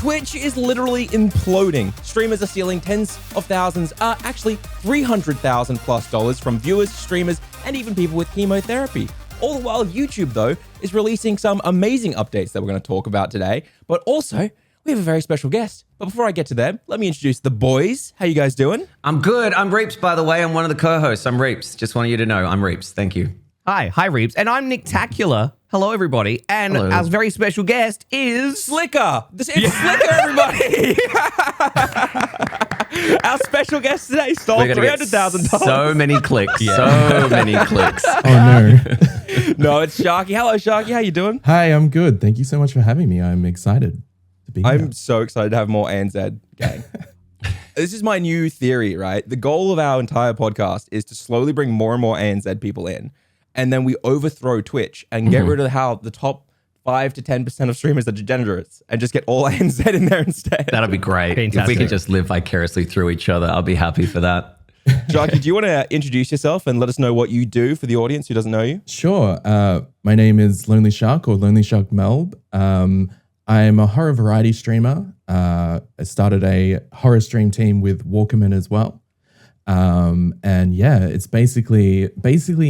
Twitch is literally imploding. Streamers are stealing tens of thousands, actually $300,000 plus from viewers, streamers, and even people with chemotherapy. All the while, YouTube, though, is releasing some amazing updates that we're going to talk about today. But also, we have a very special guest. But before I get to them, let me introduce the boys. How you guys doing? I'm good. I'm Reeps, by the way. I'm one of the co-hosts. I'm Reeps. Just wanted you to know I'm Reeps. Thank you. Hi Reeps. And I'm Nicktacular. Hello, everybody. And Hello. our very special guest is... Slicker. It's Slicker, everybody. Our special guest today stole $300,000. So many clicks. So many clicks. Oh, no. No, it's Sharky. Hello, Sharky. How you doing? Hi, I'm good. Thank you so much for having me. I'm excited to be here. I'm so excited to have more ANZ gang. This is my new theory, right? The goal of our entire podcast is to slowly bring more and more ANZ people in. And then we overthrow Twitch and get rid of how the top 5 to 10% of streamers are degenerates and just get all ANZ in there instead. That'd be great. Fantastic. If we could just live vicariously through each other, I'll be happy for that. Sharky, do you want to introduce yourself and let us know what you do for the audience who doesn't know you? Sure. My name is LonelyShark or LonelyShark Melb. I'm a horror variety streamer. I started a horror stream team with Walkerman as well. And yeah, it's basically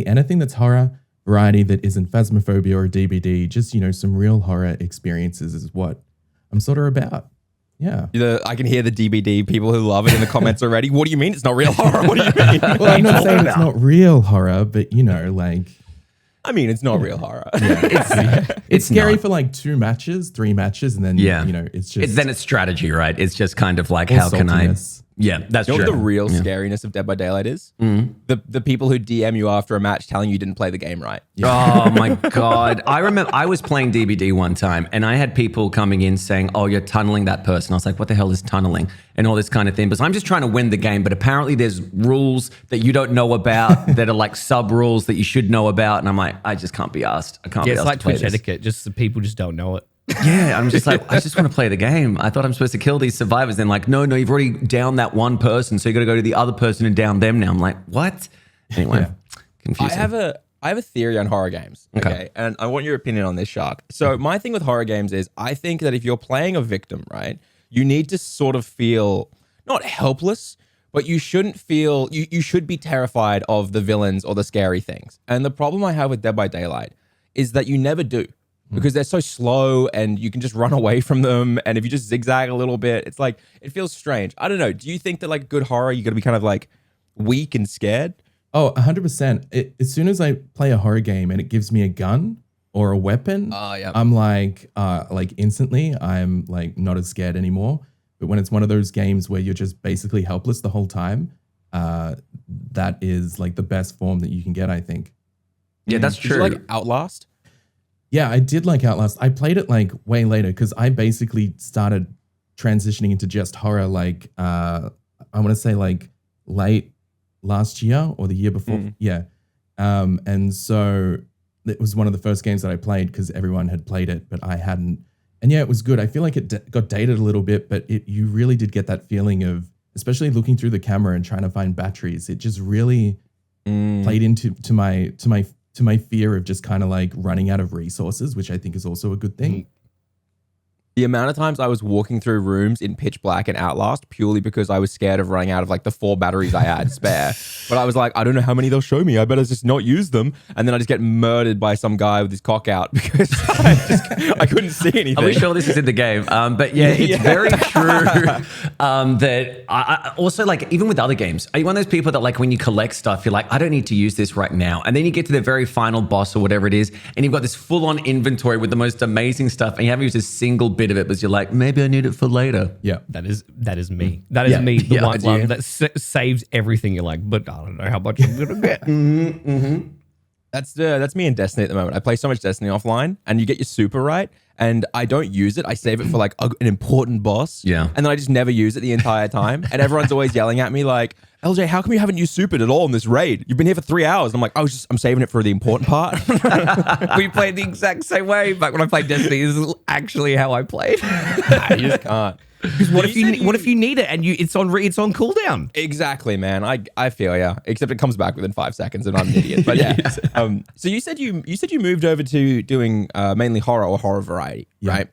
anything that's horror variety that isn't phasmophobia or DBD, just, you know, some real horror experiences is what I'm sort of about. Yeah. I can hear the DBD people who love it in the comments already. What do you mean it's not real horror? What do you mean? Well, I'm not saying it's not real horror, but you know, like... I mean, it's not real horror. Yeah. It's scary for like 2 matches, 3 matches, and then, you know, it's just... Then it's strategy, right? It's just kind of like, Or how can I... saltiness. Yeah, that's You know true. what the real scariness of Dead by Daylight is? The people who DM you after a match telling you didn't play the game right. Oh my God. I remember I was playing DBD one time and I had people coming in saying, oh, you're tunneling that person. I was like, what the hell is tunneling? And all this kind of thing. Because I'm just trying to win the game. But apparently there's rules that you don't know about that are like sub rules that you should know about. And I'm like, I just can't be asked. I can't be Yeah, it's asked like to play Twitch this. etiquette. Just the people just don't know it. Yeah, I'm just like, I just want to play the game. I thought I'm supposed to kill these survivors. Then like, no, you've already downed that one person. So you got to go to the other person and down them now. I'm like, what? Anyway, confusing. I have a theory on horror games, okay? And I want your opinion on this, Shark. So my thing with horror games is I think that if you're playing a victim, right, you need to sort of feel not helpless, but you shouldn't feel, you should be terrified of the villains or the scary things. And the problem I have with Dead by Daylight is that you never do. Because they're so slow and you can just run away from them. And if you just zigzag a little bit, it's like, it feels strange. I don't know. Do you think that like good horror, you got to be kind of like weak and scared? Oh, 100%. As soon as I play a horror game and it gives me a gun or a weapon, I'm like instantly, I'm like not as scared anymore. But when it's one of those games where you're just basically helpless the whole time, that is like the best form that you can get, I think. Yeah, that's Did you true. like Outlast? Yeah, I did like Outlast. I played it like way later because I basically started transitioning into just horror like, I want to say like late last year or the year before. Yeah. And so it was one of the first games that I played because everyone had played it, but I hadn't. And yeah, it was good. I feel like it got dated a little bit, but you really did get that feeling of, especially looking through the camera and trying to find batteries. It just really played into my fear of just kind of like running out of resources, which I think is also a good thing. The amount of times I was walking through rooms in pitch black and Outlast purely because I was scared of running out of like the 4 batteries I had spare. But I was like, I don't know how many they'll show me. I better just not use them. And then I just get murdered by some guy with his cock out because I couldn't see anything. I'm sure this is in the game. But yeah, it's very true that I also like, even with other games, are you one of those people that like when you collect stuff, you're like, I don't need to use this right now. And then you get to the very final boss or whatever it is, and you've got this full on inventory with the most amazing stuff and you haven't used a single bit of it, but you're like, maybe I need it for later. Yeah. That is me. That is me. The one that saves everything. You're like, but I don't know how much I'm gonna get. That's me in Destiny at the moment. I play so much Destiny offline, and you get your super right, and I don't use it. I save it for like an important boss. Yeah. And then I just never use it the entire time. And everyone's always yelling at me like, LJ, how come you haven't used super at all in this raid? You've been here for 3 hours. And I'm like, I'm saving it for the important part. We played the exact same way back when I played Destiny. This is actually how I played. Nah, you just can't. Because what if you need it and it's on cooldown? Exactly, man. I feel yeah. Except it comes back within 5 seconds, and I'm an idiot. But yeah. So you said you moved over to doing mainly horror or horror variety, right?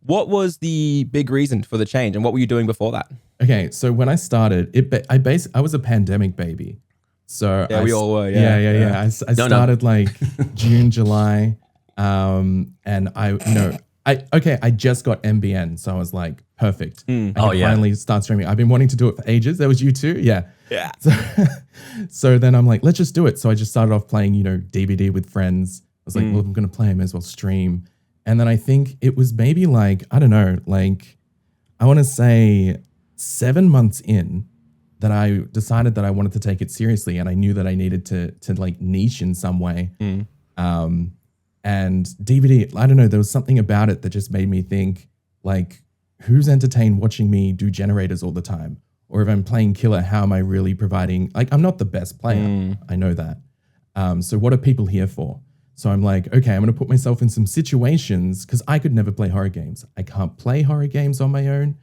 What was the big reason for the change, and what were you doing before that? Okay, so when I started, I was a pandemic baby. So we all were. Yeah. I started like June, July, and I just got MBN, so I was like, perfect. I can finally start streaming. I've been wanting to do it for ages. That was you too, yeah. So then I'm like, let's just do it. So I just started off playing, DVD with friends. I was like, well, if I'm gonna play, I may as well stream. And then I think it was maybe like, I don't know, like I want to say 7 months in that I decided that I wanted to take it seriously, and I knew that I needed to like niche in some way. And DVD, I don't know, there was something about it that just made me think like, who's entertained watching me do generators all the time? Or if I'm playing killer, how am I really providing? Like, I'm not the best player. I know that. So what are people here for? So I'm like, okay, I'm going to put myself in some situations because I could never play horror games. I can't play horror games on my own.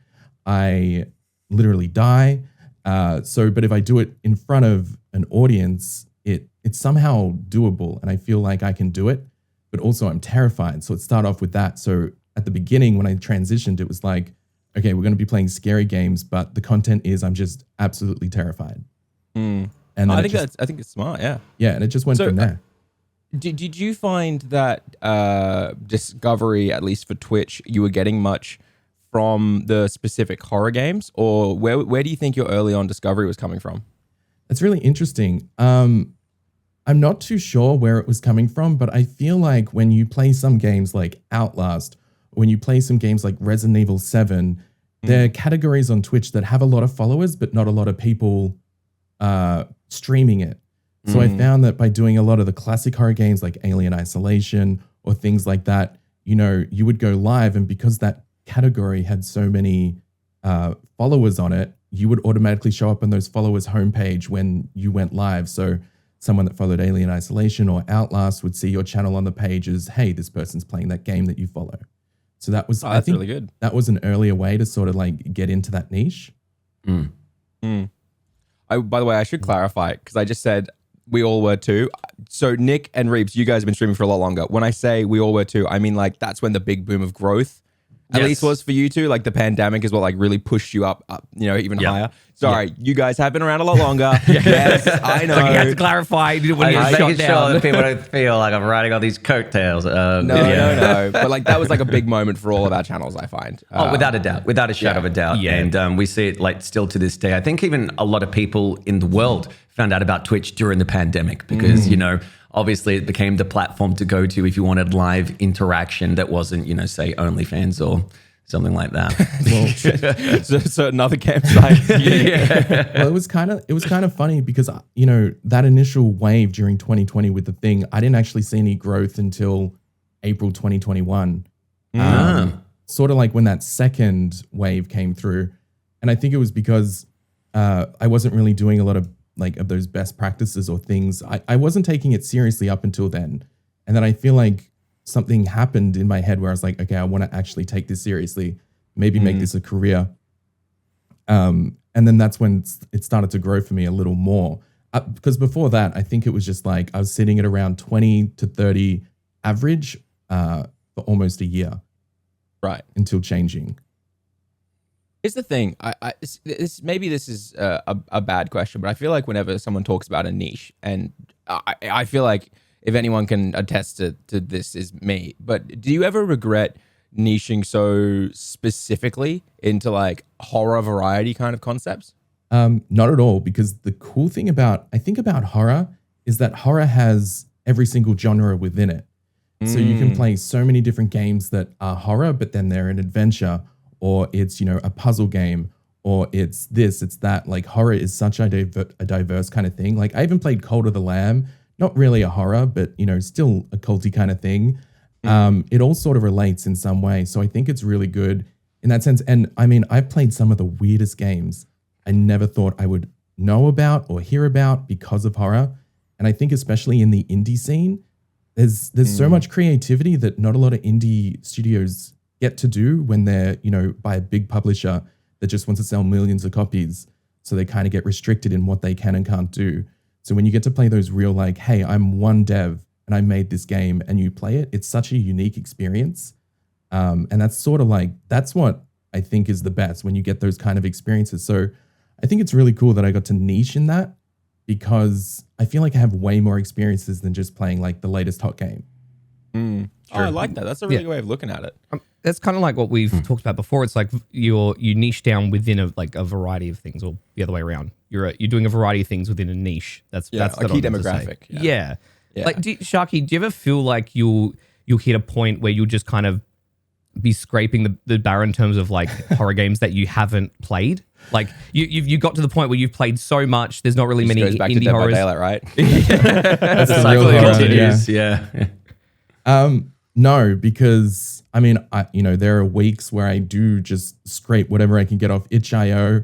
I literally die. But if I do it in front of an audience, it's somehow doable, and I feel like I can do it, but also I'm terrified. So it started off with that. So at the beginning, when I transitioned, it was like, okay, we're going to be playing scary games, but the content is I'm just absolutely terrified. And then I think it's smart. Yeah. Yeah, and it just went from there. Did you find that discovery, at least for Twitch, you were getting much from the specific horror games, or where do you think your early on discovery was coming from? It's really interesting. I'm not too sure where it was coming from, but I feel like when you play some games like Outlast, when you play some games like Resident Evil 7, there are categories on Twitch that have a lot of followers, but not a lot of people streaming it. So I found that by doing a lot of the classic horror games like Alien Isolation or things like that, you would go live, and because that category had so many followers on it, you would automatically show up on those followers homepage when you went live. So someone that followed Alien Isolation or Outlast would see your channel on the page as, hey, this person's playing that game that you follow. So that was, I think, really good. That was an earlier way to sort of like get into that niche. By the way, I should clarify, because I just said we all were too. So Nick and Reeves, you guys have been streaming for a lot longer. When I say we all were too, I mean like that's when the big boom of growth at least was for you two. Like the pandemic is what like really pushed you up even higher. Sorry, you guys have been around a lot longer. Yes, I know. Like you have to clarify when you're shut making down. sure that people don't feel like I'm riding on these coattails. No. But like that was like a big moment for all of our channels, I find. Without a doubt, without a shadow of a doubt. Yeah. And we see it like still to this day. I think even a lot of people in the world found out about Twitch during the pandemic because, obviously it became the platform to go to if you wanted live interaction that wasn't, say OnlyFans or something like that. So another campsite. Well, it was kind of funny because that initial wave during 2020 with the thing, I didn't actually see any growth until April 2021. Sort of like when that second wave came through, and I think it was because I wasn't really doing a lot of those best practices or things. I wasn't taking it seriously up until then, and then I feel like something happened in my head where I was like, okay, I want to actually take this seriously, maybe make this a career. And then that's when it started to grow for me a little more. Because before that, I think it was just like I was sitting at around 20 to 30 average for almost a year. Right. Until changing. Here's the thing. Maybe this is a bad question, but I feel like whenever someone talks about a niche, and I feel like if anyone can attest to this is me, but do you ever regret niching so specifically into like horror variety kind of concepts? Not at all, because the cool thing about horror is that horror has every single genre within it. So you can play so many different games that are horror, but then they're an adventure, or it's, a puzzle game, or it's this, it's that. Like horror is such a diverse kind of thing. Like I even played Cult of the Lamb. Not really a horror, but, still a culty kind of thing. It all sort of relates in some way. So I think it's really good in that sense. And I mean, I've played some of the weirdest games I never thought I would know about or hear about because of horror. And I think especially in the indie scene, there's so much creativity that not a lot of indie studios get to do when they're, by a big publisher that just wants to sell millions of copies. So they kind of get restricted in what they can and can't do. So when you get to play those real, like, hey, I'm one dev and I made this game, and you play it, it's such a unique experience. And that's sort of like, that's what I think is the best when you get those kind of experiences. So I think it's really cool that I got to niche in that, because I feel like I have way more experiences than just playing like the latest hot game. Oh, I like that. That's a really good way of looking at it. That's kind of like what we've talked about before. It's like you niche down within a variety of things, or the other way around. You're doing a variety of things within a niche. That's a key demographic. Yeah. Like, Sharky, do you ever feel like you'll hit a point where you'll just kind of be scraping the barrel in terms of like horror games that you haven't played? Like you got to the point where you've played so much, there's not really many goes back indie to Dead by horrors. Daylight, right? That's the cycle continues. Yeah. No, because I mean, there are weeks where I do just scrape whatever I can get off itch.io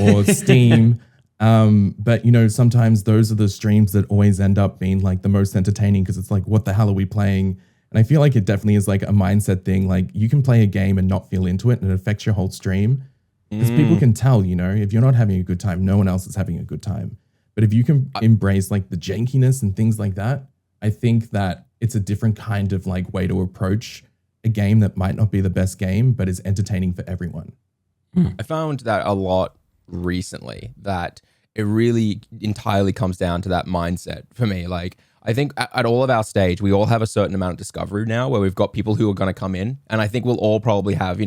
or Steam. But sometimes those are the streams that always end up being like the most entertaining, because it's like, what the hell are we playing? And I feel like it definitely is like a mindset thing. Like, you can play a game and not feel into it, and it affects your whole stream. Because people can tell, if you're not having a good time, no one else is having a good time. But if you can embrace like the jankiness and things like that, I think that it's a different kind of like way to approach a game that might not be the best game, but is entertaining for everyone. I found that a lot recently, that it really entirely comes down to that mindset for me. Like, I think at all of our stage, we all have a certain amount of discovery now, where we've got people who are going to come in, and I think we'll all probably have,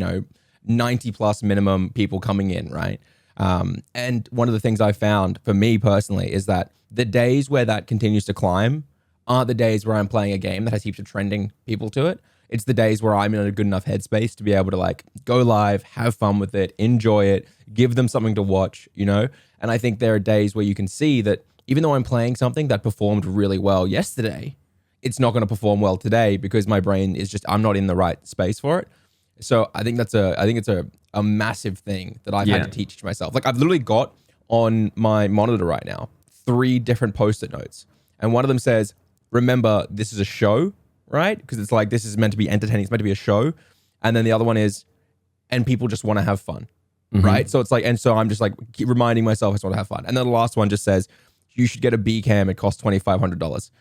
90 plus minimum people coming in, right? And one of the things I found for me personally is that the days where that continues to climb aren't the days where I'm playing a game that has heaps of trending people to it. It's the days where I'm in a good enough headspace to be able to like go live, have fun with it, enjoy it, give them something to watch, And I think there are days where you can see that even though I'm playing something that performed really well yesterday, it's not going to perform well today, because my brain is just, I'm not in the right space for it. So I think it's a massive thing that I've had to teach myself. Like, I've literally got on my monitor right now 3 different post-it notes, and one of them says, remember, this is a show, right? Because it's like, this is meant to be entertaining. It's meant to be a show. And then the other one is, and people just want to have fun, right? So it's like, and so I'm just like keep reminding myself I just want to have fun. And then the last one just says, you should get a B cam. It costs $2,500.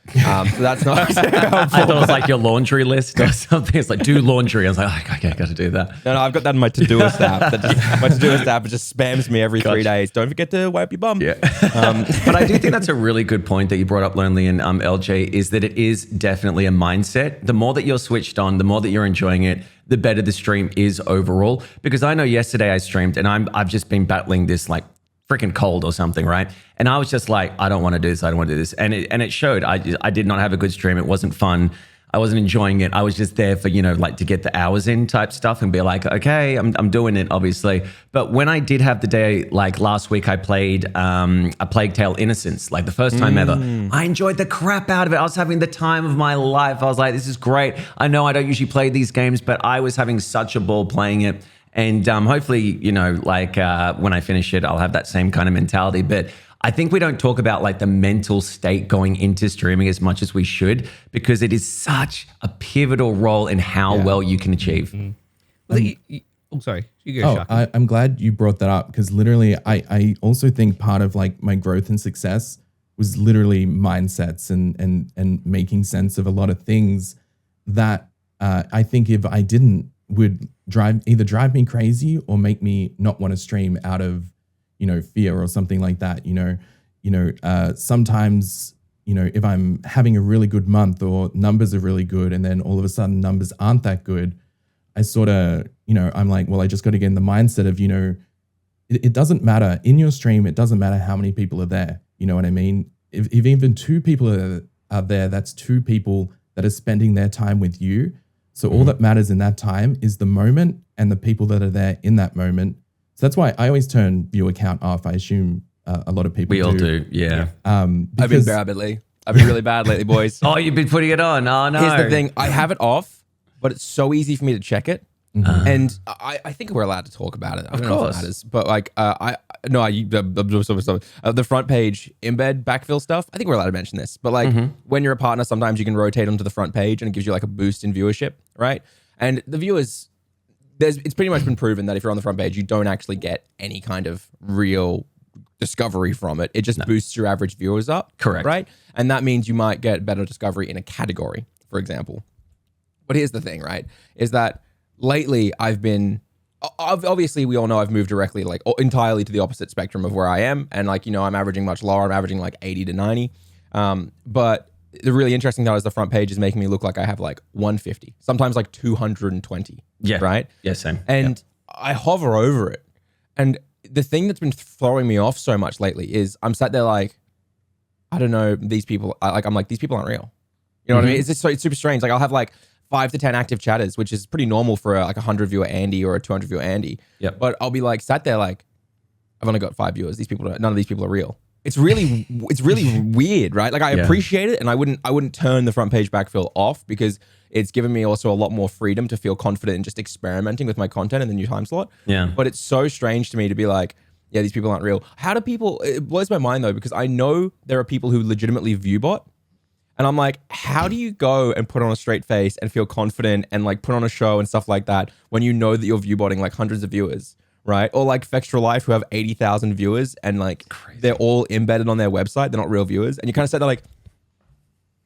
So that's not. I thought it was like your laundry list or something. It's like, do laundry. I was like, okay, got to do that. No, I've got that in my Todoist app. My Todoist app, it just spams me every 3 days. Don't forget to wipe your bum. Yeah. But I do think that's a really good point that you brought up, Lonely and LJ, is that it is definitely a mindset. The more that you're switched on, the more that you're enjoying it, the better the stream is overall. Because I know yesterday I streamed and I've just been battling this like freaking cold or something, right? And I was just like, I don't want to do this. I don't want to do this. And it showed. I did not have a good stream. It wasn't fun. I wasn't enjoying it. I was just there for, like to get the hours in type stuff and be like, okay, I'm doing it, obviously. But when I did have the day, like last week, I played A Plague Tale Innocence, like the first time ever. I enjoyed the crap out of it. I was having the time of my life. I was like, this is great. I know I don't usually play these games, but I was having such a ball playing it. And hopefully, when I finish it, I'll have that same kind of mentality. But I think we don't talk about like the mental state going into streaming as much as we should, because it is such a pivotal role in how well you can achieve. Sorry. You go, Sharky. I'm glad you brought that up, because literally I also think part of like my growth and success was literally mindsets and making sense of a lot of things that I think if I didn't, would either drive me crazy or make me not want to stream out of, fear or something like that. Sometimes, if I'm having a really good month or numbers are really good, and then all of a sudden numbers aren't that good, I sort of, I'm like, well, I just got to get in the mindset of, it doesn't matter in your stream. It doesn't matter how many people are there. You know what I mean? If even 2 people are there, that's 2 people that are spending their time with you. So all that matters in that time is the moment and the people that are there in that moment. So that's why I always turn viewer count off. I assume a lot of people We all do, yeah. I've been bad lately. I've been really bad lately, boys. Oh, you've been putting it on. Oh, no. Here's the thing. I have it off, but it's so easy for me to check it. And I think we're allowed to talk about it. I don't know if it matters, but like, the front page embed backfill stuff. I think we're allowed to mention this, but like when you're a partner, sometimes you can rotate onto the front page and it gives you like a boost in viewership, right? And the viewers, it's pretty much been proven that if you're on the front page, you don't actually get any kind of real discovery from it. It just boosts your average viewers up. Correct. Right? And that means you might get better discovery in a category, for example. But here's the thing, right? Is that lately I've been, obviously we all know I've moved directly, like entirely to the opposite spectrum of where I am. And like, I'm averaging much lower. I'm averaging like 80 to 90. But the really interesting thing is the front page is making me look like I have like 150, sometimes like 220. Yeah. Right? Yeah, same. And I hover over it. And the thing that's been throwing me off so much lately is I'm sat there like, I don't know, these people, I'm like, these people aren't real. You know what I mean? It's just it's super strange. Like I'll have like 5 to 10 active chatters, which is pretty normal for like a 100 viewer Andy or a 200 viewer Andy. Yep. But I'll be like sat there like, I've only got 5 viewers. None of these people are real. It's really weird, right? Like I appreciate it, and I wouldn't turn the front page backfill off because it's given me also a lot more freedom to feel confident in just experimenting with my content in the new time slot. Yeah. But it's so strange to me to be like, yeah, these people aren't real. How do people, it blows my mind though, because I know there are people who legitimately view bot. And I'm like, how do you go and put on a straight face and feel confident and like put on a show and stuff like that when you know that you're viewbotting like hundreds of viewers, right? Or like Fextra Life who have 80,000 viewers and like they're all embedded on their website. They're not real viewers. And you kind of said that like,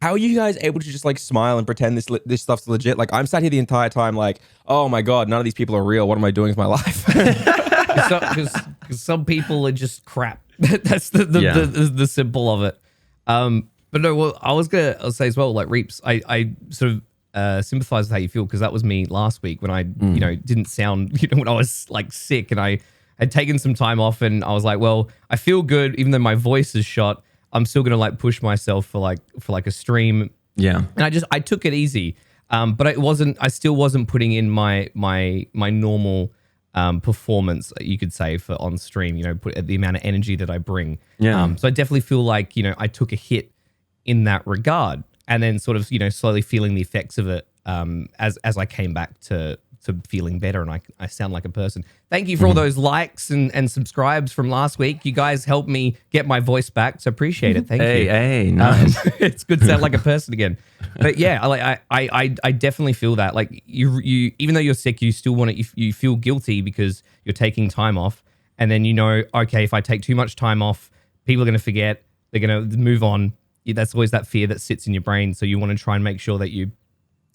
how are you guys able to just like smile and pretend this stuff's legit? Like I'm sat here the entire time like, oh my God, none of these people are real. What am I doing with my life? Because some people are just crap. That's the simple of it. But no, well, I'll say as well, like Reaps, I sort of sympathize with how you feel because that was me last week when I, didn't sound, when I was like sick and I had taken some time off and I was like, well, I feel good even though my voice is shot. I'm still gonna like push myself for like a stream. Yeah, and I took it easy, but I still wasn't putting in my normal performance, you could say, for on stream. Put the amount of energy that I bring. Yeah. So I definitely feel like I took a hit in that regard, and then sort of slowly feeling the effects of it as I came back to feeling better and I sound like a person. Thank you for all those likes and subscribes from last week. You guys helped me get my voice back, so appreciate it. Thank you. Hey, nice. It's good to sound like a person again. But yeah, I definitely feel that. Like you even though you're sick, you still want to. You feel guilty because you're taking time off, and then okay, if I take too much time off, people are going to forget. They're going to move on. That's always that fear that sits in your brain. So you want to try and make sure that you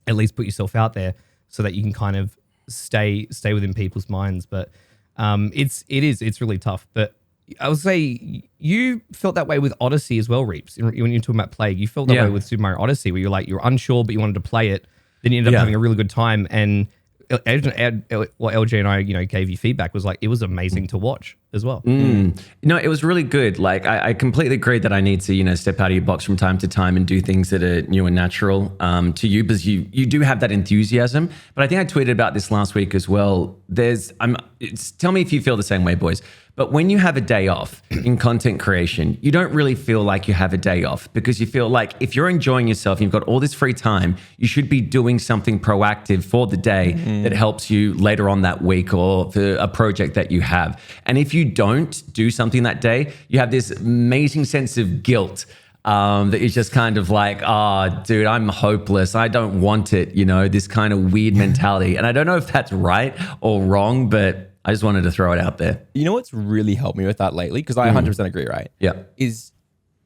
at least put yourself out there so that you can kind of stay within people's minds. But it's really tough. But I would say you felt that way with Odyssey as well, Reaps. When you're talking about Plague, you felt that way with Super Mario Odyssey, where you're unsure but you wanted to play it. Then you ended up having a really good time. And what LJ and I gave you feedback was like it was amazing to watch as well. No, it was really good. Like I completely agree that I need to step out of your box from time to time and do things that are new and natural to you, because you do have that enthusiasm. But I think I tweeted about this last week as well. Tell me if you feel the same way, boys. But when you have a day off in content creation, you don't really feel like you have a day off, because you feel like if you're enjoying yourself and you've got all this free time, you should be doing something proactive for the day that helps you later on that week or for a project that you have. And if you don't do something that day, you have this amazing sense of guilt that is just kind of like, dude, I'm hopeless. I don't want it, this kind of weird mentality. And I don't know if that's right or wrong, but I just wanted to throw it out there. You know what's really helped me with that lately? Because I 100% agree, right? Yeah. Is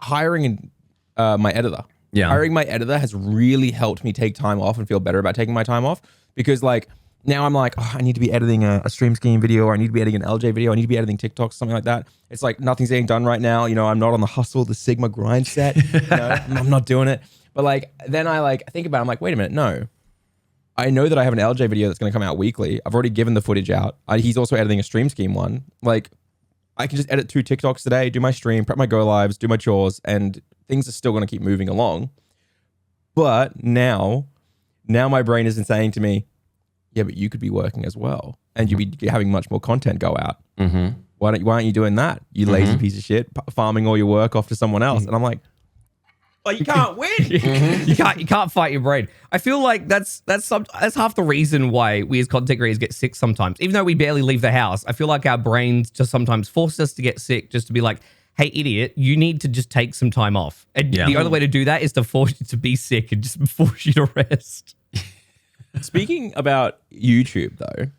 hiring my editor. Yeah. Hiring my editor has really helped me take time off and feel better about taking my time off, because like now I'm like, I need to be editing a stream scheme video, or I need to be editing an LJ video, I need to be editing TikToks, something like that. It's like nothing's getting done right now. I'm not on the hustle, the Sigma grind set. I'm not doing it. But like then I think about it, I'm like, wait a minute, no. I know that I have an LJ video that's going to come out weekly. I've already given the footage out. He's also editing a stream scheme one. Like I can just edit 2 TikToks today, do my stream, prep my go lives, do my chores, and things are still going to keep moving along. But now my brain isn't saying to me, yeah, but you could be working as well, and you'd be having much more content go out. Why aren't you doing that? You lazy piece of shit, farming all your work off to someone else. And I'm like, well, you can't win. You can't fight your brain. I feel like that's half the reason why we as content creators get sick sometimes. Even though we barely leave the house, I feel like our brains just sometimes force us to get sick, just to be like, hey, idiot, you need to just take some time off. And the only way to do that is to force you to be sick and just force you to rest. Speaking about YouTube, though,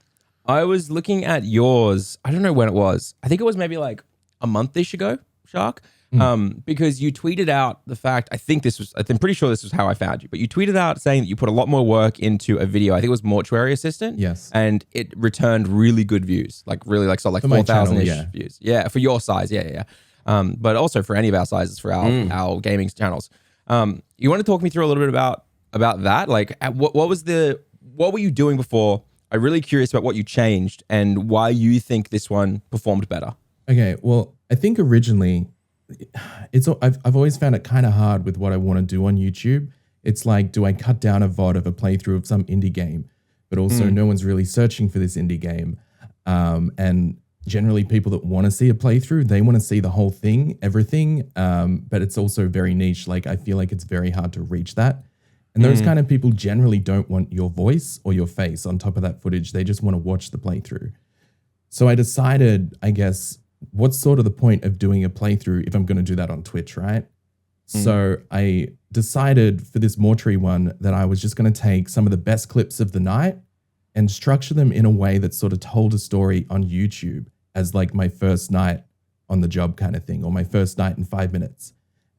I was looking at yours. I don't know when it was. I think it was maybe like a month-ish ago, Shark. Because you tweeted out the fact, I'm pretty sure this was how I found you, but you tweeted out saying that you put a lot more work into a video. I think it was Mortuary Assistant. Yes. And it returned really good views, like really like, so like 4,000-ish views. Yeah, for your size. Yeah. But also for any of our sizes, for our gaming channels. You want to talk me through a little bit about that? Like what were you doing before? I'm really curious about what you changed and why you think this one performed better. Okay, well, I think originally, I've always found it kind of hard with what I want to do on YouTube. It's like, do I cut down a VOD of a playthrough of some indie game, but also no one's really searching for this indie game, and generally people that want to see a playthrough, they want to see the whole thing, everything, but it's also very niche. Like I feel like it's very hard to reach that. And those kind of people generally don't want your voice or your face on top of that footage. They just want to watch the playthrough. So I decided, I guess, what's sort of the point of doing a playthrough if I'm going to do that on Twitch, right? So I decided for this mortuary one that I was just going to take some of the best clips of the night and structure them in a way that sort of told a story on YouTube as like my first night on the job kind of thing, or my first night in 5 minutes.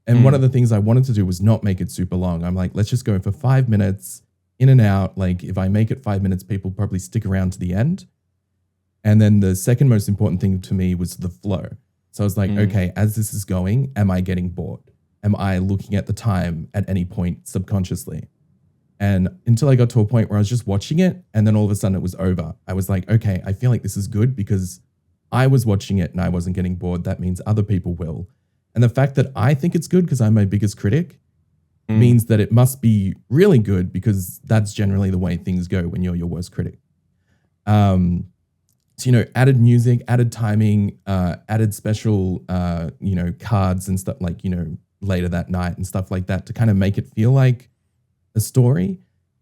And one of the things I wanted to do was not make it super long. I'm like, let's just go for 5 minutes, in and out. Like if I make it 5 minutes, people probably stick around to the end. And then the second most important thing to me was the flow. So I was like, okay, as this is going, am I getting bored? Am I looking at the time at any point subconsciously? And until I got to a point where I was just watching it and then all of a sudden it was over. I was like, okay, I feel like this is good because I was watching it and I wasn't getting bored. That means other people will. And the fact that I think it's good because I'm my biggest critic means that it must be really good because that's generally the way things go when you're your worst critic. So, added music, added timing, added special, cards and stuff like, later that night and stuff like that to kind of make it feel like a story.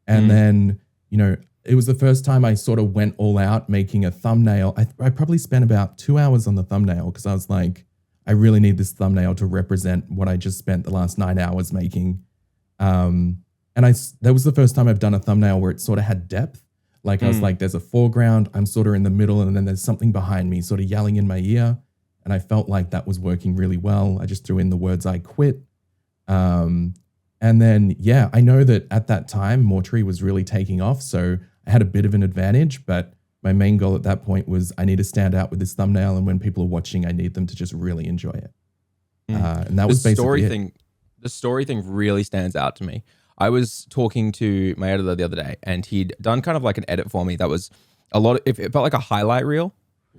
And then, it was the first time I sort of went all out making a thumbnail. I probably spent about 2 hours on the thumbnail because I was like, I really need this thumbnail to represent what I just spent the last 9 hours making. And that was the first time I've done a thumbnail where it sort of had depth. Like I was like, there's a foreground, I'm sort of in the middle, and then there's something behind me sort of yelling in my ear. And I felt like that was working really well. I just threw in the words I quit. And then, I know that at that time, Mortuary was really taking off. So I had a bit of an advantage, but my main goal at that point was I need to stand out with this thumbnail. And when people are watching, I need them to just really enjoy it. And that was basically it. The story thing really stands out to me. I was talking to my editor the other day and he'd done kind of like an edit for me that was it felt like a highlight reel.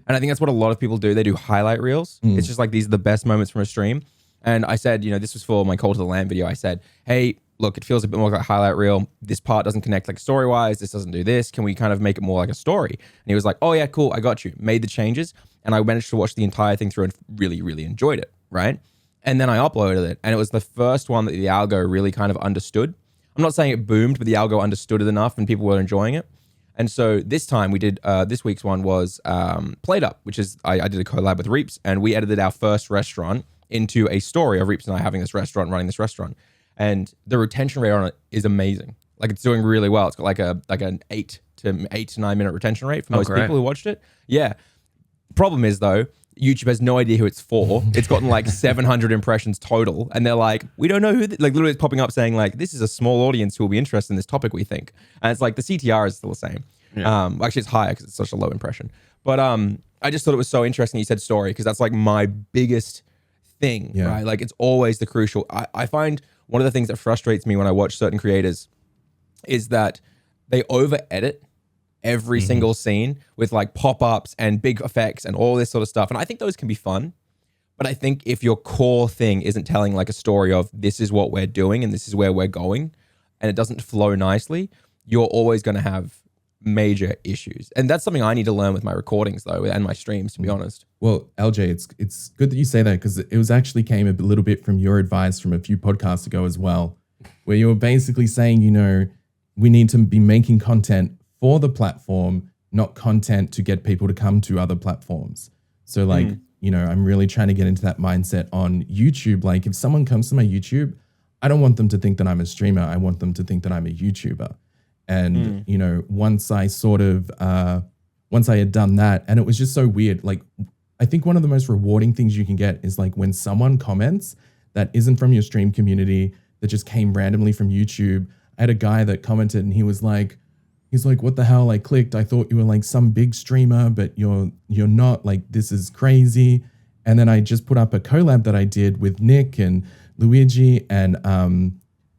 And I think that's what a lot of people do. They do highlight reels. It's just like, these are the best moments from a stream. And I said, this was for my Call to the Lamb video. I said, hey, look, it feels a bit more like a highlight reel. This part doesn't connect like story-wise. This doesn't do this. Can we kind of make it more like a story? And he was like, oh yeah, cool. I got you. Made the changes. And I managed to watch the entire thing through and really, really enjoyed it, right? And then I uploaded it. And it was the first one that the algo really kind of understood. I'm not saying it boomed, but the algo understood it enough and people were enjoying it. And so this time we did, this week's one was Played Up, which is, I did a collab with Reaps and we edited our first restaurant into a story of Reaps and I having this restaurant, running this restaurant. And the retention rate on it is amazing. Like it's doing really well. It's got like an 8 to 9 minute retention rate for most people who watched it. Yeah. Problem is though, YouTube has no idea who it's for. It's gotten like 700 impressions total. And they're like, we don't know who, like literally it's popping up saying like, this is a small audience who will be interested in this topic, we think. And it's like the CTR is still the same. Yeah. Actually it's higher because it's such a low impression. But I just thought it was so interesting you said story because that's like my biggest thing, right? Like it's always the crucial. I find one of the things that frustrates me when I watch certain creators is that they over edit every single scene with like pop-ups and big effects and all this sort of stuff. And I think those can be fun. But I think if your core thing isn't telling like a story of this is what we're doing and this is where we're going and it doesn't flow nicely, you're always going to have major issues. And that's something I need to learn with my recordings though and my streams, to be honest. Well, LJ, it's good that you say that because it was actually came a little bit from your advice from a few podcasts ago as well, where you were basically saying, we need to be making content for the platform, not content to get people to come to other platforms. So like, I'm really trying to get into that mindset on YouTube. Like if someone comes to my YouTube, I don't want them to think that I'm a streamer. I want them to think that I'm a YouTuber. And, once I had done that, and it was just so weird. Like I think one of the most rewarding things you can get is like when someone comments that isn't from your stream community, that just came randomly from YouTube. I had a guy that commented and he's like, what the hell? I clicked. I thought you were like some big streamer, but you're not. Like, this is crazy. And then I just put up a collab that I did with Nick and Luigi and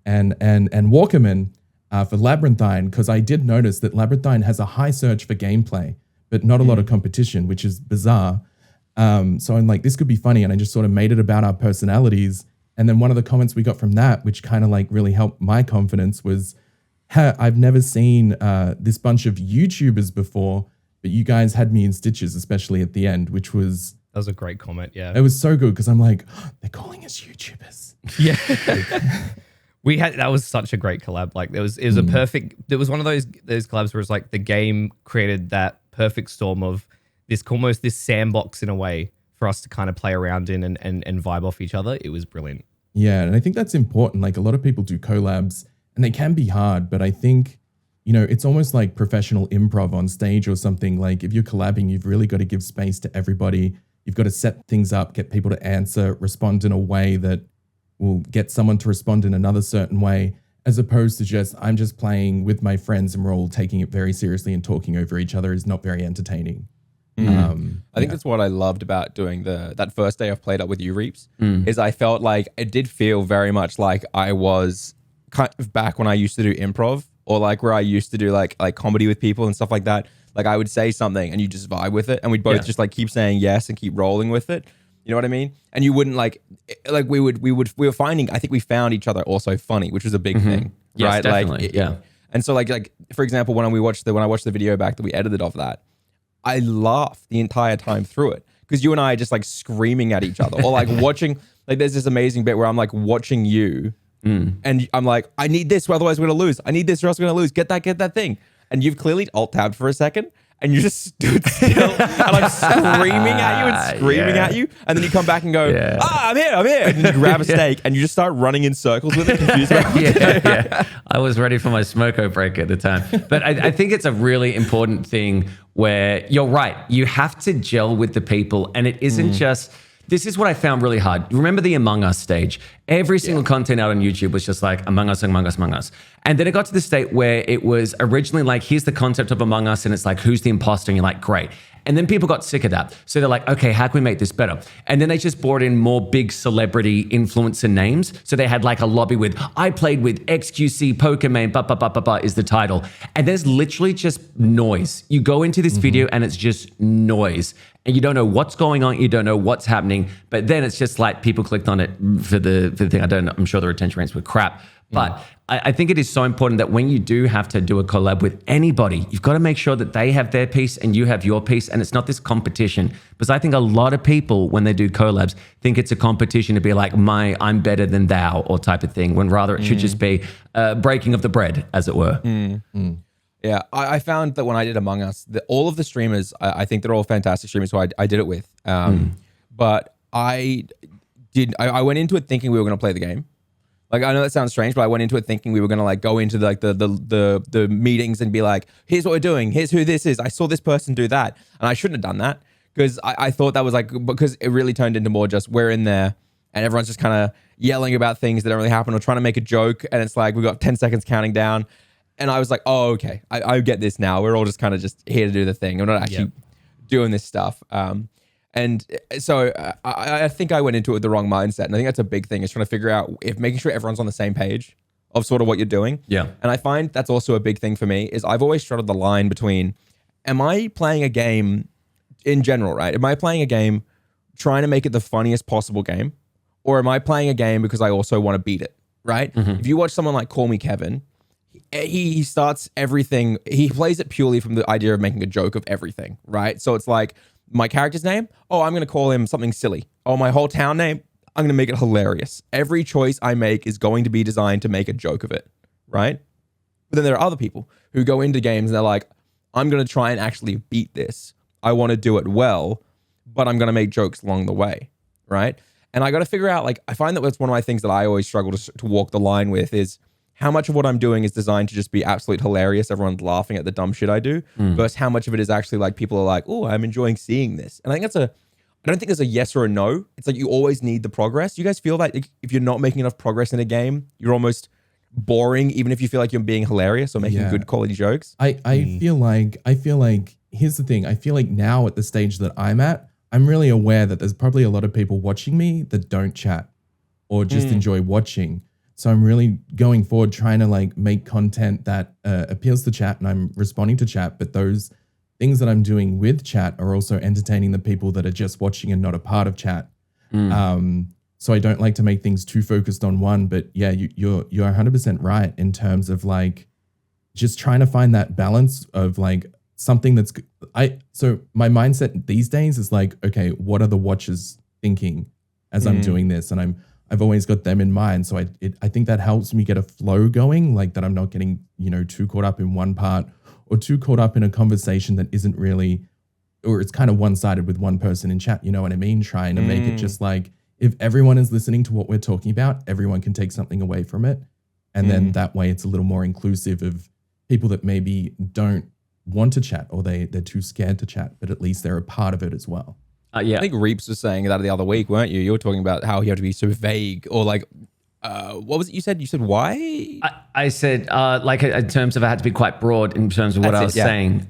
Walkerman for Labyrinthine, because I did notice that Labyrinthine has a high search for gameplay, but not a lot of competition, which is bizarre. So I'm like, this could be funny. And I just sort of made it about our personalities. And then one of the comments we got from that, which kind of like really helped my confidence, was, I've never seen this bunch of YouTubers before, but you guys had me in stitches, especially at the end, which was... That was a great comment, yeah. It was so good because I'm like, they're calling us YouTubers. Yeah. That was such a great collab. Like it was a perfect, it was one of those collabs where it's like the game created that perfect storm of this almost this sandbox in a way for us to kind of play around in and vibe off each other. It was brilliant. Yeah, and I think that's important. Like a lot of people do collabs and they can be hard, but I think, you know, it's almost like professional improv on stage or something. Like if you're collabing, you've really got to give space to everybody. You've got to set things up, get people to answer, respond in a way that will get someone to respond in another certain way, as opposed to just, I'm just playing with my friends and we're all taking it very seriously and talking over each other is not very entertaining. I think that's what I loved about doing that first day I've played up with you, Reaps, is I felt like it did feel very much like I was kind of back when I used to do improv, or like where I used to do like comedy with people and stuff like that. Like I would say something and you just vibe with it, and we'd both just like keep saying yes and keep rolling with it. You know what I mean? And you wouldn't like we were finding, I think we found each other also funny, which was a big thing, Yes, right? definitely. Like, yeah. And so like for example, when I watched the video back that we edited of that, I laughed the entire time through it because you and I are just like screaming at each other, or like watching. Like there's this amazing bit where I'm like watching you, and I'm like, I need this, otherwise we're gonna lose. I need this, or else we're gonna lose. Get that thing. And you've clearly alt tabbed for a second. And you just stood still, and I'm screaming at you, and then you come back and go, I'm here, and then you grab a steak, and you just start running in circles with it, confused about what to do. Yeah. I was ready for my smoko break at the time. But I think it's a really important thing where you're right. You have to gel with the people, and it isn't just... This is what I found really hard. Remember the Among Us stage? Every single content out on YouTube was just like Among Us, Among Us, Among Us. And then it got to the state where it was originally like, here's the concept of Among Us, and it's like, who's the imposter? And you're like, great. And then people got sick of that. So they're like, okay, how can we make this better? And then they just brought in more big celebrity influencer names. So they had like a lobby with, I played with XQC, Pokemon, is the title. And there's literally just noise. You go into this video and it's just noise. And you don't know what's going on. You don't know what's happening. But then it's just like people clicked on it for the thing. I'm sure the retention rates were crap. But I think it is so important that when you do have to do a collab with anybody, you've got to make sure that they have their piece and you have your piece, and it's not this competition. Because I think a lot of people, when they do collabs, think it's a competition to be like, I'm better than thou, or type of thing, when rather it should just be breaking of the bread, as it were. Yeah, I found that when I did Among Us, all of the streamers, I think they're all fantastic streamers who I did it with. But I went into it thinking we were going to play the game. Like, I know that sounds strange, but I went into it thinking we were going to like go into like the meetings and be like, here's what we're doing. Here's who this is. I saw this person do that. And I shouldn't have done that because I thought that was like, because it really turned into more just we're in there and everyone's just kind of yelling about things that don't really happen or trying to make a joke. And it's like, we got 10 seconds counting down. And I was like, oh, okay. I get this now. We're all just kind of just here to do the thing. We're not actually doing this stuff. And so I think I went into it with the wrong mindset. And I think that's a big thing, is trying to figure out making sure everyone's on the same page of sort of what you're doing. Yeah. And I find that's also a big thing for me, is I've always straddled the line between, am I playing a game in general, right? Am I playing a game trying to make it the funniest possible game? Or am I playing a game because I also want to beat it, right? If you watch someone like Call Me Kevin, he starts everything, he plays it purely from the idea of making a joke of everything, right? So it's like, my character's name, I'm going to call him something silly. My whole town name, I'm going to make it hilarious. Every choice I make is going to be designed to make a joke of it, right? But then there are other people who go into games and they're like, I'm going to try and actually beat this. I want to do it well, but I'm going to make jokes along the way, right? And I got to figure out, like, I find that that's one of my things that I always struggle to walk the line with, is how much of what I'm doing is designed to just be absolute hilarious, everyone's laughing at the dumb shit I do, versus how much of it is actually like people are like, oh, I'm enjoying seeing this. And I think I don't think there's a yes or a no. It's like you always need the progress. You guys feel like if you're not making enough progress in a game, you're almost boring, even if you feel like you're being hilarious or making good quality jokes? I feel like here's the thing. I feel like now at the stage that I'm at, I'm really aware that there's probably a lot of people watching me that don't chat or just enjoy watching. So I'm really going forward trying to like make content that appeals to chat, and I'm responding to chat, but those things that I'm doing with chat are also entertaining the people that are just watching and not a part of chat. So I don't like to make things too focused on one, but yeah, you're 100% right in terms of like just trying to find that balance of like something that's so my mindset these days is like, okay, what are the watchers thinking as I'm doing this? And I've always got them in mind. So I think that helps me get a flow going, like that I'm not getting, too caught up in one part or too caught up in a conversation that isn't really, or it's kind of one-sided with one person in chat, you know what I mean? Trying to make it just like, if everyone is listening to what we're talking about, everyone can take something away from it. And then that way it's a little more inclusive of people that maybe don't want to chat or they're too scared to chat, but at least they're a part of it as well. Yeah. I think Reeps was saying that the other week, weren't you? You were talking about how you have to be super vague or like, what was it you said? You said why? I said, like in terms of I had to be quite broad in terms of what I was saying,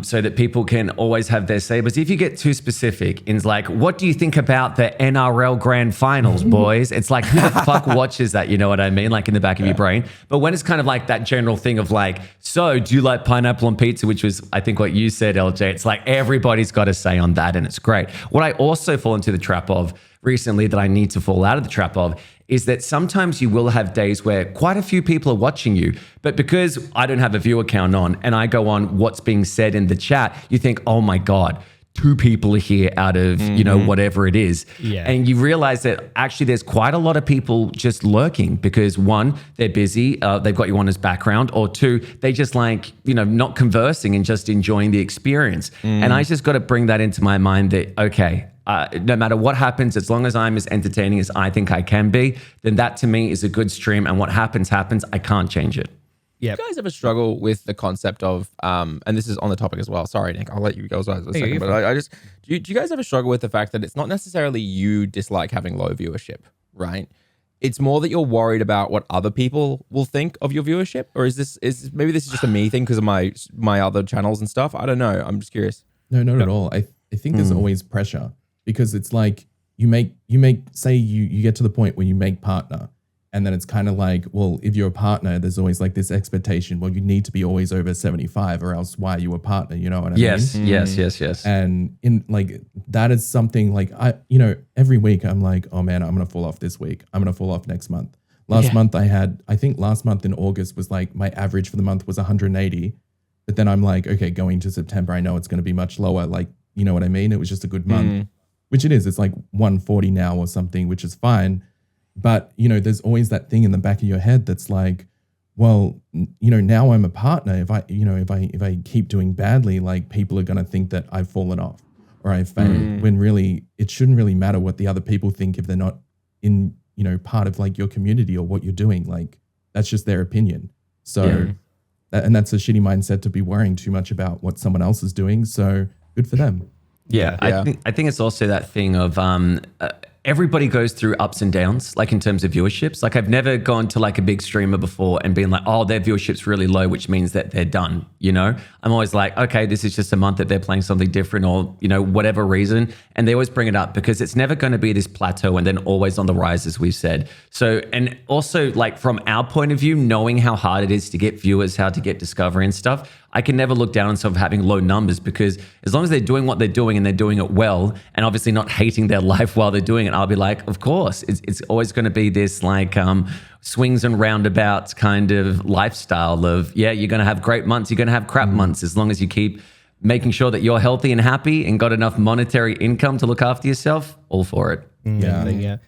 so that people can always have their say. But if you get too specific, in like, what do you think about the NRL Grand Finals, boys? It's like, who the fuck watches that? You know what I mean? Like in the back of your brain. But when it's kind of like that general thing of like, so do you like pineapple on pizza? Which was, I think, what you said, LJ. It's like everybody's got a say on that, and it's great. What I also fall into the trap of recently that I need to fall out of the trap of is that sometimes you will have days where quite a few people are watching you, but because I don't have a viewer count on and I go on what's being said in the chat, you think, oh my God, 2 people are here out of, whatever it is. Yeah. And you realize that actually there's quite a lot of people just lurking because 1, they're busy, they've got you on as background, or 2, they just like, not conversing and just enjoying the experience. And I just got to bring that into my mind that, okay, no matter what happens, as long as I'm as entertaining as I think I can be, then that to me is a good stream. And what happens. I can't change it. Yeah. Do you guys ever struggle with the concept of, and this is on the topic as well. Sorry, Nick, I'll let you go a second. But I just, do you guys ever struggle with the fact that it's not necessarily you dislike having low viewership, right? It's more that you're worried about what other people will think of your viewership, or maybe this is just a me thing because of my other channels and stuff. I don't know. I'm just curious. No, not at all. I think there's always pressure. Because it's like you get to the point where you make partner, and then it's kind of like, well, if you're a partner, there's always like this expectation, well, you need to be always over 75 or else why are you a partner? You know what I mean? Yes. And in like, that is something like every week I'm like, oh man, I'm going to fall off this week. I'm going to fall off next month. Last month I think last month in August was like my average for the month was 180. But then I'm like, okay, going to September, I know it's going to be much lower. Like, you know what I mean? It was just a good month. Which it is. It's like 140 now or something, which is fine. But, there's always that thing in the back of your head that's like, well, now I'm a partner. If I keep doing badly, like people are going to think that I've fallen off or I've failed, when really it shouldn't really matter what the other people think if they're not in, part of like your community or what you're doing. Like that's just their opinion. So, and that's a shitty mindset to be worrying too much about what someone else is doing. So good for them. Yeah. I think it's also that thing of everybody goes through ups and downs, like in terms of viewerships. Like I've never gone to like a big streamer before and been like, oh, their viewership's really low, which means that they're done, I'm always like, okay, this is just a month that they're playing something different or, whatever reason. And they always bring it up because it's never going to be this plateau and then always on the rise, as we've said. So, and also like from our point of view, knowing how hard it is to get viewers, how to get discovery and stuff, I can never look down on sort of having low numbers because as long as they're doing what they're doing and they're doing it well and obviously not hating their life while they're doing it, I'll be like, of course, it's always going to be this like swings and roundabouts kind of lifestyle of, you're going to have great months, you're going to have crap months, as long as you keep making sure that you're healthy and happy and got enough monetary income to look after yourself, all for it. Yeah.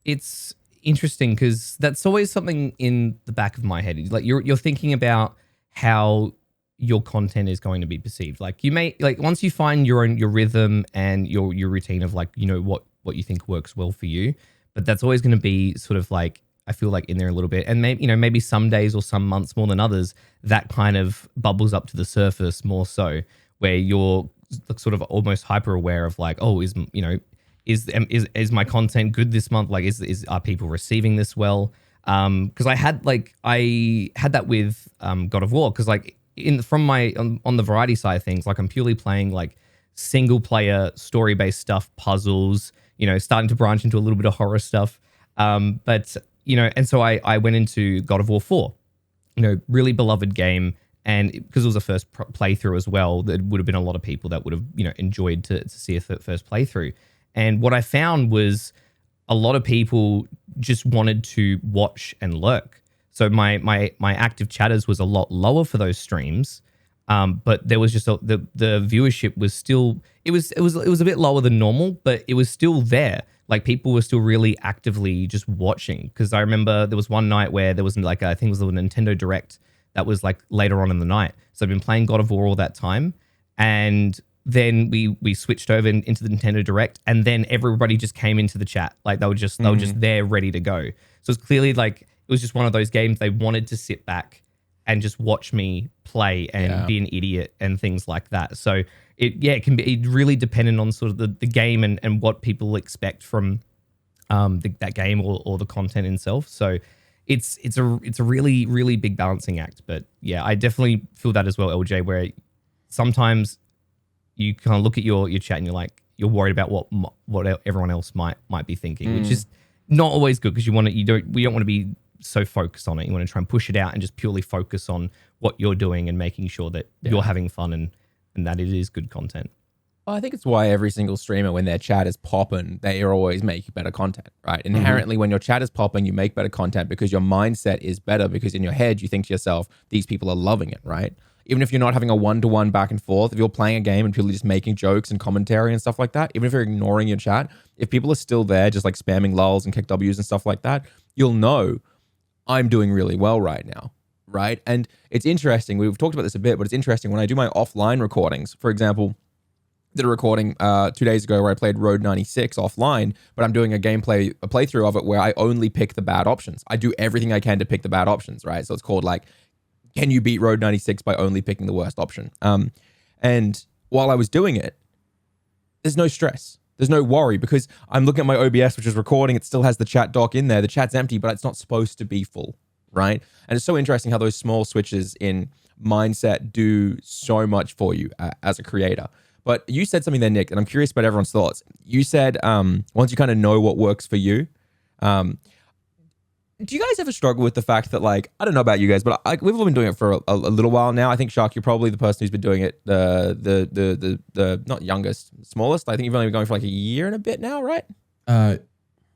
It's interesting because that's always something in the back of my head. Like you're thinking about how your content is going to be perceived. Like you may like once you find your rhythm and your routine of like what you think works well for you, but that's always going to be sort of like I feel like in there a little bit, and maybe some days or some months more than others that kind of bubbles up to the surface more so, where you're sort of almost hyper aware of like, oh, is my content good this month? Like, are people receiving this well? Because I had that with God of War, because like on the variety side of things, like I'm purely playing like single player story based stuff, puzzles, starting to branch into a little bit of horror stuff. But and so I went into God of War 4, really beloved game. And because it was a first playthrough as well, there would have been a lot of people that would have, enjoyed to see a first playthrough. And what I found was a lot of people just wanted to watch and lurk. So my active chatters was a lot lower for those streams, but there was just the viewership was still it was a bit lower than normal, but it was still there. Like people were still really actively just watching. Because I remember there was one night where there was like I think it was a Nintendo Direct. That was like later on in the night. So I've been playing God of War all that time. And then we switched over into the Nintendo Direct, and then everybody just came into the chat. Like they were just there ready to go. So it's clearly like it was just one of those games they wanted to sit back and just watch me play and be an idiot and things like that. So it can be really dependent on sort of the game and what people expect from that game or the content itself. So it's a really, really big balancing act. But yeah, I definitely feel that as well, LJ, where sometimes you kind of look at your chat and you're worried about what everyone else might be thinking, which is not always good, because we don't want to be so focused on it. You want to try and push it out and just purely focus on what you're doing and making sure that you're having fun and that it is good content. Well, I think it's why every single streamer, when their chat is popping, they are always making better content, right? Inherently, when your chat is popping, you make better content because your mindset is better, because in your head, you think to yourself, these people are loving it, right? Even if you're not having a one-to-one back and forth, if you're playing a game and people are just making jokes and commentary and stuff like that, even if you're ignoring your chat, if people are still there just like spamming lulls and kick W's and stuff like that, you'll know I'm doing really well right now, right? And it's interesting, we've talked about this a bit, but it's interesting when I do my offline recordings, for example, did a recording 2 days ago where I played Road 96 offline, but I'm doing a playthrough of it where I only pick the bad options. I do everything I can to pick the bad options, right? So it's called like, can you beat Road 96 by only picking the worst option? And while I was doing it, there's no stress. There's no worry, because I'm looking at my OBS, which is recording. It still has the chat dock in there. The chat's empty, but it's not supposed to be full, right? And it's so interesting how those small switches in mindset do so much for you as a creator. But you said something there, Nick, and I'm curious about everyone's thoughts. You said once you kind of know what works for you, do you guys ever struggle with the fact that, like, I don't know about you guys, but we've all been doing it for a little while now. I think, Shark, you're probably the person who's been doing it the not youngest, smallest. I think you've only been going for like a year and a bit now, right?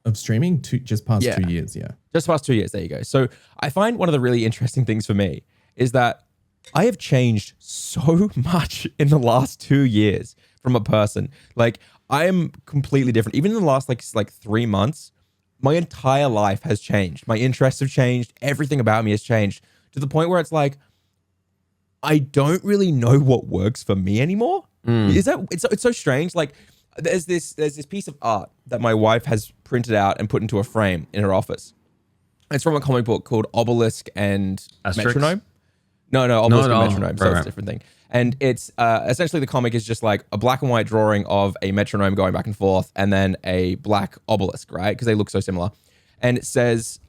Of streaming, just past 2 years, yeah. Just past 2 years, there you go. So I find one of the really interesting things for me is that I have changed so much in the last 2 years from a person. Like, I am completely different. Even in the last like 3 months, my entire life has changed. My interests have changed. Everything about me has changed to the point where it's like, I don't really know what works for me anymore. It's so strange. Like, there's this piece of art that my wife has printed out and put into a frame in her office. It's from a comic book called Obelisk and Metronome. No, Obelisk and Metronome. So it's a different thing. And it's essentially the comic is just like a black and white drawing of a metronome going back and forth, and then a black obelisk, right? Because they look so similar. And it says,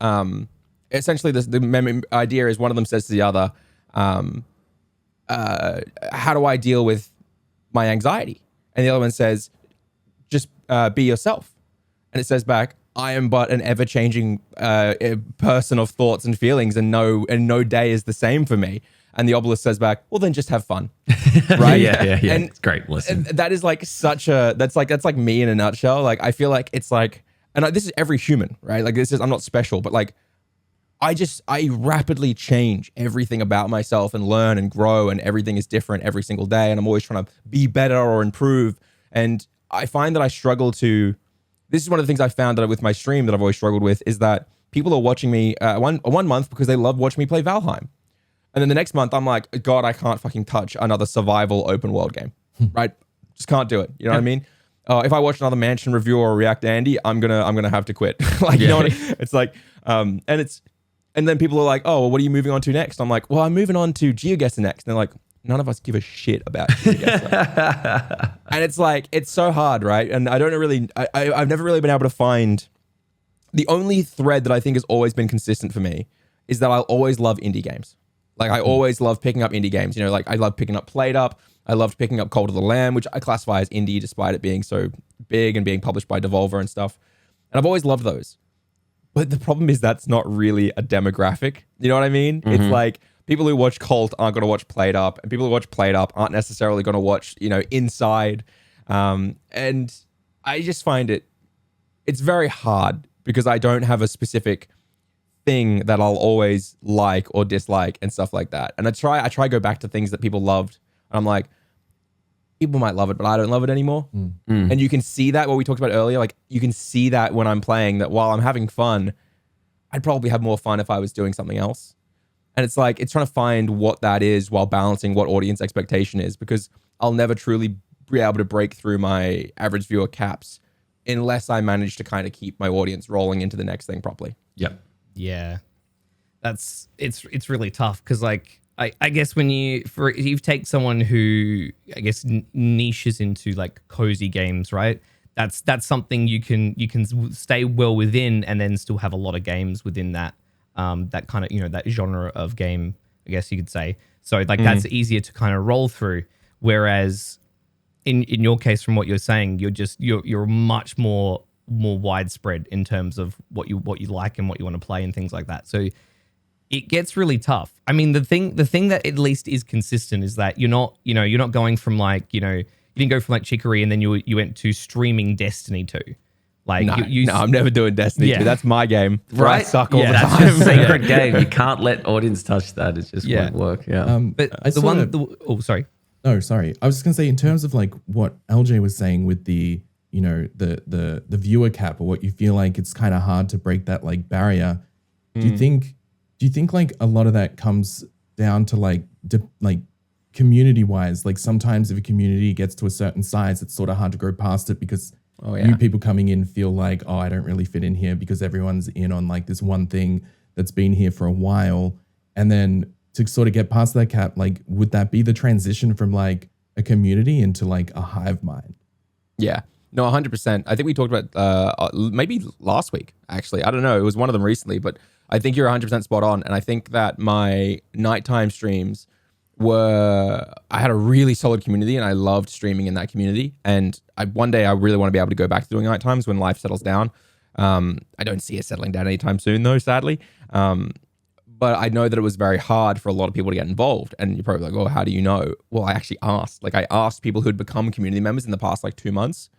essentially the idea is one of them says to the other, how do I deal with my anxiety? And the other one says, just be yourself. And it says back, I am but an ever-changing person of thoughts and feelings, and no day is the same for me. And the obelisk says back, well, then just have fun. Right? yeah. And it's great. Listen. That is like that's like me in a nutshell. Like, I feel like it's like, and this is every human, right? Like, I'm not special, but like, I rapidly change everything about myself and learn and grow, and everything is different every single day. And I'm always trying to be better or improve. And I find that I struggle to, this is one of the things I found that with my stream that I've always struggled with, is that people are watching me one month because they love watching me play Valheim. And then the next month I'm like, God, I can't fucking touch another survival open world game, right? Just can't do it. You know what I mean? If I watch another Mansion review or React Andy, I'm gonna have to quit. Like, you know what I mean? It's like, and then people are like, oh, well, what are you moving on to next? I'm like, well, I'm moving on to GeoGuessr next. And they're like, none of us give a shit about you. And it's like, it's so hard, right? And I don't really, I've never really been able to find, the only thread that I think has always been consistent for me is that I'll always love indie games. Like I always love picking up indie games, you know, like I love picking up Played Up. I loved picking up Cult of the Lamb, which I classify as indie despite it being so big and being published by Devolver and stuff. And I've always loved those. But the problem is that's not really a demographic. You know what I mean? It's like people who watch Cult aren't going to watch Played Up, and people who watch Played Up aren't necessarily going to watch, you know, Inside. And I just find it's very hard because I don't have a specific thing that I'll always like or dislike and stuff like that. And I try to go back to things that people loved. And I'm like, people might love it, but I don't love it anymore. And you can see that what we talked about earlier. Like you can see that when I'm playing, that while I'm having fun, I'd probably have more fun if I was doing something else. And it's like, it's trying to find what that is while balancing what audience expectation is, because I'll never truly be able to break through my average viewer caps unless I manage to kind of keep my audience rolling into the next thing properly. Yep. Yeah, it's really tough because like I guess when you take someone who I guess niches into like cozy games, right? That's something you can stay well within and then still have a lot of games within that that kind of, you know, that genre of game, I guess you could say. So like that's easier to kind of roll through. Whereas in your case, from what you're saying, you're much more widespread in terms of what you like and what you want to play and things like that. So it gets really tough. I mean, the thing that at least is consistent is that you're not going from like, you know, you didn't go from like Chicory and then you went to streaming Destiny 2. Like no, I'm never doing Destiny 2. That's my game. Right? I suck all the that's time. just a sacred game. You can't let audience touch that. It just won't work. Yeah. But sorry. Oh, sorry. I was just gonna say, in terms of like what LJ was saying with the, you know, the viewer cap, or what you feel like it's kind of hard to break that like barrier. Do you think like a lot of that comes down to like community wise? Like sometimes if a community gets to a certain size, it's sort of hard to go past it because new people coming in feel like, oh, I don't really fit in here because everyone's in on like this one thing that's been here for a while. And then to sort of get past that cap, like would that be the transition from like a community into like a hive mind? Yeah. No, 100%. I think we talked about maybe last week, actually. I don't know. It was one of them recently, but I think you're 100% spot on. And I think that my nighttime streams I had a really solid community and I loved streaming in that community. And one day I really want to be able to go back to doing night times when life settles down. I don't see it settling down anytime soon though, sadly. But I know that it was very hard for a lot of people to get involved. And you're probably like, oh, how do you know? Well, I actually asked. Like I asked people who'd become community members in the past like 2 months.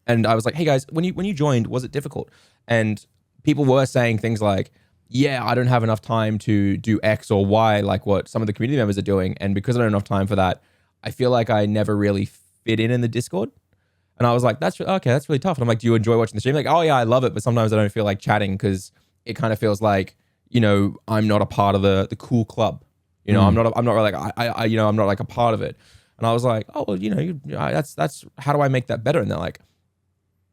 And I was like, hey guys, when you joined, was it difficult? And people were saying things like, yeah, I don't have enough time to do X or Y, like what some of the community members are doing. And because I don't have enough time for that, I feel like I never really fit in the Discord. And I was like, that's really tough. And I'm like, do you enjoy watching the stream? Like, oh yeah, I love it. But sometimes I don't feel like chatting because it kind of feels like, you know, I'm not a part of the cool club. You know, I'm not really like, I'm not like a part of it. And I was like, oh, well, you know, that's how do I make that better? And they're like,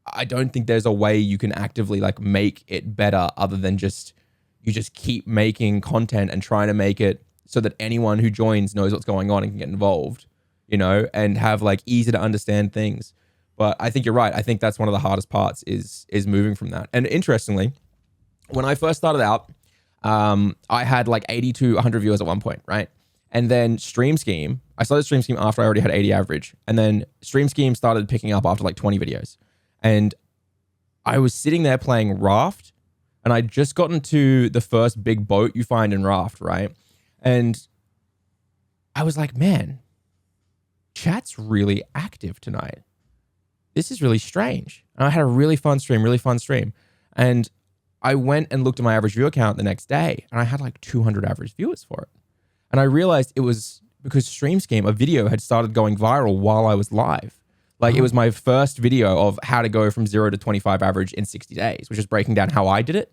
I don't think there's a way you can actively like make it better other than you just keep making content and trying to make it so that anyone who joins knows what's going on and can get involved, you know, and have like easy to understand things. But I think you're right. I think that's one of the hardest parts is moving from that. And interestingly, when I first started out, I had like 80 to 100 viewers at one point, right? And then Stream Scheme, I started Stream Scheme after I already had 80 average. And then Stream Scheme started picking up after like 20 videos. And I was sitting there playing Raft, and I'd just gotten to the first big boat you find in Raft, right? And I was like, man, chat's really active tonight. This is really strange. And I had a really fun stream. And I went and looked at my average viewer count the next day, and I had like 200 average viewers for it. And I realized it was because Stream Scheme, a video, had started going viral while I was live. Like it was my first video of how to go from 0 to 25 average in 60 days, which is breaking down how I did it.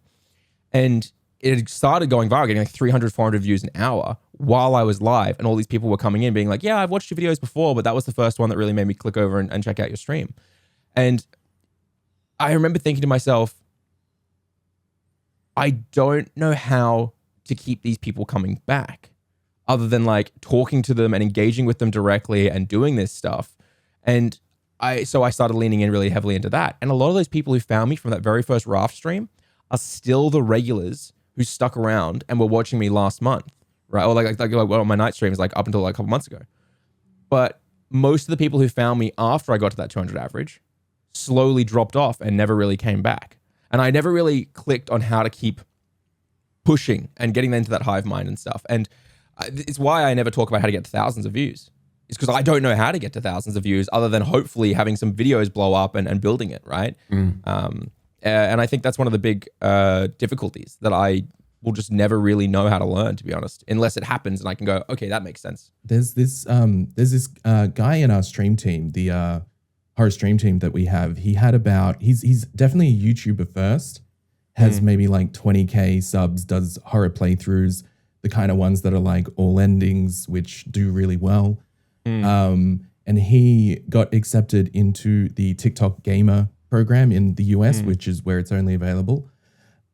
And it had started going viral, getting like 300, 400 views an hour while I was live. And all these people were coming in being like, yeah, I've watched your videos before, but that was the first one that really made me click over and check out your stream. And I remember thinking to myself, I don't know how to keep these people coming back other than like talking to them and engaging with them directly and doing this stuff. And I started leaning in really heavily into that. And a lot of those people who found me from that very first Raft stream are still the regulars who stuck around and were watching me last month, right? Or like on my night streams, like up until like a couple months ago. But most of the people who found me after I got to that 200 average slowly dropped off and never really came back. And I never really clicked on how to keep pushing and getting into that hive mind and stuff. And it's why I never talk about how to get to thousands of views. It's because I don't know how to get to thousands of views other than hopefully having some videos blow up and building it, right? And I think that's one of the big difficulties that I will just never really know how to learn, to be honest, unless it happens and I can go, okay, that makes sense. There's this guy in our stream team, the horror stream team that we have. He's definitely a YouTuber first, has maybe like 20K subs, does horror playthroughs, the kind of ones that are like all endings, which do really well. And he got accepted into the TikTok gamer program in the US, which is where it's only available.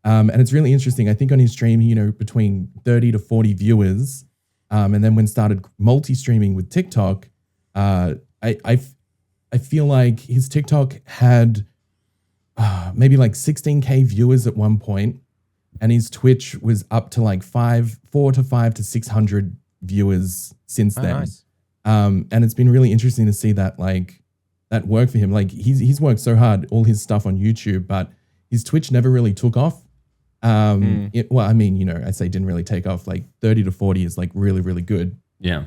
And it's really interesting. I think on his stream, between 30 to 40 viewers. And then when started multi-streaming with TikTok, I feel like his TikTok had maybe like 16K viewers at one point, and his Twitch was up to like 400 to 600 viewers since then. Nice. And it's been really interesting to see that that work for him. Like he's worked so hard, all his stuff on YouTube, but his Twitch never really took off. I say didn't really take off. Like 30 to 40 is like really, really good. Yeah.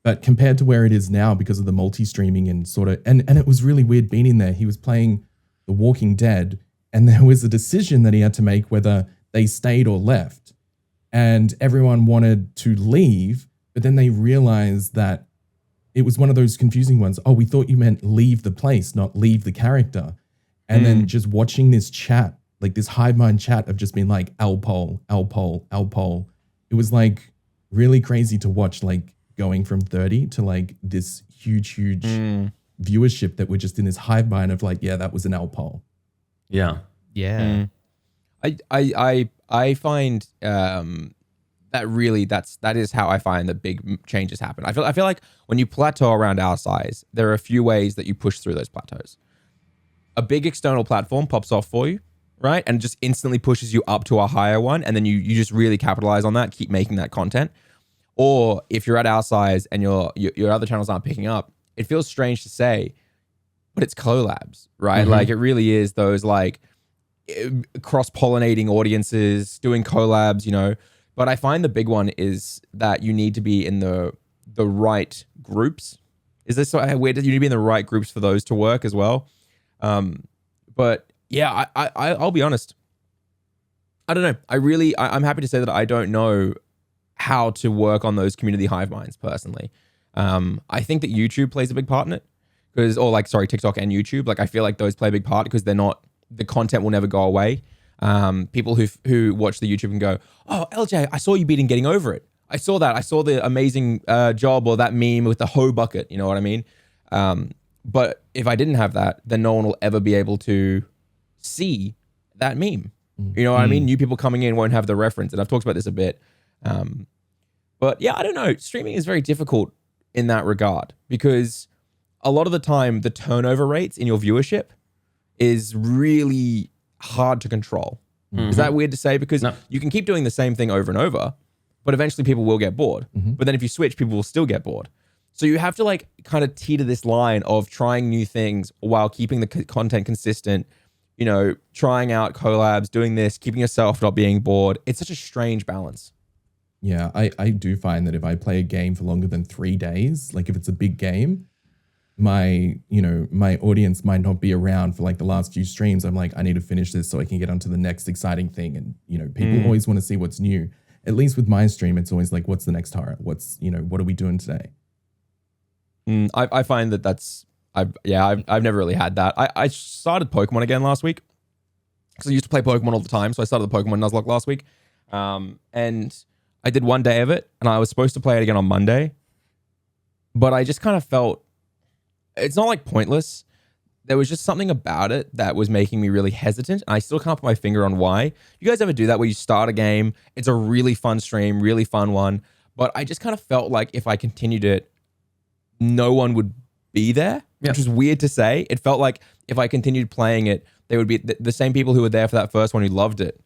But compared to where it is now, because of the multi-streaming and and it was really weird being in there. He was playing The Walking Dead, and there was a decision that he had to make whether they stayed or left. And everyone wanted to leave, but then they realized that it was one of those confusing ones. Oh, we thought you meant leave the place, not leave the character. And then just watching this chat, like this hive mind chat of just being like, Alpol, Alpol, Alpol. It was like really crazy to watch, like going from 30 to like this huge viewership that we're just in this hive mind of like, yeah, that was an Alpol. Yeah. Yeah. I find that is how I find that big changes happen. I feel like when you plateau around our size, there are a few ways that you push through those plateaus. A big external platform pops off for you, right? And just instantly pushes you up to a higher one. And then you just really capitalize on that, keep making that content. Or if you're at our size and your other channels aren't picking up, it feels strange to say, but it's collabs, right? Like it really is those like cross-pollinating audiences doing collabs, But I find the big one is that you need to be in the right groups. Is this so weird? You need to be in the right groups for those to work as well. But yeah, I'll be honest. I don't know. I'm happy to say that I don't know how to work on those community hive minds personally. I think that YouTube plays a big part in it TikTok and YouTube. Like I feel like those play a big part because the content will never go away. People who watch the YouTube and go, oh, LJ, I saw you beating Getting Over It. I saw that. I saw the amazing job or that meme with the hoe bucket. You know what I mean? But if I didn't have that, then no one will ever be able to see that meme. You know what I mean? New people coming in won't have the reference. And I've talked about this a bit. But yeah, I don't know. Streaming is very difficult in that regard because a lot of the time the turnover rates in your viewership is really hard to control. Is that weird to say? Because you can keep doing the same thing over and over, but eventually people will get bored. But then if you switch, people will still get bored. So you have to like kind of teeter this line of trying new things while keeping the content consistent, trying out collabs, doing this, keeping yourself not being bored. It's such a strange balance. Yeah, I do find that if I play a game for longer than 3 days, like if it's a big game, my audience might not be around for like the last few streams. I'm like, I need to finish this so I can get onto the next exciting thing. And, people always want to see what's new. At least with my stream, it's always like, what's the next horror? What are we doing today? I find I've never really had that. I started Pokemon again last week because I used to play Pokemon all the time. So I started the Pokemon Nuzlocke last week. And I did one day of it and I was supposed to play it again on Monday, but I just kind of felt it's not like pointless. there was just something about it that was making me really hesitant. And I still can't put my finger on why. You guys ever do that where you start a game, it's a really fun stream, really fun one, but I just kind of felt like if I continued it, no one would be there, which was weird to say. It felt like if I continued playing it, they would be the same people who were there for that first one who loved it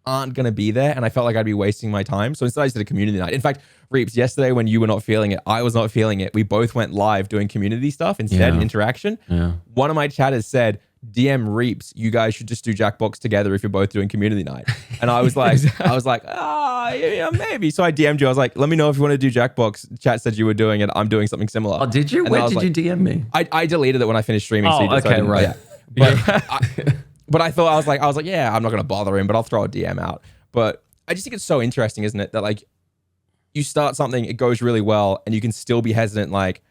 aren't going to be there. And I felt like I'd be wasting my time. So instead I just did a community night. In fact, Reeps, yesterday when you were not feeling it, I was not feeling it. We both went live doing community stuff instead, interaction. Yeah. One of my chatters said, DM Reeps, you guys should just do Jackbox together if you're both doing community night. And I was like, yeah, maybe. So I DM'd you. I was like, let me know if you want to do Jackbox. Chat said you were doing it. I'm doing something similar. Oh, did you? When did you DM me? I deleted it when I finished streaming. Oh, okay, right. But I thought, I was like, yeah, I'm not going to bother him, but I'll throw a DM out. But I just think it's so interesting, isn't it? That like you start something, it goes really well, and you can still be hesitant. Like,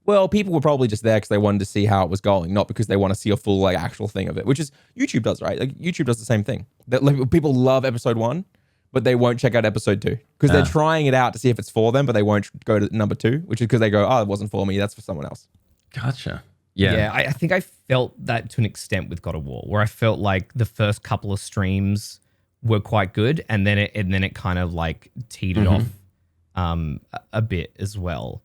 well, people were probably just there because they wanted to see how it was going, not because they want to see a full like actual thing of it, which is YouTube does, right? Like YouTube does the same thing. That like, people love episode 1, but they won't check out episode 2 because they're trying it out to see if it's for them, but they won't go to number 2, which is because they go, oh, it wasn't for me. That's for someone else. Gotcha. Yeah, I think I felt that to an extent with God of War, where I felt like the first couple of streams were quite good, and then it kind of like teetered off a bit as well.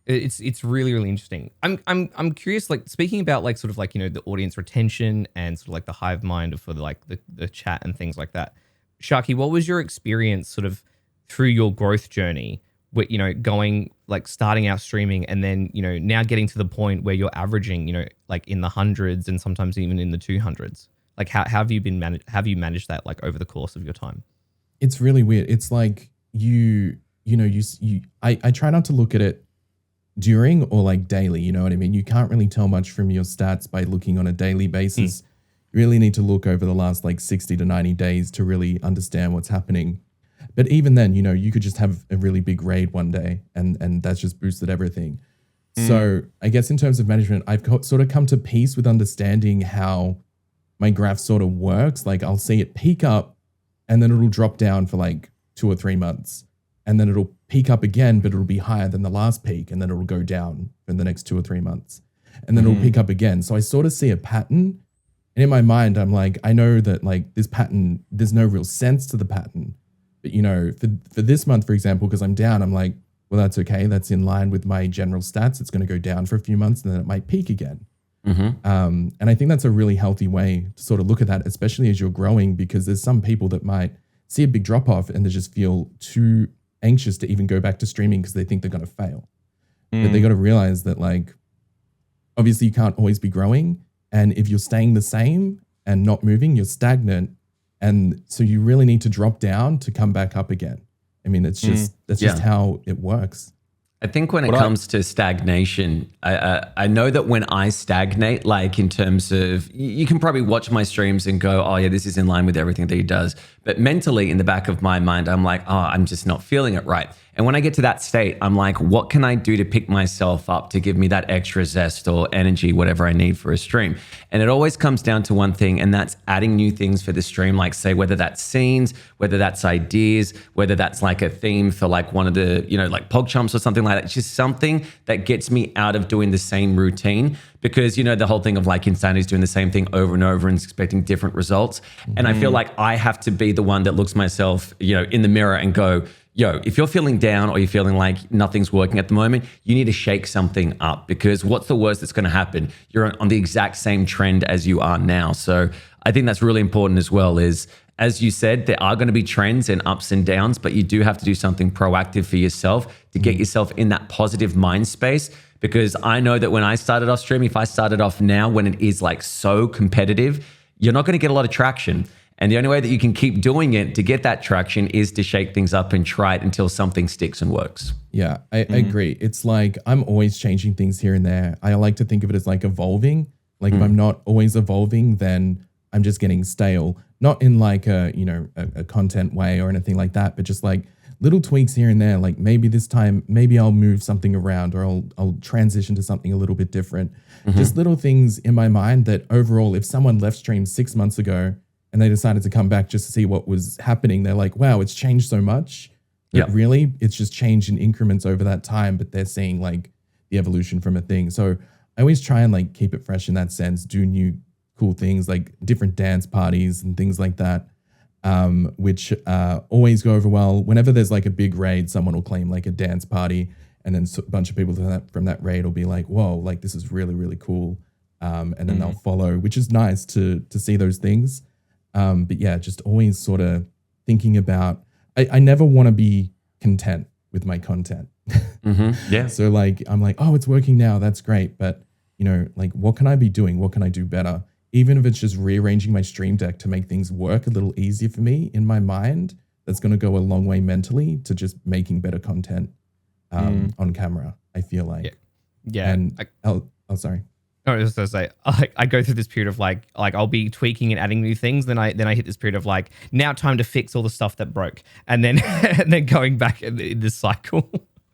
It's really, really interesting. I'm curious, like speaking about like sort of like, you know, the audience retention and sort of like the hive mind for the chat and things like that. Sharky, what was your experience sort of through your growth journey with, you know, going like starting out streaming and then, you know, now getting to the point where you're averaging, you know, like in the hundreds and sometimes even in the 200s? Like how have you managed that like over the course of your time? It's really weird. It's like I try not to look at it during or like daily, you know what I mean? You can't really tell much from your stats by looking on a daily basis. You really need to look over the last like 60 to 90 days to really understand what's happening. But even then, you know, you could just have a really big raid one day and that's just boosted everything. So I guess in terms of management, I've sort of come to peace with understanding how my graph sort of works. Like I'll see it peak up and then it'll drop down for like 2 or 3 months. And then it'll peak up again, but it'll be higher than the last peak. And then it'll go down for the next 2 or 3 months. And then it'll pick up again. So I sort of see a pattern. And in my mind, I'm like, I know that like this pattern, there's no real sense to the pattern. But, you know, for this month, for example, because I'm down, I'm like, well, that's okay. That's in line with my general stats. It's going to go down for a few months and then it might peak again. And I think that's a really healthy way to sort of look at that, especially as you're growing, because there's some people that might see a big drop off and they just feel too anxious to even go back to streaming because they think they're going to fail. But they got to realize that like, obviously you can't always be growing. And if you're staying the same and not moving, you're stagnant. And so you really need to drop down to come back up again. I mean, it's just, that's just how it works. I think when it comes to stagnation, I know that when I stagnate, like in terms of, you can probably watch my streams and go, oh yeah, this is in line with everything that he does. But mentally in the back of my mind, I'm like, oh, I'm just not feeling it right. And when I get to that state, I'm like, what can I do to pick myself up to give me that extra zest or energy, whatever I need for a stream? And it always comes down to one thing, and that's adding new things for the stream, like say whether that's scenes, whether that's ideas, whether that's like a theme for like one of the, you know, like PogChumps or something like that. It's just something that gets me out of doing the same routine, because, you know, the whole thing of like insanity is doing the same thing over and over and expecting different results. And I feel like I have to be the one that looks myself, you know, in the mirror and go, yo, if you're feeling down or you're feeling like nothing's working at the moment, you need to shake something up, because what's the worst that's going to happen? You're on the exact same trend as you are now. So I think that's really important as well, is, as you said, there are going to be trends and ups and downs, but you do have to do something proactive for yourself to get yourself in that positive mind space. Because I know that when I started off streaming, if I started off now when it is like so competitive, you're not going to get a lot of traction. And the only way that you can keep doing it to get that traction is to shake things up and try it until something sticks and works. Yeah, I agree. It's like I'm always changing things here and there. I like to think of it as like evolving. Like if I'm not always evolving, then I'm just getting stale. Not in like a, you know, a content way or anything like that, but just like little tweaks here and there. Like maybe this time, maybe I'll move something around, or I'll transition to something a little bit different. Just little things in my mind that overall, if someone left stream 6 months ago and they decided to come back just to see what was happening, they're like, wow, it's changed so much. But really, it's just changed in increments over that time, but they're seeing like the evolution from a thing. So I always try and like keep it fresh in that sense, do new cool things like different dance parties and things like that, which always go over well. Whenever there's like a big raid, someone will claim like a dance party, and then a bunch of people from that raid will be like, whoa, like this is really, really cool. And then they'll follow, which is nice to see those things. But yeah, just always sort of thinking about, I never want to be content with my content. Yeah. So like, I'm like, oh, it's working now. That's great. But you know, like what can I be doing? What can I do better? Even if it's just rearranging my stream deck to make things work a little easier for me in my mind, that's going to go a long way mentally to just making better content on camera, I feel like. Yeah. And sorry. I was just gonna say, I go through this period of like I'll be tweaking and adding new things. Then I hit this period of like, now time to fix all the stuff that broke, and then and then going back in this cycle.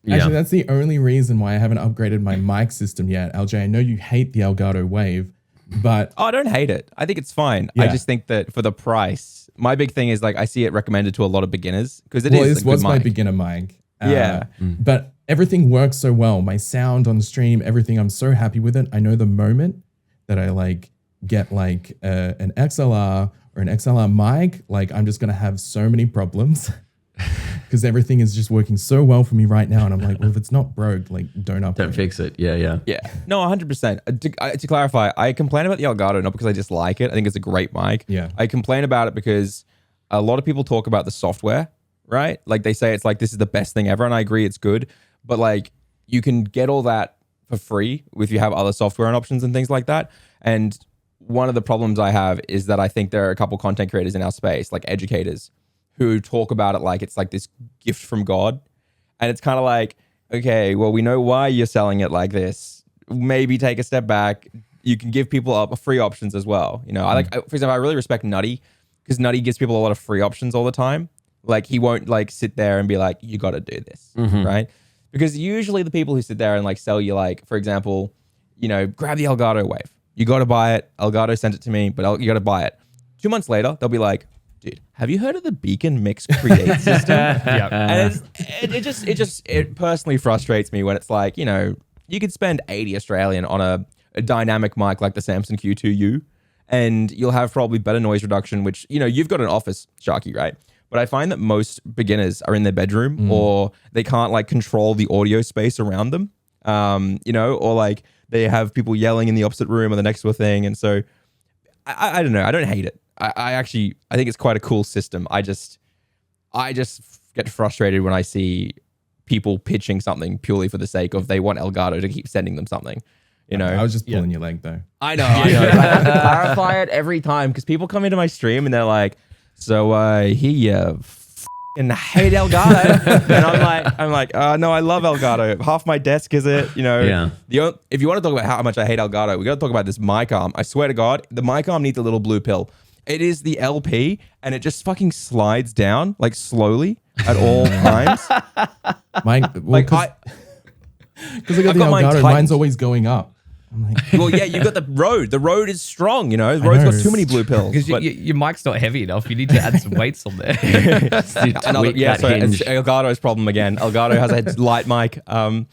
Actually, that's the only reason why I haven't upgraded my mic system yet. LJ, I know you hate the Elgato Wave, but I don't hate it. I think it's fine. Yeah. I just think that for the price, my big thing is like I see it recommended to a lot of beginners because this was my beginner mic. But everything works so well. My sound on stream, everything, I'm so happy with it. I know the moment that I like get like an XLR or an XLR mic, like I'm just going to have so many problems because everything is just working so well for me right now. And I'm like, well, if it's not broke, like don't upgrade. Don't fix it. Yeah. No, 100%. To clarify, I complain about the Elgato not because I dislike it. I think it's a great mic. Yeah. I complain about it because a lot of people talk about the software, right? Like they say it's like, this is the best thing ever. And I agree it's good. But like you can get all that for free if you have other software and options and things like that. And one of the problems I have is that I think there are a couple content creators in our space, like educators, who talk about it like it's like this gift from God. And it's kind of like, okay, well, we know why you're selling it like this. Maybe take a step back. You can give people free options as well. You know, for example, I really respect Nutty because Nutty gives people a lot of free options all the time. Like he won't like sit there and be like, you got to do this, right? Because usually the people who sit there and like sell you like, for example, you know, grab the Elgato Wave. You got to buy it. Elgato sent it to me, but you got to buy it. 2 months later, they'll be like, dude, have you heard of the Beacon Mix Create system? And it personally frustrates me when it's like, you know, you could spend 80 Australian on a dynamic mic like the Samson Q2U and you'll have probably better noise reduction, which, you know, you've got an office, Sharky, right? But I find that most beginners are in their bedroom or they can't like control the audio space around them, you know, or like they have people yelling in the opposite room or the next to a thing. And so I don't know. I don't hate it. I think it's quite a cool system. I just get frustrated when I see people pitching something purely for the sake of they want Elgato to keep sending them something. You know, I was just pulling your leg though. I know. I have to clarify it every time because people come into my stream and they're like, so he f***ing hate Elgato. And I'm like, no, I love Elgato. Half my desk is it, you know. Yeah. If you want to talk about how much I hate Elgato, we got to talk about this mic arm. I swear to God, the mic arm needs a little blue pill. It is the LP and it just fucking slides down like slowly at all times. Because I got the Elgato, mine's always going up. I'm like, well, yeah, you got the Rode. The Rode is strong, you know. The Rode's got too many blue pills. Because your mic's not heavy enough. You need to add some weights on there. It's Elgato's problem again. Elgato has a light mic. No,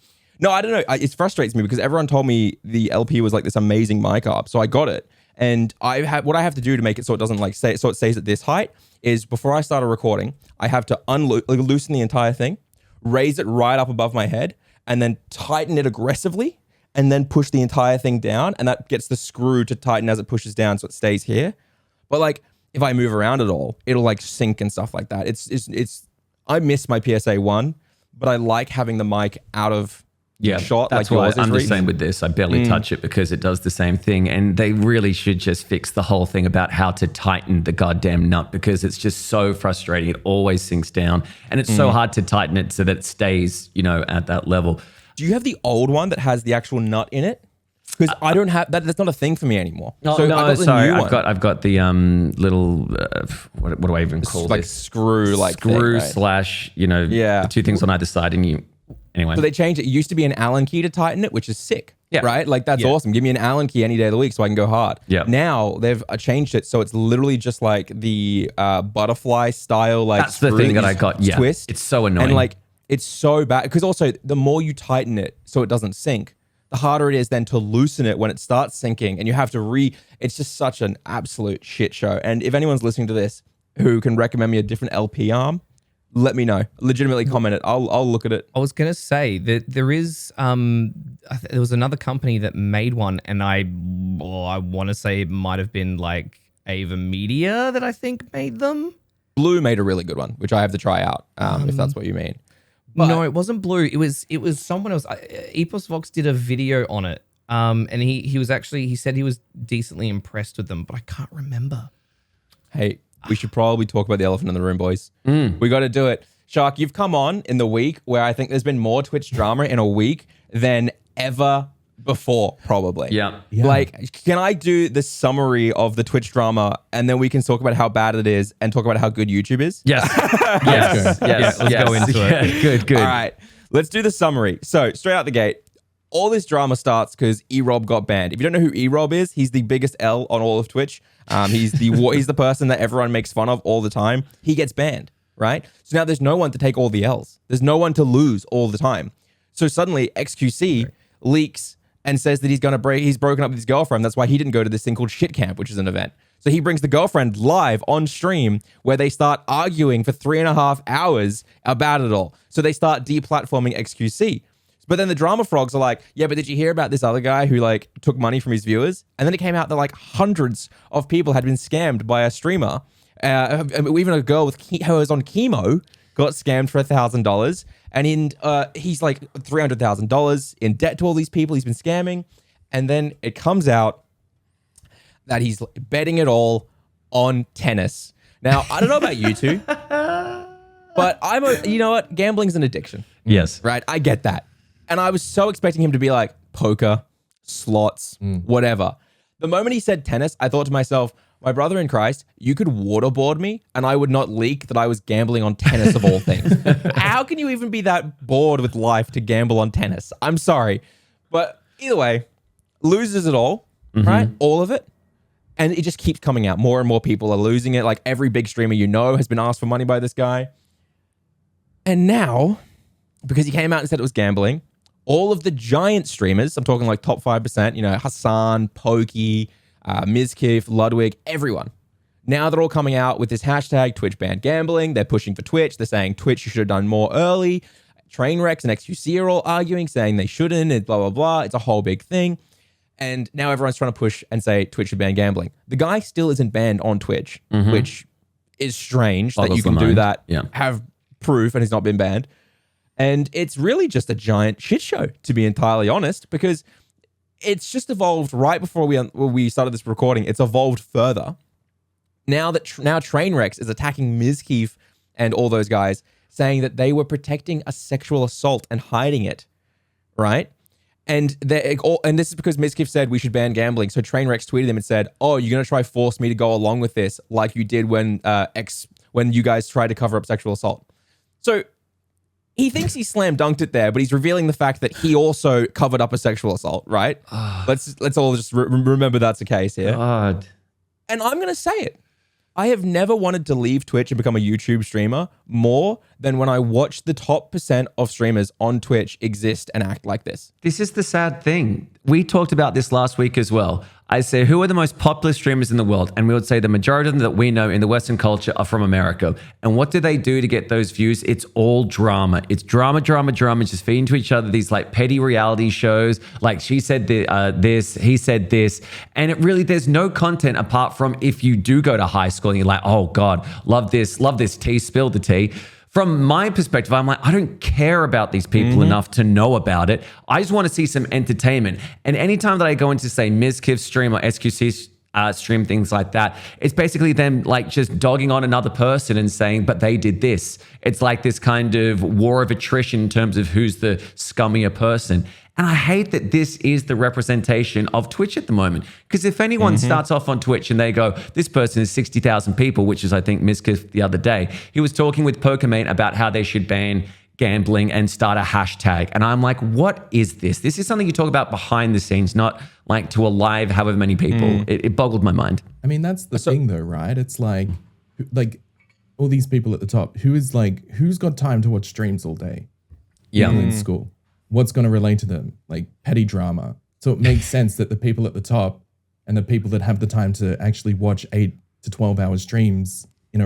I don't know. It frustrates me because everyone told me the LP was like this amazing mic up. So I got it. And what I have to do to make it so it doesn't like so it stays at this height is before I start a recording, I have to loosen the entire thing, raise it right up above my head, and then tighten it aggressively. And then push the entire thing down, and that gets the screw to tighten as it pushes down, so it stays here. But like, if I move around at all, it'll like sink and stuff like that. It's. I miss my PSA 1, but I like having the mic out of shot. That's like why yours I'm the is same with this. I barely touch it because it does the same thing, and they really should just fix the whole thing about how to tighten the goddamn nut because it's just so frustrating. It always sinks down, and it's so hard to tighten it so that it stays, you know, at that level. Do you have the old one that has the actual nut in it? Because I don't have that. That's not a thing for me anymore. I've got the little what do I even call like this? Screw / you know, the two things on either side, and you anyway. So they changed it. It used to be an Allen key to tighten it, which is sick. Yeah. Right? Like that's awesome. Give me an Allen key any day of the week so I can go hard. Yeah. Now they've changed it so it's literally just like the butterfly style like that's the thing that I got. Yeah. Twist. It's so annoying. And like it's so bad because also the more you tighten it so it doesn't sink, the the harder it is then to loosen it when it starts sinking, and you have to it's just such an absolute shit show. And if anyone's listening to this who can recommend me a different LP arm, let me know. Legitimately comment it. I'll look at it. I was gonna say that there is there was another company that made one, and I want to say it might have been like Ava Media that I think made them. Blue made a really good one, which I have to try out, if that's what you mean. But no, it wasn't Blue. It was someone else. Epos Vox did a video on it, and he said he was decently impressed with them, but I can't remember. Hey, we should probably talk about the elephant in the room, boys. We got to do it. Shark, you've come on in the week where I think there's been more Twitch drama in a week than ever before, probably. Yeah. Like, can I do the summary of the Twitch drama, and then we can talk about how bad it is and talk about how good YouTube is? Yes. Yes. Yes. Let's go into it. Good. All right, let's do the summary. So straight out the gate, all this drama starts because E-Rob got banned. If you don't know who E-Rob is, he's the biggest L on all of Twitch. He's the person that everyone makes fun of all the time. He gets banned, right? So now there's no one to take all the L's. There's no one to lose all the time. So suddenly XQC leaks and says that he's broken up with his girlfriend. That's why he didn't go to this thing called Shit Camp, which is an event. So he brings the girlfriend live on stream where they start arguing for 3.5 hours about it all. So they start deplatforming XQC. But then the drama frogs are like, yeah, but did you hear about this other guy who like took money from his viewers? And then it came out that like hundreds of people had been scammed by a streamer. Even a girl who was on chemo got scammed for $1,000. And he's like $300,000 in debt to all these people he's been scamming. And then it comes out that he's betting it all on tennis. Now, I don't know about you two, but you know what? Gambling's an addiction. Yes. Right? I get that. And I was so expecting him to be like poker, slots, whatever. The moment he said tennis, I thought to myself, my brother in Christ, you could waterboard me and I would not leak that I was gambling on tennis of all things. How can you even be that bored with life to gamble on tennis? I'm sorry. But either way, loses it all, right? All of it. And it just keeps coming out. More and more people are losing it. Like every big streamer you know has been asked for money by this guy. And now, because he came out and said it was gambling, all of the giant streamers, I'm talking like top 5%, you know, Hassan, Pokey, Mizkif, Ludwig, everyone. Now they're all coming out with this hashtag Twitch banned gambling. They're pushing for Twitch. They're saying Twitch, you should have done more early. Trainwrecks and XQC are all arguing, saying they shouldn't, and blah, blah, blah. It's a whole big thing. And now everyone's trying to push and say Twitch should ban gambling. The guy still isn't banned on Twitch, which is strange that you can do that, have proof, and he's not been banned. And it's really just a giant shit show, to be entirely honest, because it's just evolved right before we started this recording. It's evolved further. Now Trainwrecks is attacking Mizkif and all those guys, saying that they were protecting a sexual assault and hiding it, right? And this is because Mizkif said we should ban gambling. So Trainwrecks tweeted him and said, "Oh, you're gonna try force me to go along with this, like you did when you guys tried to cover up sexual assault." So he thinks he slam dunked it there, but he's revealing the fact that he also covered up a sexual assault, right? Let's all just remember that's the case here. God. And I'm going to say it. I have never wanted to leave Twitch and become a YouTube streamer more than when I watch the top % of streamers on Twitch exist and act like this. This is the sad thing. We talked about this last week as well. I say, who are the most popular streamers in the world? And we would say the majority of them that we know in the Western culture are from America. And what do they do to get those views? It's all drama. It's drama, just feeding to each other these like petty reality shows. Like she said this, he said this. And it really, there's no content apart from if you do go to high school and you're like, oh God, love this tea, spill the tea. From my perspective, I'm like, I don't care about these people enough to know about it. I just want to see some entertainment. And anytime that I go into, say, Mizkif's stream or SQC stream, things like that, it's basically them like just dogging on another person and saying, but they did this. It's like this kind of war of attrition in terms of who's the scummier person. And I hate that this is the representation of Twitch at the moment. Because if anyone starts off on Twitch and they go, this person is 60,000 people, which is, I think, Mizkif the other day, he was talking with Pokemate about how they should ban gambling and start a hashtag. And I'm like, what is this? This is something you talk about behind the scenes, not like to a live however many people. It boggled my mind. I mean, that's the thing though, right? It's like all these people at the top, who's got time to watch streams all day? Yeah. People in school. what's going to relate to them? Like petty drama. So it makes sense that the people at the top and the people that have the time to actually watch 8 to 12 hour streams, I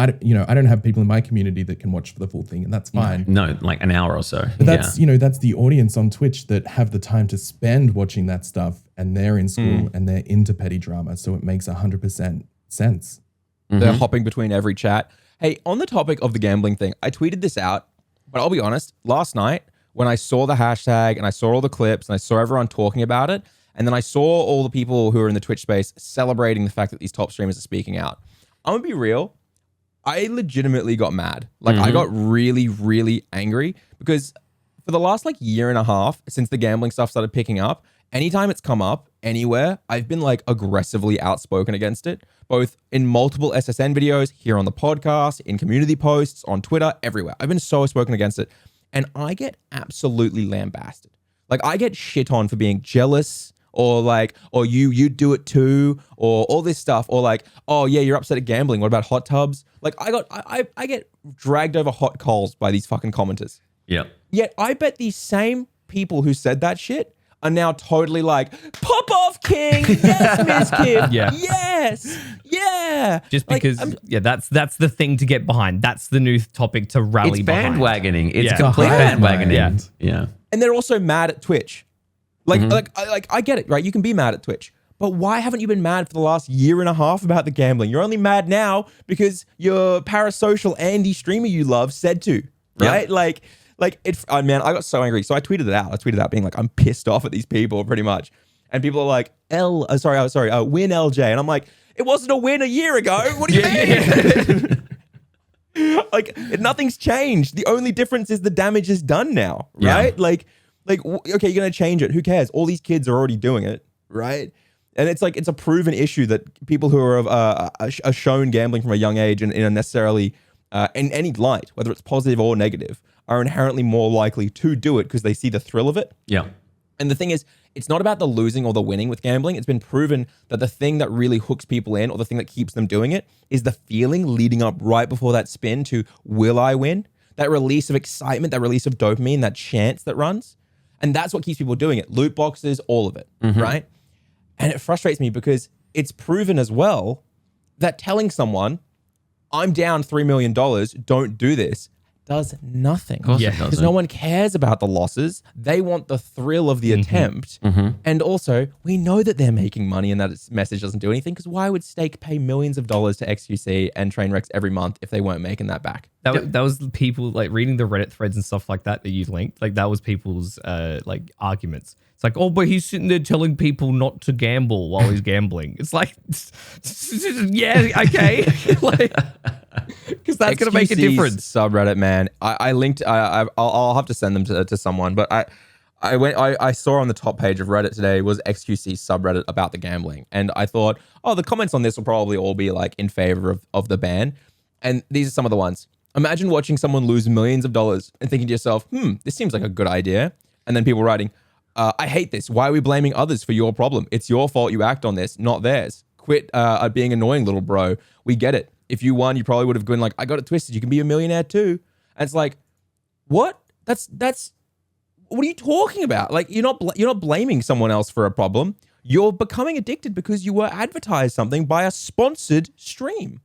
don't have people in my community that can watch for the full thing, and that's fine. No, like an hour or so. But that's, that's the audience on Twitch that have the time to spend watching that stuff, and they're in school and they're into petty drama. So it makes 100% sense. They're hopping between every chat. Hey, on the topic of the gambling thing, I tweeted this out, but I'll be honest, last night when I saw the hashtag and I saw all the clips and I saw everyone talking about it, and then I saw all the people who are in the Twitch space celebrating the fact that these top streamers are speaking out. I'm gonna be real. I legitimately got mad. Like I got really, really angry because for the last year and a half since the gambling stuff started picking up, anytime it's come up anywhere, I've been aggressively outspoken against it, both in multiple SSN videos, here on the podcast, in community posts, on Twitter, everywhere. I've been so outspoken against it, and I get absolutely lambasted. I get shit on for being jealous, or you do it too, or all this stuff, or oh yeah, you're upset at gambling. What about hot tubs? I get dragged over hot coals by these fucking commenters. Yeah. Yet I bet these same people who said that shit are now totally pop off, King. Yes, Miss Kim. Yeah. Yes. Yeah. Just because, that's the thing to get behind. That's the new topic to rally It's behind. bandwagoning. It's Yeah. complete Behind. bandwagoning. Yeah. And they're also mad at Twitch. I get it, right? You can be mad at Twitch. But why haven't you been mad for the last year and a half about the gambling? You're only mad now because your parasocial Andy streamer you love said to, right? Yep. Man, I got so angry. So I tweeted it out. Being I'm pissed off at these people pretty much. And people are like, win LJ. And I'm like, it wasn't a win a year ago. What do you mean? Nothing's changed. The only difference is the damage is done now, right? Yeah. Okay, you're going to change it. Who cares? All these kids are already doing it, right? And it's it's a proven issue that people who are shown gambling from a young age and in a necessarily, in any light, whether it's positive or negative, are inherently more likely to do it because they see the thrill of it. Yeah. And the thing is, it's not about the losing or the winning with gambling. It's been proven that the thing that really hooks people in, or the thing that keeps them doing it, is the feeling leading up right before that spin to, will I win? That release of excitement, that release of dopamine, that chance that runs. And that's what keeps people doing it. Loot boxes, all of it, right? And it frustrates me because it's proven as well that telling someone, I'm down $3 million, don't do this, does nothing. Of course it Because doesn't. no one cares about the losses. They want the thrill of the attempt. And also, we know that they're making money and that its message doesn't do anything, because why would Stake pay millions of dollars to XQC and Trainwrecks every month if they weren't making that back? That was people reading the Reddit threads and stuff like that you linked. That was people's arguments. It's but he's sitting there telling people not to gamble while he's gambling. It's yeah, okay. Because that's going to make a XQC's difference. Subreddit, man. I linked, I'll have to send them to someone, but I saw on the top page of Reddit today was XQC's subreddit about the gambling. And I thought, the comments on this will probably all be in favor of the ban. And these are some of the ones. Imagine watching someone lose millions of dollars and thinking to yourself, this seems like a good idea. And then people writing, I hate this. Why are we blaming others for your problem? It's your fault you act on this, not theirs. Quit being annoying, little bro. We get it. If you won, you probably would have gone I got it twisted. You can be a millionaire too. And it's what? That's what are you talking about? You're not blaming someone else for a problem. You're becoming addicted because you were advertised something by a sponsored stream.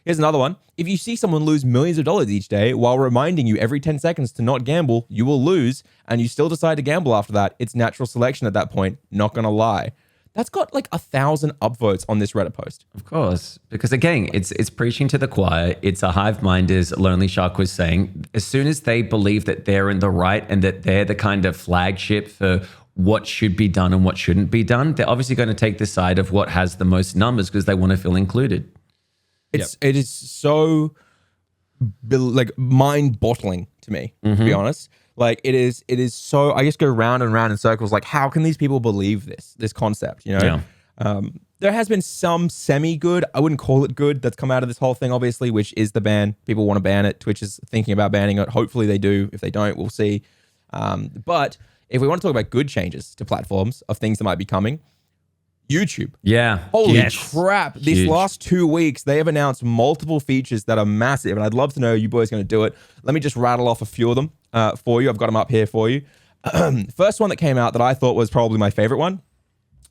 Here's another one. If you see someone lose millions of dollars each day while reminding you every 10 seconds to not gamble, you will lose, and you still decide to gamble after that, it's natural selection at that point. Not gonna lie. That's got 1,000 upvotes on this Reddit post. Of course, because again, it's preaching to the choir. It's a hive mind, as LonelyShark was saying. As soon as they believe that they're in the right and that they're the kind of flagship for what should be done and what shouldn't be done, they're obviously going to take the side of what has the most numbers because they want to feel included. It is so mind-boggling to me, to be honest. It is so, I just go round and round in circles. How can these people believe this concept, Yeah. There has been some semi-good, I wouldn't call it good, that's come out of this whole thing, obviously, which is the ban. People want to ban it. Twitch is thinking about banning it. Hopefully they do. If they don't, we'll see. But if we want to talk about good changes to platforms of things that might be coming, YouTube. Yeah. Holy Huge. crap. These Huge. last 2 weeks, they have announced multiple features that are massive, and I'd love to know you boys going to do it. Let me just rattle off a few of them. for you. I've got them up here for you. First one that came out that I thought was probably my favorite one.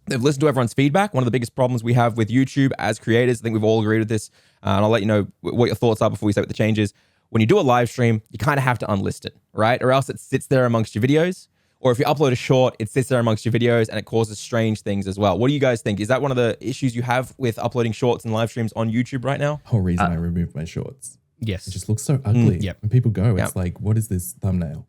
They've listened to everyone's feedback. One of the biggest problems we have with YouTube as creators, I think we've all agreed with this, and I'll let you know what your thoughts are before we say what the change is. When you do a live stream, you kind of have to unlist it, right? Or else it sits there amongst your videos. Or if you upload a short, it sits there amongst your videos and it causes strange things as well. What do you guys think? Is that one of the issues you have with uploading shorts and live streams on YouTube right now? Whole reason I removed my shorts. Yes. It just looks so ugly. Yep. When people go, it's like, what is this thumbnail?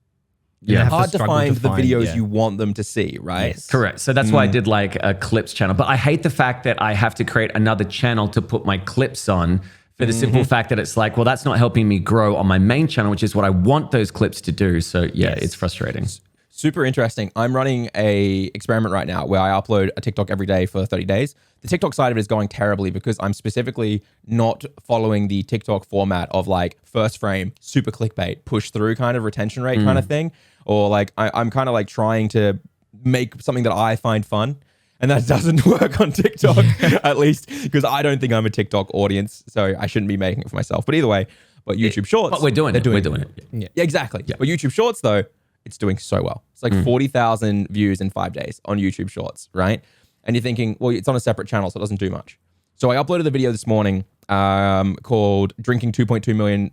Yeah, Hard to find the videos you want them to see, right? Yes. Correct. So that's why I did like a clips channel. But I hate the fact that I have to create another channel to put my clips on for the simple fact that it's like, well, that's not helping me grow on my main channel, which is what I want those clips to do. So yeah, it's frustrating. Super interesting. I'm running a experiment right now where I upload a TikTok every day for 30 days. The TikTok side of it is going terribly because I'm specifically not following the TikTok format of like first frame, super clickbait, push through kind of retention rate kind of thing. Or like I'm kind of like trying to make something that I find fun. And that doesn't work on TikTok, at least, because I don't think I'm a TikTok audience. So I shouldn't be making it for myself. But either way, but YouTube Shorts. But we're doing it. We're doing it. Yeah, exactly. Yeah. But YouTube Shorts, though, it's doing so well. It's like 40,000 views in 5 days on YouTube Shorts, right? And you're thinking, well, it's on a separate channel, so it doesn't do much. So I uploaded the video this morning called Drinking 2.2 million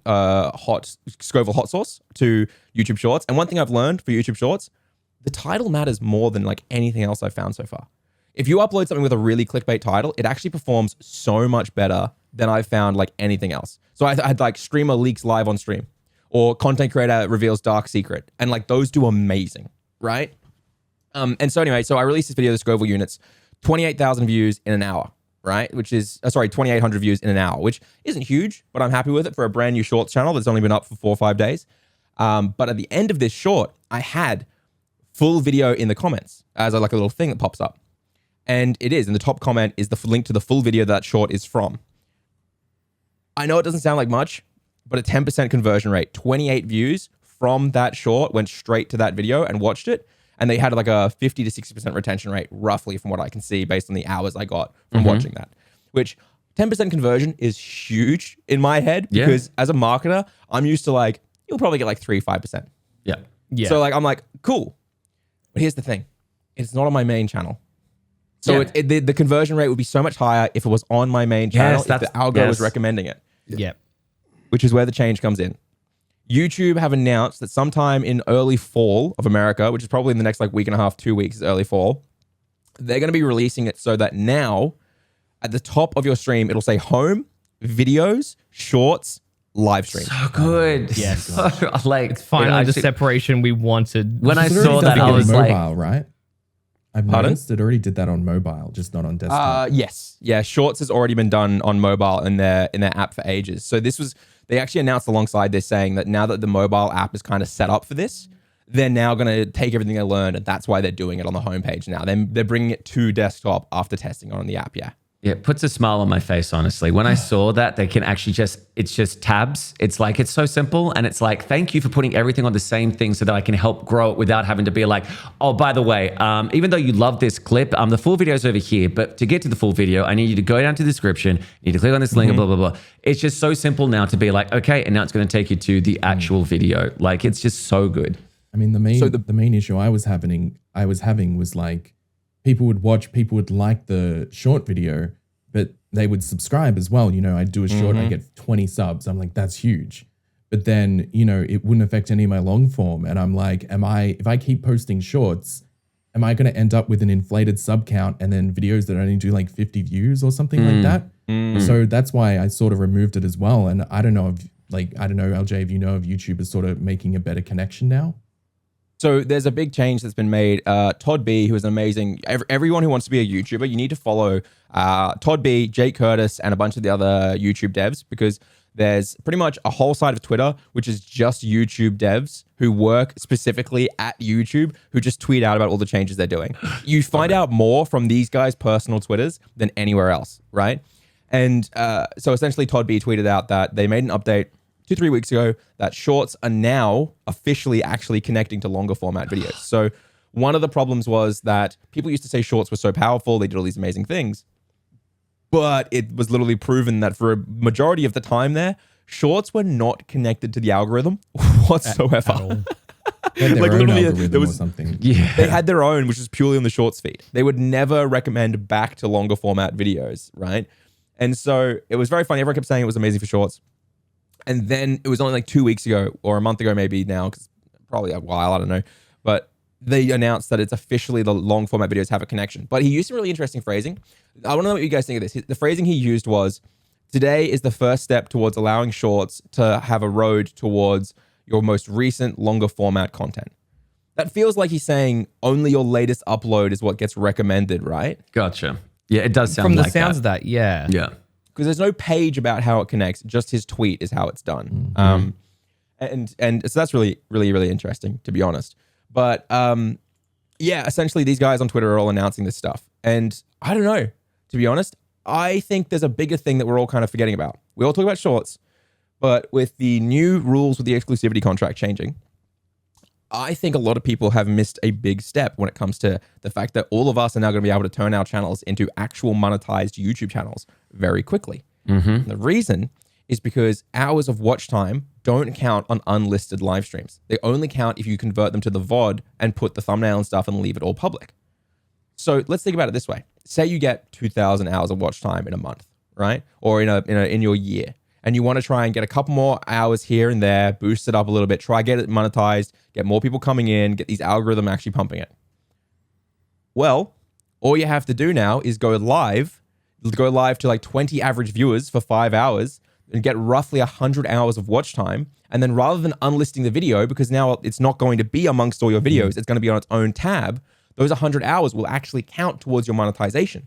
Scoville hot sauce to YouTube Shorts. And one thing I've learned for YouTube Shorts, the title matters more than like anything else I've found so far. If you upload something with a really clickbait title, it actually performs so much better than I've found like anything else. So I had like streamer leaks live on stream or content creator reveals dark secret. And like those do amazing, right? And so anyway, so I released this video, the Scoville units, 28,000 views in an hour, right? Which is, 2,800 views in an hour, which isn't huge, but I'm happy with it for a brand new shorts channel that's only been up for 4 or 5 days. But at the end of this short, I had full video in the comments as like a little thing that pops up. And it is, in the top comment is the link to the full video that short is from. I know it doesn't sound like much, but a 10% conversion rate, 28 views from that short went straight to that video and watched it. And they had like a 50 to 60% retention rate, roughly from what I can see based on the hours I got from watching that, which 10% conversion is huge in my head because as a marketer, I'm used to like, you'll probably get like 3-5%. Yeah. So like, I'm like, cool. But here's the thing. It's not on my main channel. So the conversion rate would be so much higher if it was on my main channel, if the algo was recommending it. Yeah. Which is where the change comes in. YouTube have announced that sometime in early fall of America, which is probably in the next like week and a half, 2 weeks is early fall, they're going to be releasing it so that now at the top of your stream, it'll say home, videos, shorts, live stream. So good. Yes. So, like, It's finally the separation we wanted. When I It's already saw done that, it I on was mobile, like, right? I've noticed it already did that on mobile, just not on desktop. Yes. Yeah. Shorts has already been done on mobile in their app for ages. So they actually announced alongside this saying that now that the mobile app is kind of set up for this, they're now going to take everything they learned, and that's why they're doing it on the homepage now. They're bringing it to desktop after testing on the app. Yeah. Yeah, it puts a smile on my face, honestly. When I saw that, they can actually it's just tabs. It's like, it's so simple. And it's like, thank you for putting everything on the same thing so that I can help grow it without having to be like, oh, by the way, even though you love this clip, the full video is over here. But to get to the full video, I need you to go down to the description. You need to click on this link, blah, blah, blah. It's just so simple now to be like, okay, and now it's going to take you to the actual video. Like, it's just so good. I mean, the main issue I was having was like, people would watch, people would like the short video, but they would subscribe as well. You know, I'd do a short, I get 20 subs. I'm like, that's huge. But then, you know, it wouldn't affect any of my long form. And I'm like, if I keep posting shorts, am I going to end up with an inflated sub count and then videos that only do like 50 views or something like that? So that's why I sort of removed it as well. And I don't know, LJ, if you know if YouTube is sort of making a better connection now. So there's a big change that's been made. Todd B, who is an amazing, everyone who wants to be a YouTuber, you need to follow Todd B, Jake Curtis, and a bunch of the other YouTube devs, because there's pretty much a whole side of Twitter, which is just YouTube devs who work specifically at YouTube, who just tweet out about all the changes they're doing. You find out more from these guys' personal Twitters than anywhere else, right? And so essentially Todd B tweeted out that they made an update 2-3 weeks ago that shorts are now officially actually connecting to longer format videos. So one of the problems was that people used to say shorts were so powerful, they did all these amazing things, but it was literally proven that for a majority of the time there, shorts were not connected to the algorithm whatsoever. They had their Like, own literally, algorithm there or was- something. Yeah. They had their own, which was purely on the shorts feed. They would never recommend back to longer format videos, right? And so it was very funny. Everyone kept saying it was amazing for shorts. And then it was only like 2 weeks ago or a month ago, maybe now, because probably a while, I don't know. But they announced that it's officially the long format videos have a connection. But he used some really interesting phrasing. I want to know what you guys think of this. The phrasing he used was, today is the first step towards allowing shorts to have a road towards your most recent longer format content. That feels like he's saying only your latest upload is what gets recommended, right? Gotcha. Yeah, it does sound From the like sounds that. of that, yeah. Yeah. Because there's no page about how it connects. Just his tweet is how it's done. And so that's really, really, really interesting, to be honest. But yeah, essentially these guys on Twitter are all announcing this stuff. And I don't know, to be honest, I think there's a bigger thing that we're all kind of forgetting about. We all talk about shorts, but with the new rules with the exclusivity contract changing, I think a lot of people have missed a big step when it comes to the fact that all of us are now going to be able to turn our channels into actual monetized YouTube channels very quickly. And the reason is because hours of watch time don't count on unlisted live streams. They only count if you convert them to the VOD and put the thumbnail and stuff and leave it all public. So let's think about it this way. Say you get 2,000 hours of watch time in a month, right? Or in your year. And you want to try and get a couple more hours here and there, boost it up a little bit, try get it monetized, get more people coming in, get these algorithms actually pumping it. Well, all you have to do now is go live to like 20 average viewers for 5 hours and get roughly 100 hours of watch time. And then rather than unlisting the video, because now it's not going to be amongst all your videos, it's going to be on its own tab, those 100 hours will actually count towards your monetization,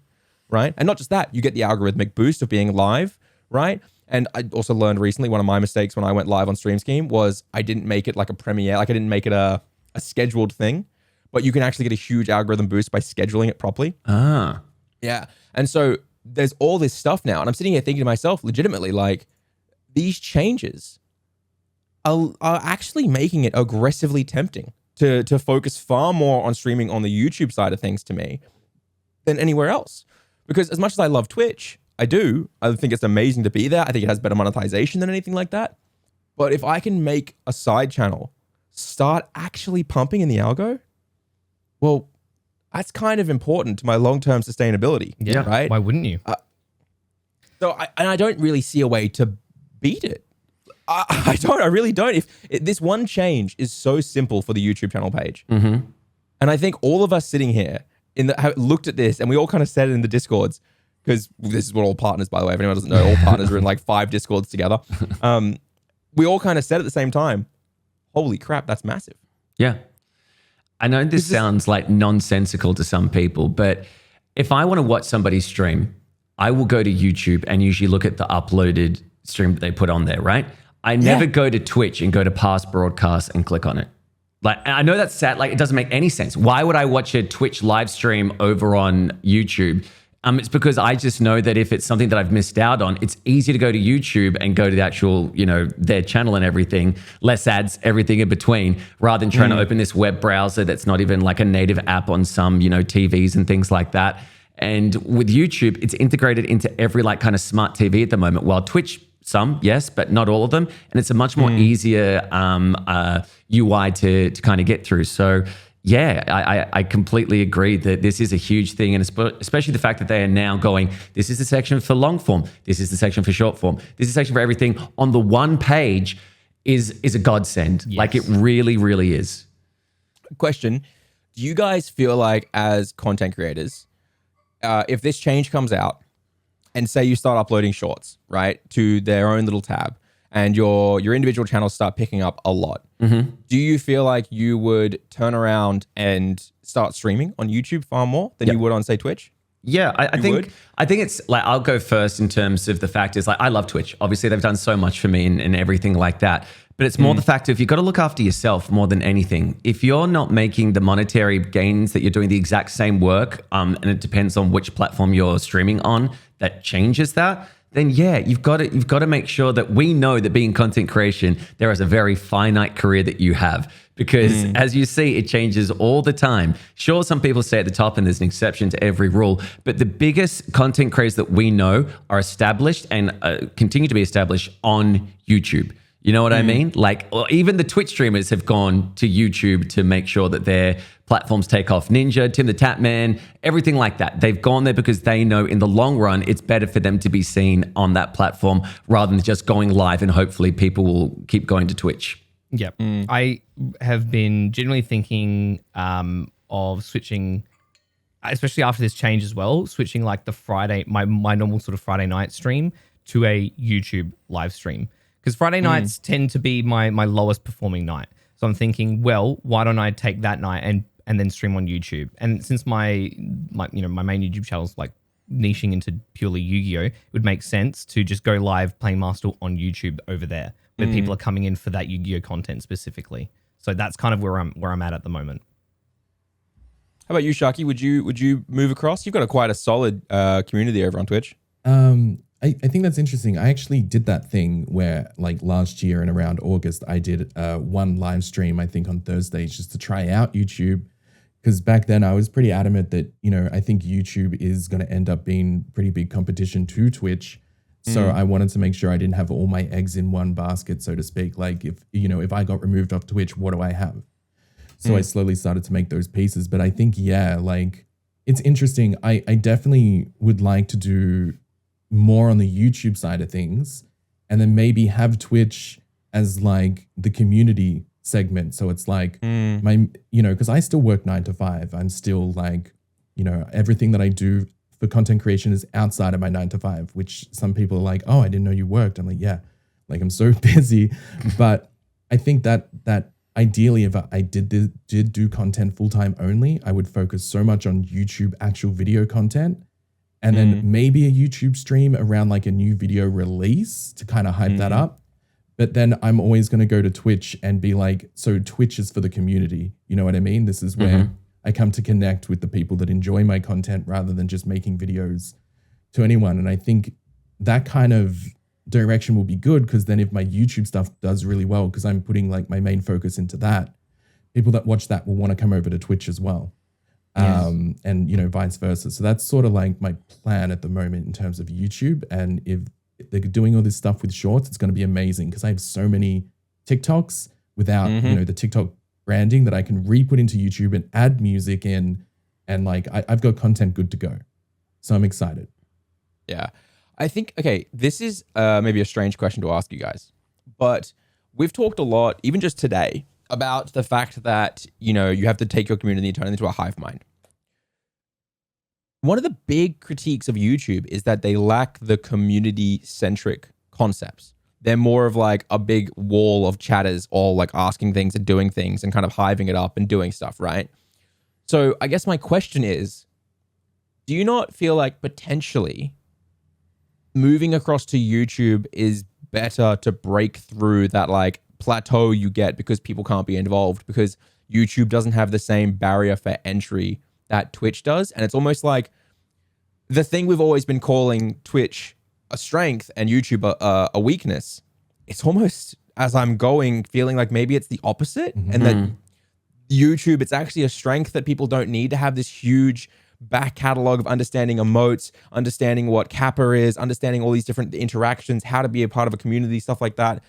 right? And not just that, you get the algorithmic boost of being live, right? And I also learned recently, one of my mistakes when I went live on Stream Scheme was I didn't make it like a premiere, like I didn't make it a scheduled thing, but you can actually get a huge algorithm boost by scheduling it properly. Yeah. And so there's all this stuff now. And I'm sitting here thinking to myself, legitimately, like, these changes are actually making it aggressively tempting to focus far more on streaming on the YouTube side of things to me than anywhere else. Because as much as I love Twitch, I think it's amazing to be there. I think it has better monetization than anything like that. But if I can make a side channel start actually pumping in the algo, well, that's kind of important to my long-term sustainability. Yeah. Right? Why wouldn't you? So I don't really see a way to beat it. I really don't. This one change is so simple for the YouTube channel page. And I think all of us sitting here have looked at this and we all kind of said it in the Discords, because this is what all partners, by the way, if anyone doesn't know, all partners are in like 5 Discords together. We all kind of said at the same time, holy crap, that's massive. Yeah. I know this sounds like nonsensical to some people, but if I want to watch somebody's stream, I will go to YouTube and usually look at the uploaded stream that they put on there, right? I never go to Twitch and go to past broadcasts and click on it. Like, I know that's sad. Like, it doesn't make any sense. Why would I watch a Twitch live stream over on YouTube? It's because I just know that if it's something that I've missed out on, it's easy to go to YouTube and go to the actual, their channel and everything, less ads, everything in between, rather than trying to open this web browser that's not even like a native app on some, TVs and things like that. And with YouTube, it's integrated into every like kind of smart TV at the moment, while Twitch, some, yes, but not all of them. And it's a much more easier UI to kind of get through. So yeah, I completely agree that this is a huge thing. And especially the fact that they are now going, this is the section for long form. This is the section for short form. This is the section for everything on the one page is a godsend. Yes. Like, it really, really is. Question. Do you guys feel like, as content creators, if this change comes out and say you start uploading shorts, right, to their own little tab, and your individual channels start picking up a lot, do you feel like you would turn around and start streaming on YouTube far more than you would on, say, Twitch? Yeah, I think it's like, I'll go first in terms of the fact is, like, I love Twitch. Obviously, they've done so much for me and everything like that. But it's more the fact of, you've got to look after yourself more than anything. If you're not making the monetary gains that you're doing the exact same work, and it depends on which platform you're streaming on, that changes that, then yeah, you've got to make sure that we know that being content creation, there is a very finite career that you have. Because as you see, it changes all the time. Sure, some people stay at the top and there's an exception to every rule, but the biggest content creators that we know are established and continue to be established on YouTube. You know what I mean? Like, or even the Twitch streamers have gone to YouTube to make sure that their platforms take off. Ninja, Tim the Tatman, everything like that. They've gone there because they know in the long run, it's better for them to be seen on that platform rather than just going live and hopefully people will keep going to Twitch. Yep. I have been generally thinking of switching, especially after this change as well, switching like the Friday, my normal sort of Friday night stream to a YouTube live stream. Because Friday nights tend to be my lowest performing night. So I'm thinking, well, why don't I take that night and then stream on YouTube? And since my main YouTube channel is like niching into purely Yu-Gi-Oh, it would make sense to just go live playing Master on YouTube over there, where people are coming in for that Yu-Gi-Oh content specifically. So that's kind of where I'm at the moment. How about you, Sharky? Would you move across? You've got quite a solid community over on Twitch. I think that's interesting. I actually did that thing where like last year and around August, I did one live stream, I think on Thursdays, just to try out YouTube. Because back then I was pretty adamant that, I think YouTube is going to end up being pretty big competition to Twitch. So I wanted to make sure I didn't have all my eggs in one basket, so to speak. Like if I got removed off Twitch, what do I have? So I slowly started to make those pieces. But I think, like it's interesting. I definitely would like to do more on the YouTube side of things, and then maybe have Twitch as like the community segment. So it's like because I still work 9 to 5. I'm still like, everything that I do for content creation is outside of my 9 to 5, which some people are like, oh, I didn't know you worked. I'm like, yeah, like I'm so busy. But I think that ideally, if I did do content full-time only, I would focus so much on YouTube actual video content. And then maybe a YouTube stream around like a new video release to kind of hype that up. But then I'm always going to go to Twitch and be like, so Twitch is for the community. You know what I mean? This is where I come to connect with the people that enjoy my content rather than just making videos to anyone. And I think that kind of direction will be good, because then if my YouTube stuff does really well, because I'm putting like my main focus into that, people that watch that will want to come over to Twitch as well. And vice versa. So that's sort of like my plan at the moment in terms of YouTube. And if they're doing all this stuff with shorts, it's going to be amazing, because I have so many TikToks without the TikTok branding that I can re-put into YouTube and add music in, and like I've got content good to go. So I'm excited. Yeah. I think, okay, this is maybe a strange question to ask you guys, but we've talked a lot, even just today, about the fact that, you have to take your community and turn it into a hive mind. One of the big critiques of YouTube is that they lack the community-centric concepts. They're more of like a big wall of chatters all like asking things and doing things and kind of hiving it up and doing stuff, right? So I guess my question is, do you not feel like potentially moving across to YouTube is better to break through that like plateau you get because people can't be involved, because YouTube doesn't have the same barrier for entry that Twitch does? And it's almost like the thing we've always been calling Twitch a strength and YouTube a weakness. It's almost, as I'm going, feeling like maybe it's the opposite, and that YouTube, it's actually a strength that people don't need to have this huge back catalog of understanding emotes, understanding what Kappa is, understanding all these different interactions, how to be a part of a community, stuff like that.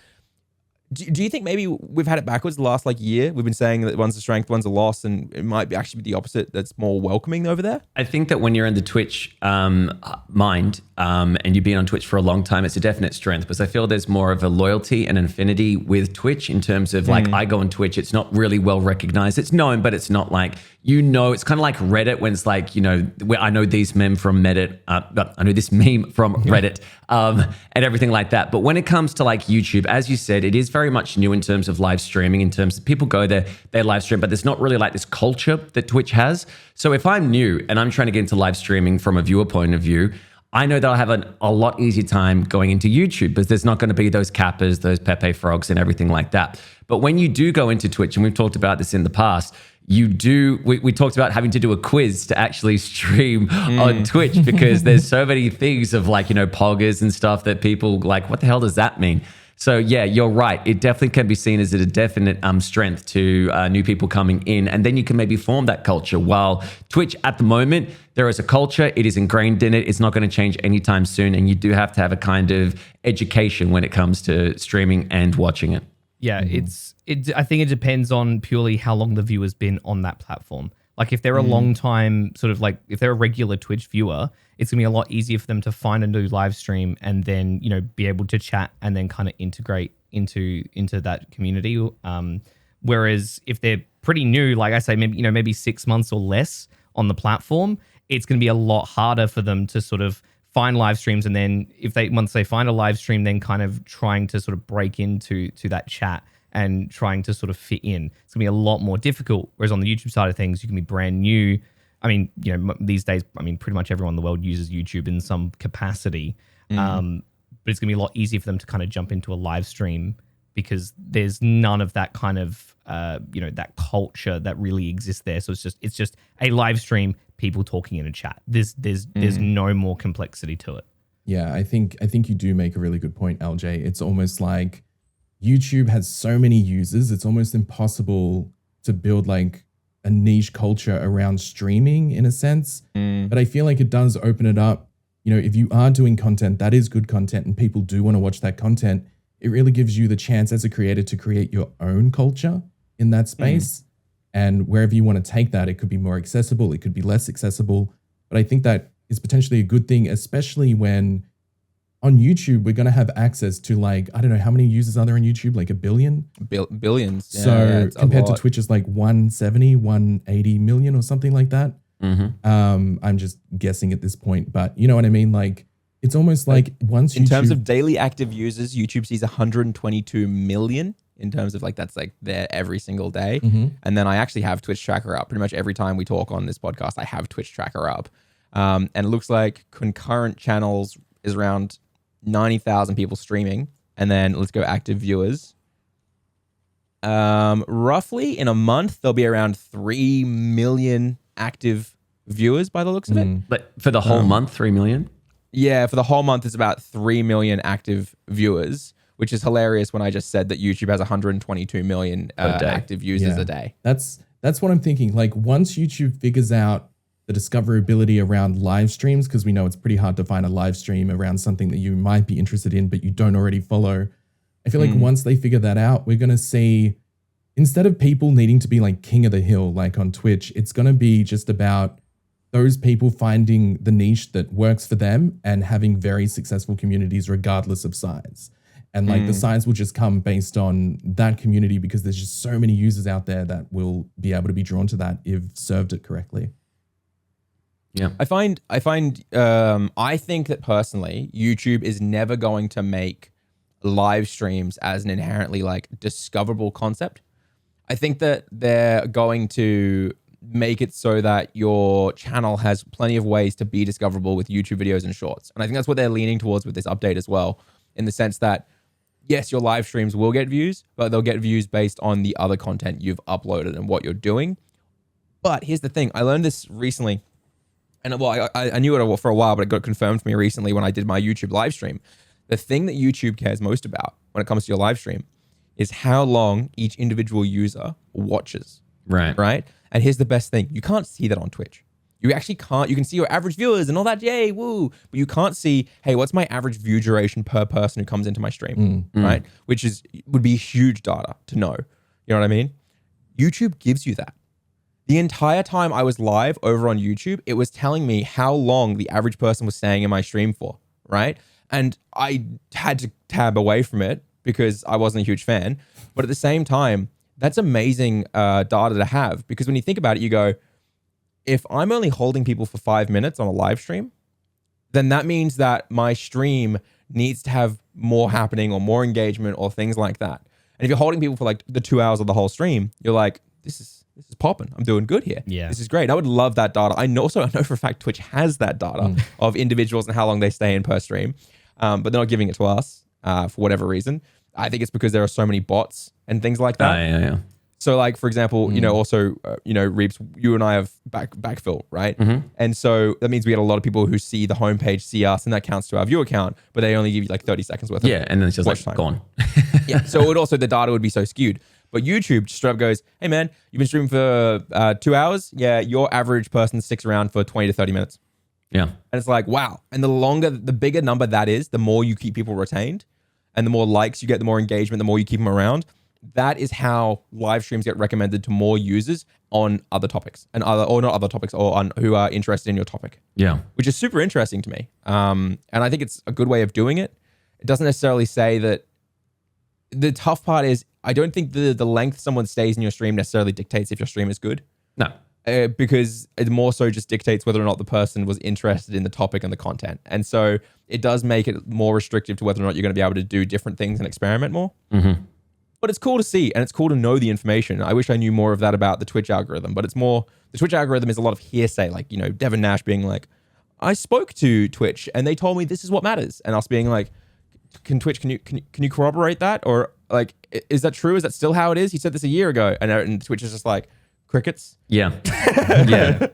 Do you think maybe we've had it backwards the last like year? We've been saying that one's a strength, one's a loss, and it might be actually be the opposite that's more welcoming over there? I think that when you're in the Twitch mind and you've been on Twitch for a long time, it's a definite strength, because I feel there's more of a loyalty and an affinity with Twitch in terms of like, I go on Twitch, it's not really well recognized. It's known, but it's not like, it's kind of like Reddit when it's like, I know these meme from Reddit, I know this meme from Reddit and everything like that. But when it comes to like YouTube, as you said, it is very much new in terms of live streaming, in terms of people go there, they live stream, but there's not really like this culture that Twitch has. So if I'm new and I'm trying to get into live streaming from a viewer point of view, I know that I'll have a lot easier time going into YouTube, because there's not going to be those Kappas, those Pepe Frogs and everything like that. But when you do go into Twitch, and we've talked about this in the past, we talked about having to do a quiz to actually stream on Twitch, because there's so many things of like, poggers and stuff that people like, what the hell does that mean? So yeah, you're right. It definitely can be seen as a definite strength to new people coming in, and then you can maybe form that culture. While Twitch at the moment, there is a culture, it is ingrained in it. It's not going to change anytime soon, and you do have to have a kind of education when it comes to streaming and watching it. Yeah, I think it depends on purely how long the viewer's been on that platform. Like if they're a long time sort of like if they're a regular Twitch viewer, it's gonna be a lot easier for them to find a new live stream and then, you know, be able to chat and then kind of integrate into that community. Whereas if they're pretty new, like I say, maybe 6 months or less on the platform, it's gonna be a lot harder for them to sort of find live streams, and then once they find a live stream, then kind of trying to sort of break into that chat and trying to sort of fit in. It's gonna be a lot more difficult. Whereas on the YouTube side of things, you can be brand new. I mean, you know, these days, I mean, pretty much everyone in the world uses YouTube in some capacity. But it's gonna be a lot easier for them to kind of jump into a live stream because there's none of that kind of, that culture that really exists there. So it's just a live stream, people talking in a chat. There's no more complexity to it. Yeah, I think you do make a really good point, LJ. It's almost like YouTube has so many users, it's almost impossible to build like a niche culture around streaming in a sense. But I feel like it does open it up. You know, if you are doing content that is good content and people do want to watch that content, it really gives you the chance as a creator to create your own culture in that space. And wherever you want to take that, it could be more accessible, it could be less accessible. But I think that is potentially a good thing, especially when on YouTube, we're going to have access to like, I don't know, how many users are there on YouTube? Like a billion? Billions. So compared to Twitch's like 170, 180 million or something like that. I'm just guessing at this point, but you know what I mean? Like, it's almost like once in terms of daily active users, YouTube sees 122 million in terms of like, that's like there every single day. And then I actually have Twitch tracker up pretty much every time we talk on this podcast. I have Twitch tracker up. And it looks like concurrent channels is around 90,000 people streaming. And then let's go active viewers. Roughly in a month, there'll be around 3 million active viewers by the looks of it. But for the whole month, 3 million? Yeah, for the whole month, it's about 3 million active viewers, which is hilarious when I just said that YouTube has 122 million active users a day. That's what I'm thinking. Like once YouTube figures out the discoverability around live streams, because we know it's pretty hard to find a live stream around something that you might be interested in, but you don't already follow. I feel like once they figure that out, we're going to see, instead of people needing to be like king of the hill, like on Twitch, it's going to be just about those people finding the niche that works for them and having very successful communities regardless of size. And like the size will just come based on that community because there's just so many users out there that will be able to be drawn to that if served it correctly. Yeah. I think that personally, YouTube is never going to make live streams as an inherently like discoverable concept. I think that they're going to make it so that your channel has plenty of ways to be discoverable with YouTube videos and shorts. And I think that's what they're leaning towards with this update as well, in the sense that, yes, your live streams will get views, but they'll get views based on the other content you've uploaded and what you're doing. But here's the thing. I learned this recently. And well, I knew it for a while, but it got confirmed for me recently when I did my YouTube live stream. The thing that YouTube cares most about when it comes to your live stream is how long each individual user watches. Right? And here's the best thing. You can't see that on Twitch. You actually can't. You can see your average viewers and all that, yay, woo. But you can't see, hey, what's my average view duration per person who comes into my stream, right? Which would be huge data to know. You know what I mean? YouTube gives you that. The entire time I was live over on YouTube, it was telling me how long the average person was staying in my stream for, right? And I had to tab away from it because I wasn't a huge fan. But at the same time, that's amazing data to have, because when you think about it, you go, if I'm only holding people for 5 minutes on a live stream, then that means that my stream needs to have more happening or more engagement or things like that. And if you're holding people for like the 2 hours of the whole stream, you're like, this is popping. I'm doing good here. Yeah. This is great. I would love that data. I know for a fact Twitch has that data of individuals and how long they stay in per stream, but they're not giving it to us for whatever reason. I think it's because there are so many bots and things like that. Yeah. So like, for example, also, Reeps, you and I have backfill, right? And so that means we get a lot of people who see the homepage, see us, and that counts to our view account, but they only give you like 30 seconds worth of and then it's just watch like time. gone. So it would also, the data would be so skewed. But YouTube just straight up goes, hey man, you've been streaming for 2 hours. Yeah, your average person sticks around for 20 to 30 minutes. Yeah. And it's like, wow. And the bigger number that is, the more you keep people retained and the more likes you get, the more engagement, the more you keep them around. That is how live streams get recommended to more users on other topics or not other topics, or on who are interested in your topic. Yeah. Which is super interesting to me. And I think it's a good way of doing it. It doesn't necessarily say that. The tough part is I don't think the length someone stays in your stream necessarily dictates if your stream is good. No. Because it more so just dictates whether or not the person was interested in the topic and the content. And so it does make it more restrictive to whether or not you're going to be able to do different things and experiment more. But it's cool to see, and it's cool to know the information. I wish I knew more of that about the Twitch algorithm, but it's more, the Twitch algorithm is a lot of hearsay, like, Devin Nash being like, I spoke to Twitch and they told me this is what matters. And us being like, can you corroborate that? Or like, is that true? Is that still how it is? He said this a year ago. And Twitch is just like, crickets. Yeah. Yeah.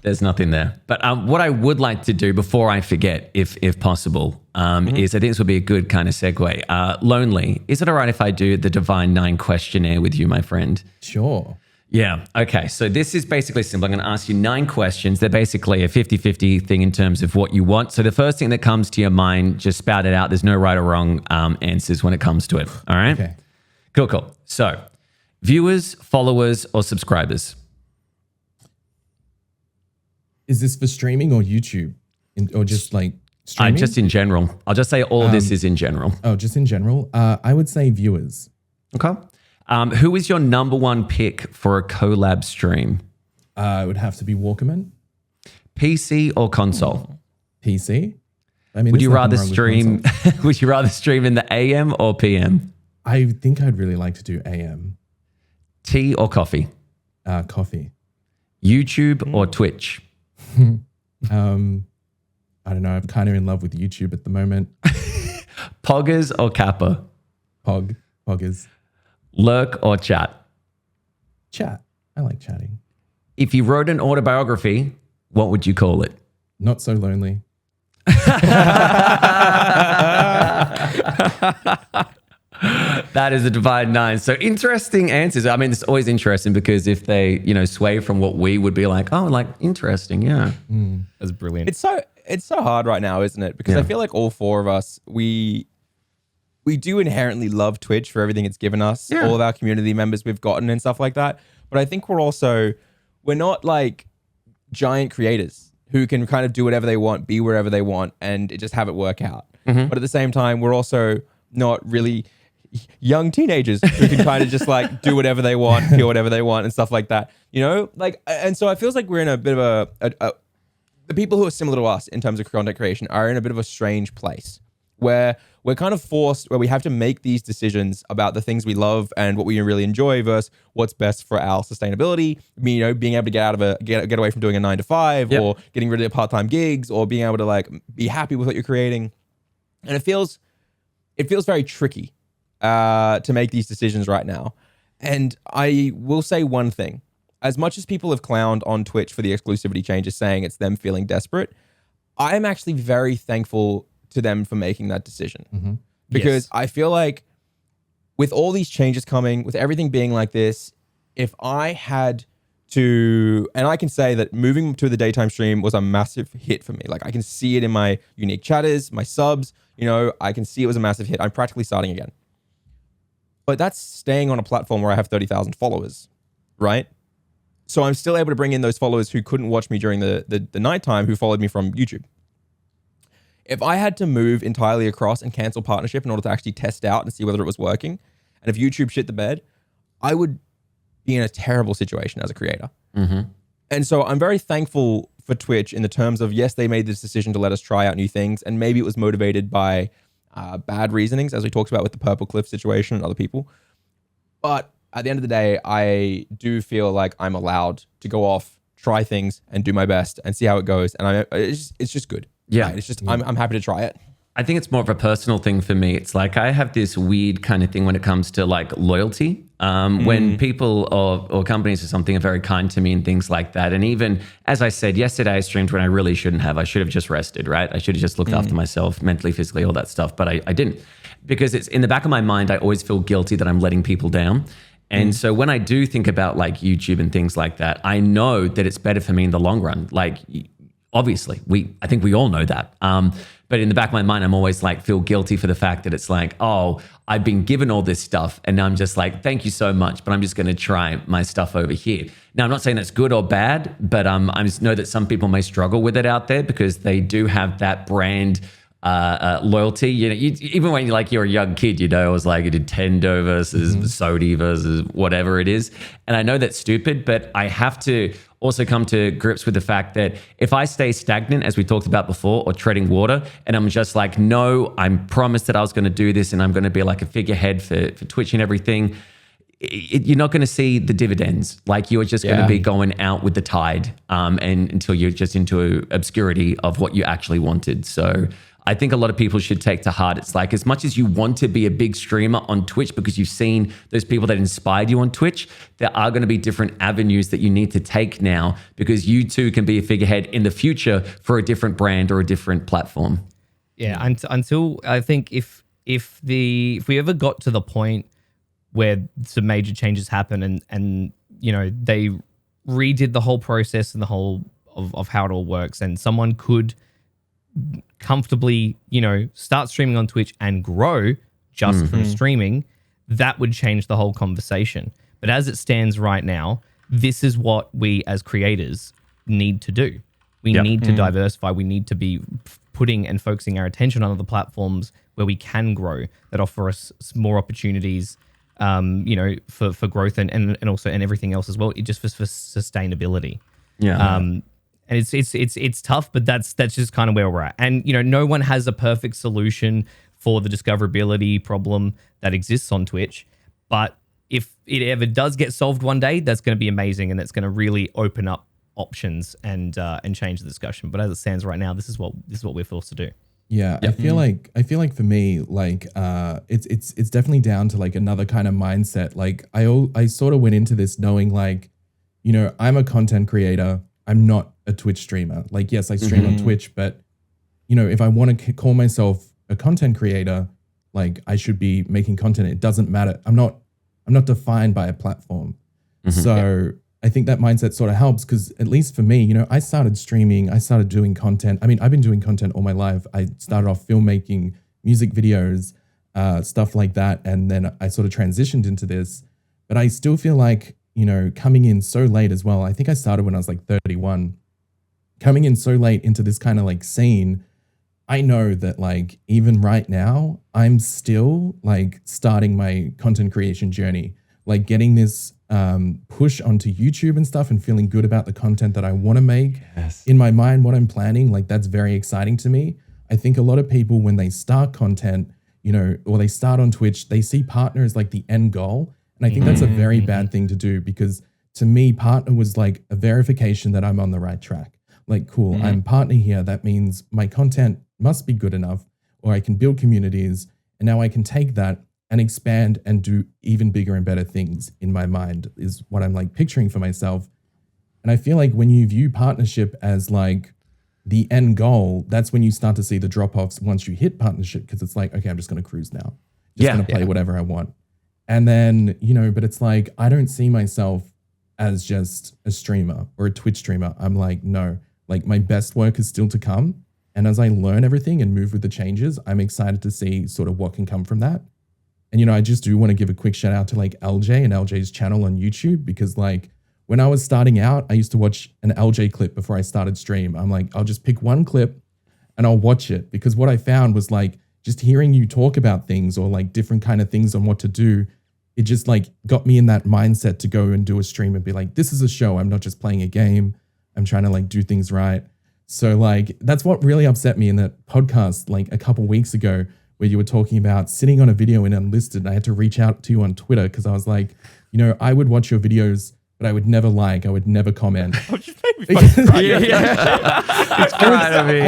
There's nothing there. But what I would like to do before I forget, if possible, is I think this would be a good kind of segue. Lonely, is it all right if I do the Divine 9 questionnaire with you, my friend? Sure. Yeah. Okay. So this is basically simple. I'm going to ask you 9 questions. They're basically a 50-50 thing in terms of what you want. So the first thing that comes to your mind, just spout it out. There's no right or wrong answers when it comes to it. All right? Okay. Cool. So viewers, followers, or subscribers? Is this for streaming or YouTube? Or just like streaming? Just in general. I'll just say all of this is in general. Oh, just in general? I would say viewers. Okay. Who is your number 1 pick for a collab stream? It would have to be Walkerman. PC or console? PC. I mean, would you there's rather nothing wrong with stream? console. Would you rather stream in the AM or PM? I think I'd really like to do AM. Tea or coffee? Coffee. YouTube or Twitch? I don't know. I'm kind of in love with YouTube at the moment. Poggers or Kappa? Poggers. Lurk or chat? Chat. I like chatting. If you wrote an autobiography, what would you call it? Not so lonely. That is a Divine 9. So interesting answers. I mean, it's always interesting because if they, sway from what we would be like, oh, like interesting, yeah. That's brilliant. It's so hard right now, isn't it? Because I feel like all 4 of us, we do inherently love Twitch for everything it's given us, all of our community members we've gotten and stuff like that. But I think we're not like giant creators who can kind of do whatever they want, be wherever they want, and just have it work out. But at the same time, we're also not really young teenagers who can kind of just like do whatever they want, feel whatever they want and stuff like that, and so it feels like we're in a bit of the people who are similar to us in terms of content creation are in a bit of a strange place where we're kind of forced, where we have to make these decisions about the things we love and what we really enjoy versus what's best for our sustainability. Being able to get away from doing a 9 to 5 or getting rid of part-time gigs or being able to like be happy with what you're creating. And it feels very tricky to make these decisions right now. And I will say one thing. As much as people have clowned on Twitch for the exclusivity changes, saying it's them feeling desperate, I am actually very thankful to them for making that decision. Because I feel like with all these changes coming, with everything being like this, if I had to, and I can say that moving to the daytime stream was a massive hit for me. Like I can see it in my unique chatters, my subs, I can see it was a massive hit. I'm practically starting again. But that's staying on a platform where I have 30,000 followers, right? So I'm still able to bring in those followers who couldn't watch me during the nighttime, who followed me from YouTube. If I had to move entirely across and cancel partnership in order to actually test out and see whether it was working, and if YouTube shit the bed, I would be in a terrible situation as a creator. And so I'm very thankful for Twitch in the terms of, yes, they made this decision to let us try out new things, and maybe it was motivated by bad reasonings, as we talked about with the Purple Cliff situation and other people. But at the end of the day, I do feel like I'm allowed to go off, try things, and do my best and see how it goes. And it's just good. Yeah. Right? It's just, I'm happy to try it. I think it's more of a personal thing for me. It's like I have this weird kind of thing when it comes to like loyalty. When people or companies or something are very kind to me and things like that. And even, as I said, yesterday I streamed when I really shouldn't have. I should have just rested, right? I should have just looked after myself mentally, physically, all that stuff. But I didn't, because it's in the back of my mind, I always feel guilty that I'm letting people down. And so when I do think about like YouTube and things like that, I know that it's better for me in the long run. Like, obviously, I think we all know that. But in the back of my mind, I'm always like, feel guilty for the fact that it's like, oh, I've been given all this stuff and now I'm just like, thank you so much, but I'm just going to try my stuff over here. Now, I'm not saying that's good or bad, but I just know that some people may struggle with it out there because they do have that brand loyalty. You know, even when you're a young kid, you know, it was like Nintendo versus Sony versus whatever it is. And I know that's stupid, but I have to also come to grips with the fact that if I stay stagnant, as we talked about before, or treading water, and I'm just like, no, I'm promised that I was going to do this and I'm going to be like a figurehead for Twitch and everything, you're not going to see the dividends. Like, you're just going to be going out with the tide and until you're just into obscurity of what you actually wanted. So I think a lot of people should take to heart. It's like, as much as you want to be a big streamer on Twitch because you've seen those people that inspired you on Twitch, there are going to be different avenues that you need to take now, because you too can be a figurehead in the future for a different brand or a different platform. Yeah, until I think if we ever got to the point where some major changes happen and you know, they redid the whole process and the whole of how it all works, and someone could comfortably, you know, start streaming on Twitch and grow just from streaming, that would change the whole conversation. But as it stands right now, this is what we as creators need to do. We need to diversify. We need to be putting and focusing our attention on other platforms where we can grow, that offer us more opportunities, you know, for growth and also and everything else as well. It just for sustainability. And it's tough, but that's just kind of where we're at. And, you know, no one has a perfect solution for the discoverability problem that exists on Twitch. But if it ever does get solved one day, that's going to be amazing, and that's going to really open up options and change the discussion. But as it stands right now, this is what we're forced to do. Yeah, I feel like for me, like it's definitely down to like another kind of mindset. Like I sort of went into this knowing like, you know, I'm a content creator. I'm not a Twitch streamer. Like, yes, I stream on Twitch, but you know, if I want to call myself a content creator, like I should be making content. It doesn't matter. I'm not defined by a platform. So I think that mindset sort of helps, because at least for me, you know, I started streaming, I started doing content. I mean, I've been doing content all my life. I started off filmmaking, music videos, stuff like that. And then I sort of transitioned into this, but I still feel like, you know, coming in so late as well. I think I started when I was like 31. Coming in so late into this kind of like scene, I know that like even right now, I'm still like starting my content creation journey, like getting this push onto YouTube and stuff and feeling good about the content that I want to make. In my mind, what I'm planning, like that's very exciting to me. I think a lot of people, when they start content, you know, or they start on Twitch, they see partner as like the end goal. And I think that's a very bad thing to do, because to me, partner was like a verification that I'm on the right track. Like, cool, I'm partner here. That means my content must be good enough, or I can build communities. And now I can take that and expand and do even bigger and better things in my mind, is what I'm like picturing for myself. And I feel like when you view partnership as like the end goal, that's when you start to see the drop-offs once you hit partnership, because it's like, okay, I'm just going to cruise now. Just going to play whatever I want. And then, you know, but it's like, I don't see myself as just a streamer or a Twitch streamer. I'm like, no, like my best work is still to come. And as I learn everything and move with the changes, I'm excited to see sort of what can come from that. And, you know, I just do want to give a quick shout out to like LJ and LJ's channel on YouTube, because like when I was starting out, I used to watch an LJ clip before I started stream. I'm like, I'll just pick one clip and I'll watch it, because what I found was like just hearing you talk about things or like different kind of things on what to do, it just like got me in that mindset to go and do a stream and be like, this is a show. I'm not just playing a game. I'm trying to like do things right. So like, that's what really upset me in that podcast, like a couple weeks ago, where you were talking about sitting on a video in Unlisted. And I had to reach out to you on Twitter, because I was like, you know, I would watch your videos, but I would never like, I would never comment. I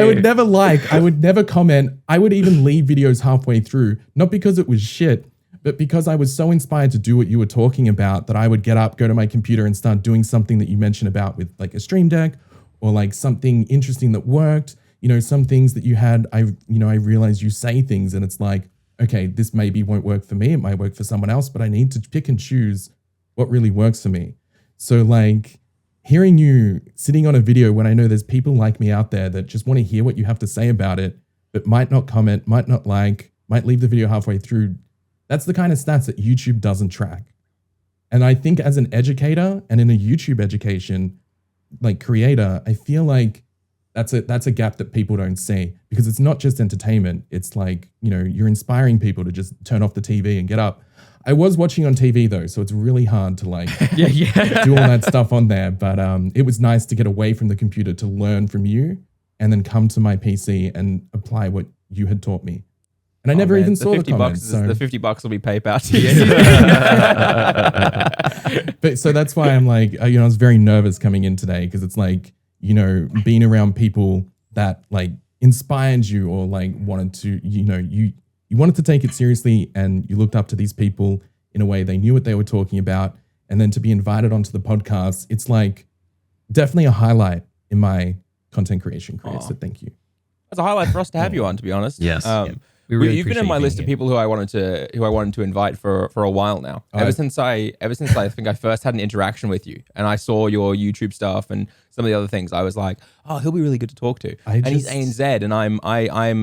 would never like, I would never comment. I would even leave videos halfway through, not because it was shit, But because I was so inspired to do what you were talking about, that I would get up, go to my computer and start doing something that you mentioned about with like a stream deck or like something interesting that worked. You know, some things that you had, I realized you say things and it's like, okay, this maybe won't work for me. It might work for someone else, but I need to pick and choose what really works for me. So like hearing you sitting on a video when I know there's people like me out there that just want to hear what you have to say about it, but might not comment, might not like, might leave the video halfway through. That's the kind of stats that YouTube doesn't track. And I think as an educator and in a YouTube education, like creator, I feel like that's a gap that people don't see, because it's not just entertainment. It's like, you know, you're inspiring people to just turn off the TV and get up. I was watching on TV though, so it's really hard to like do all that stuff on there. But it was nice to get away from the computer to learn from you and then come to my PC and apply what you had taught me. And I never even saw the comments. The $50 will be PayPal to you. But so that's why I'm like, I was very nervous coming in today, because it's like, you know, being around people that like inspired you or like wanted to, you wanted to take it seriously and you looked up to these people in a way they knew what they were talking about. And then to be invited onto the podcast, it's like definitely a highlight in my content creation career. So thank you. It's a highlight for us to have you on, to be honest. Yes. You've been in my list of people who I wanted to invite for a while now. Ever since I think I first had an interaction with you and I saw your YouTube stuff and some of the other things, I was like, oh, he'll be really good to talk to. He's ANZ, and I'm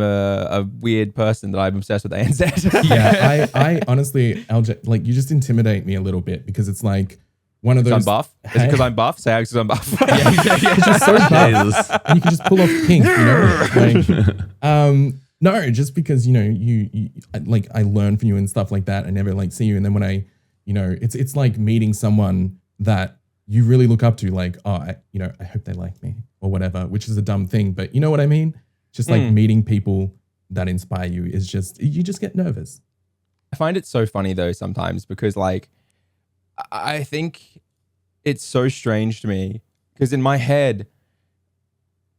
a weird person that I'm obsessed with ANZ. Yeah, I honestly, LJ, like you just intimidate me a little bit, because it's like one of those. I'm buff. Is it because I'm buff? Say because I'm buff. Yeah, it's just so buff. And you can just pull off pink, you know? Like, no, just because, you know, you like I learn from you and stuff like that. I never like see you. And then when I, you know, it's like meeting someone that you really look up to, like, oh, I hope they like me or whatever, which is a dumb thing. But you know what I mean? Just like meeting people that inspire you is just, you just get nervous. I find it so funny though sometimes, because like, I think it's so strange to me, because in my head,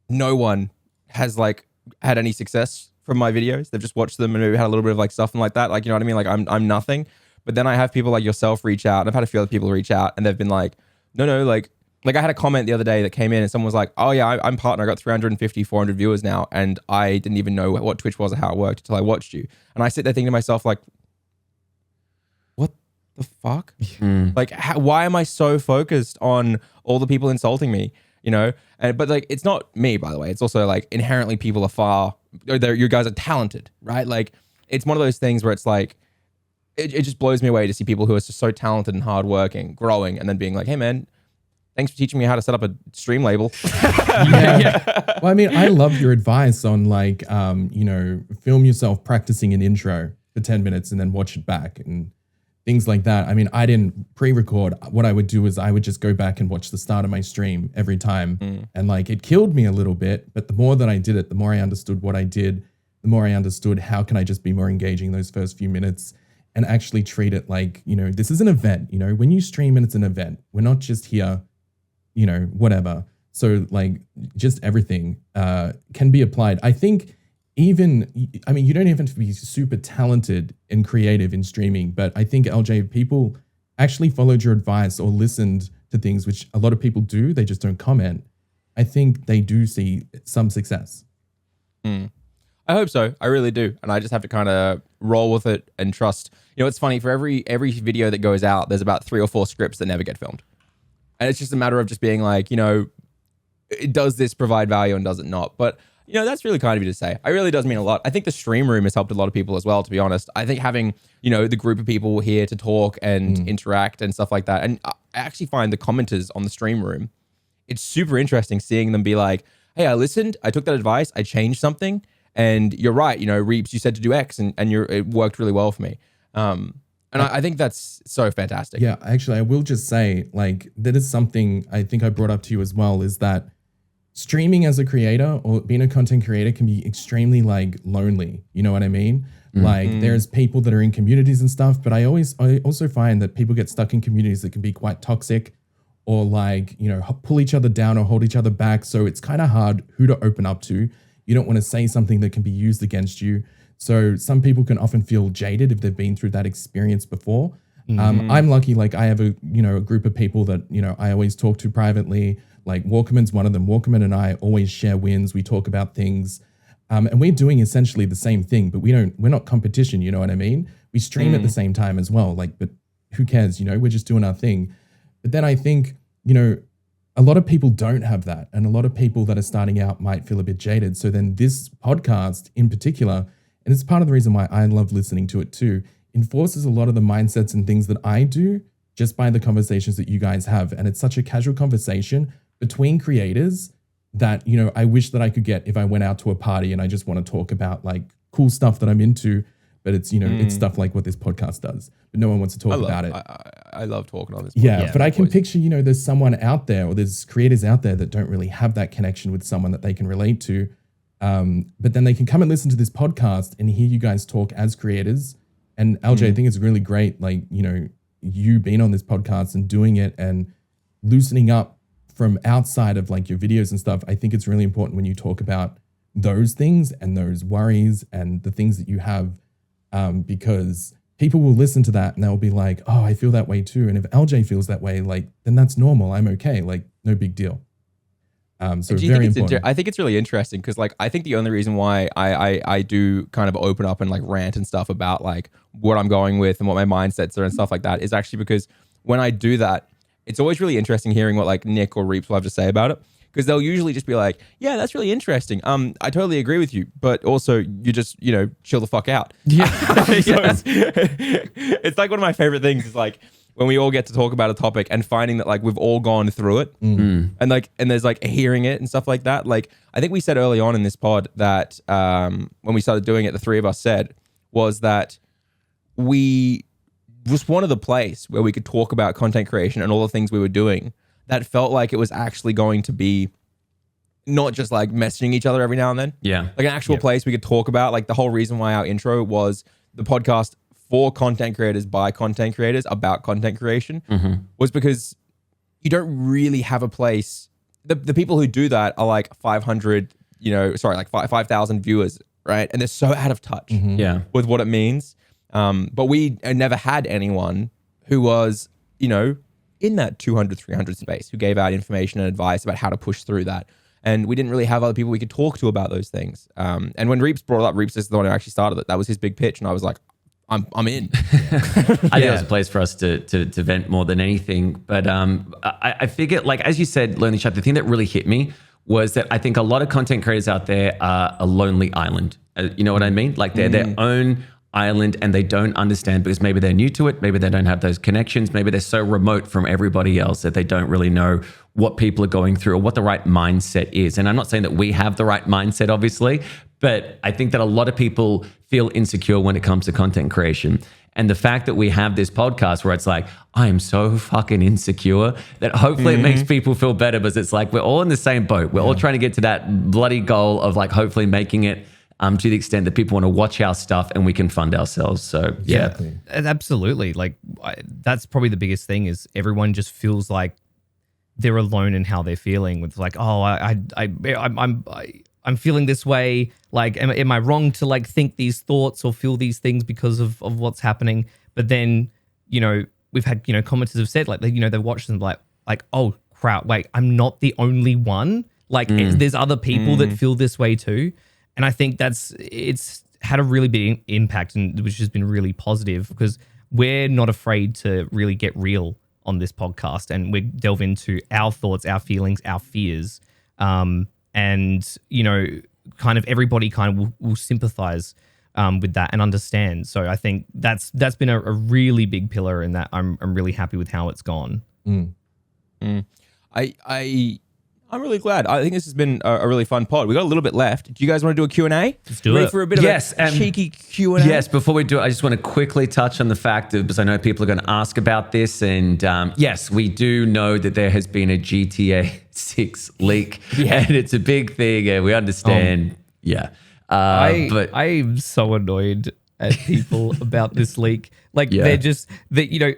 no one has like had any success from my videos. They've just watched them and maybe had a little bit of like stuff and like that. Like, you know what I mean? Like I'm nothing. But then I have people like yourself reach out. And I've had a few other people reach out and they've been like, no, like I had a comment the other day that came in and someone was like, oh yeah, I'm partner. I got 350, 400 viewers now. And I didn't even know what Twitch was or how it worked until I watched you. And I sit there thinking to myself like, what the fuck? Like, why am I so focused on all the people insulting me? You know, but like, it's not me, by the way. It's also like inherently people are you guys are talented, right? Like, it's one of those things where it's like, it just blows me away to see people who are just so talented and hardworking, growing, and then being like, hey man, thanks for teaching me how to set up a stream label. Yeah. Well, I mean, I love your advice on like, you know, film yourself practicing an intro for 10 minutes and then watch it back and things like that. I mean, I didn't pre-record. What I would do is I would just go back and watch the start of my stream every time. And like, it killed me a little bit, but the more that I did it, the more I understood what I did, the more I understood how can I just be more engaging those first few minutes and actually treat it like, you know, this is an event. You know, when you stream and it's an event, we're not just here, you know, whatever. So like just everything can be applied. I think even, I mean, you don't even have to be super talented and creative in streaming, but I think LJ, people actually followed your advice or listened to things, which a lot of people do. They just don't comment. I think they do see some success. I hope so. I really do. And I just have to kind of roll with it and trust. You know, it's funny, for every video that goes out, there's about 3 or 4 scripts that never get filmed. And it's just a matter of just being like, you know, does this provide value and does it not? But, you know, that's really kind of you to say. It really does mean a lot. I think the stream room has helped a lot of people as well, to be honest. I think having, you know, the group of people here to talk and interact and stuff like that. And I actually find the commenters on the stream room, it's super interesting seeing them be like, hey, I listened, I took that advice, I changed something. And you're right, you know, Reeps, you said to do X and it worked really well for me. And I think that's so fantastic. Yeah, actually, I will just say, like, that is something I think I brought up to you as well, is that streaming as a creator or being a content creator can be extremely, like, lonely. You know what I mean? Like, there's people that are in communities and stuff, but I also find that people get stuck in communities that can be quite toxic or, like, you know, pull each other down or hold each other back. So it's kind of hard who to open up to. You don't want to say something that can be used against you. So some people can often feel jaded if they've been through that experience before. I'm lucky, like I have a group of people that, I always talk to privately. Like Walkerman's one of them. Walkerman and I always share wins. We talk about things. And we're doing essentially the same thing, but we're not competition, you know what I mean? We stream at the same time as well. Like, but who cares? We're just doing our thing. But then I think, a lot of people don't have that. And a lot of people that are starting out might feel a bit jaded. So then this podcast in particular, and it's part of the reason why I love listening to it too, enforces a lot of the mindsets and things that I do just by the conversations that you guys have. And it's such a casual conversation between creators that, I wish that I could get if I went out to a party and I just want to talk about like cool stuff that I'm into, but it's, it's stuff like what this podcast does, but no one wants to talk about it. I love talking on this podcast. Yeah, but I can picture, there's someone out there or there's creators out there that don't really have that connection with someone that they can relate to. But then they can come and listen to this podcast and hear you guys talk as creators. And LJ, I think it's really great, like, you being on this podcast and doing it and loosening up from outside of like your videos and stuff. I think it's really important when you talk about those things and those worries and the things that you have, because people will listen to that and they'll be like, oh, I feel that way too. And if LJ feels that way, like, then that's normal. I'm okay. Like, no big deal. So very important. I think it's really interesting because like I think the only reason why I do kind of open up and like rant and stuff about like what I'm going with and what my mindsets are and stuff like that is actually because when I do that, it's always really interesting hearing what like Nick or Reaps will have to say about it, because they'll usually just be like, yeah, that's really interesting. I totally agree with you, but also you just, chill the fuck out. Yeah. It's like one of my favorite things is like when we all get to talk about a topic and finding that like we've all gone through it and there's like hearing it and stuff like that. Like I think we said early on in this pod that when we started doing it, the three of us said was that we just wanted a place where we could talk about content creation and all the things we were doing that felt like it was actually going to be not just like messaging each other every now and then. Yeah. Like an actual place we could talk about. Like the whole reason why our intro was the podcast for content creators by content creators about content creation was because you don't really have a place. The people who do that are like 500, like 5,000 viewers, right? And they're so out of touch with what it means. But we never had anyone who was, in that 200, 300 space who gave out information and advice about how to push through that. And we didn't really have other people we could talk to about those things. And when Reaps brought it up, Reaps is the one who actually started it. That was his big pitch. And I was like, I'm in. I think it was a place for us to vent more than anything. But I figured, like, as you said, LonelyShark, the thing that really hit me was that I think a lot of content creators out there are a lonely island. You know what I mean? Like they're their own island and they don't understand because maybe they're new to it. Maybe they don't have those connections. Maybe they're so remote from everybody else that they don't really know what people are going through or what the right mindset is. And I'm not saying that we have the right mindset, obviously, but I think that a lot of people feel insecure when it comes to content creation. And the fact that we have this podcast where it's like, I am so fucking insecure, that hopefully it makes people feel better, because it's like, we're all in the same boat. We're all trying to get to that bloody goal of like, hopefully making it to the extent that people want to watch our stuff and we can fund ourselves. So yeah. Exactly. Absolutely. Like that's probably the biggest thing is everyone just feels like they're alone in how they're feeling with like, oh, I'm feeling this way. Like, am I wrong to like think these thoughts or feel these things because of what's happening? But then, we've had, commenters have said like, they've watched and like, oh crap, wait, I'm not the only one. Like there's other people that feel this way too. And I think it's had a really big impact, and which has been really positive because we're not afraid to really get real on this podcast, and we delve into our thoughts, our feelings, our fears, and kind of everybody kind of will sympathize with that and understand. So I think that's been a really big pillar in that. I'm really happy with how it's gone. I'm really glad. I think this has been a really fun pod. We got a little bit left. Do you guys want to do a Q&A? Let's do Ready it. for a bit of a cheeky Q&A? Yes, before we do it, I just want to quickly touch on the fact that, because I know people are going to ask about this, and yes, we do know that there has been a GTA 6 leak, and it's a big thing, and we understand. I'm so annoyed at people about this leak. Like they're just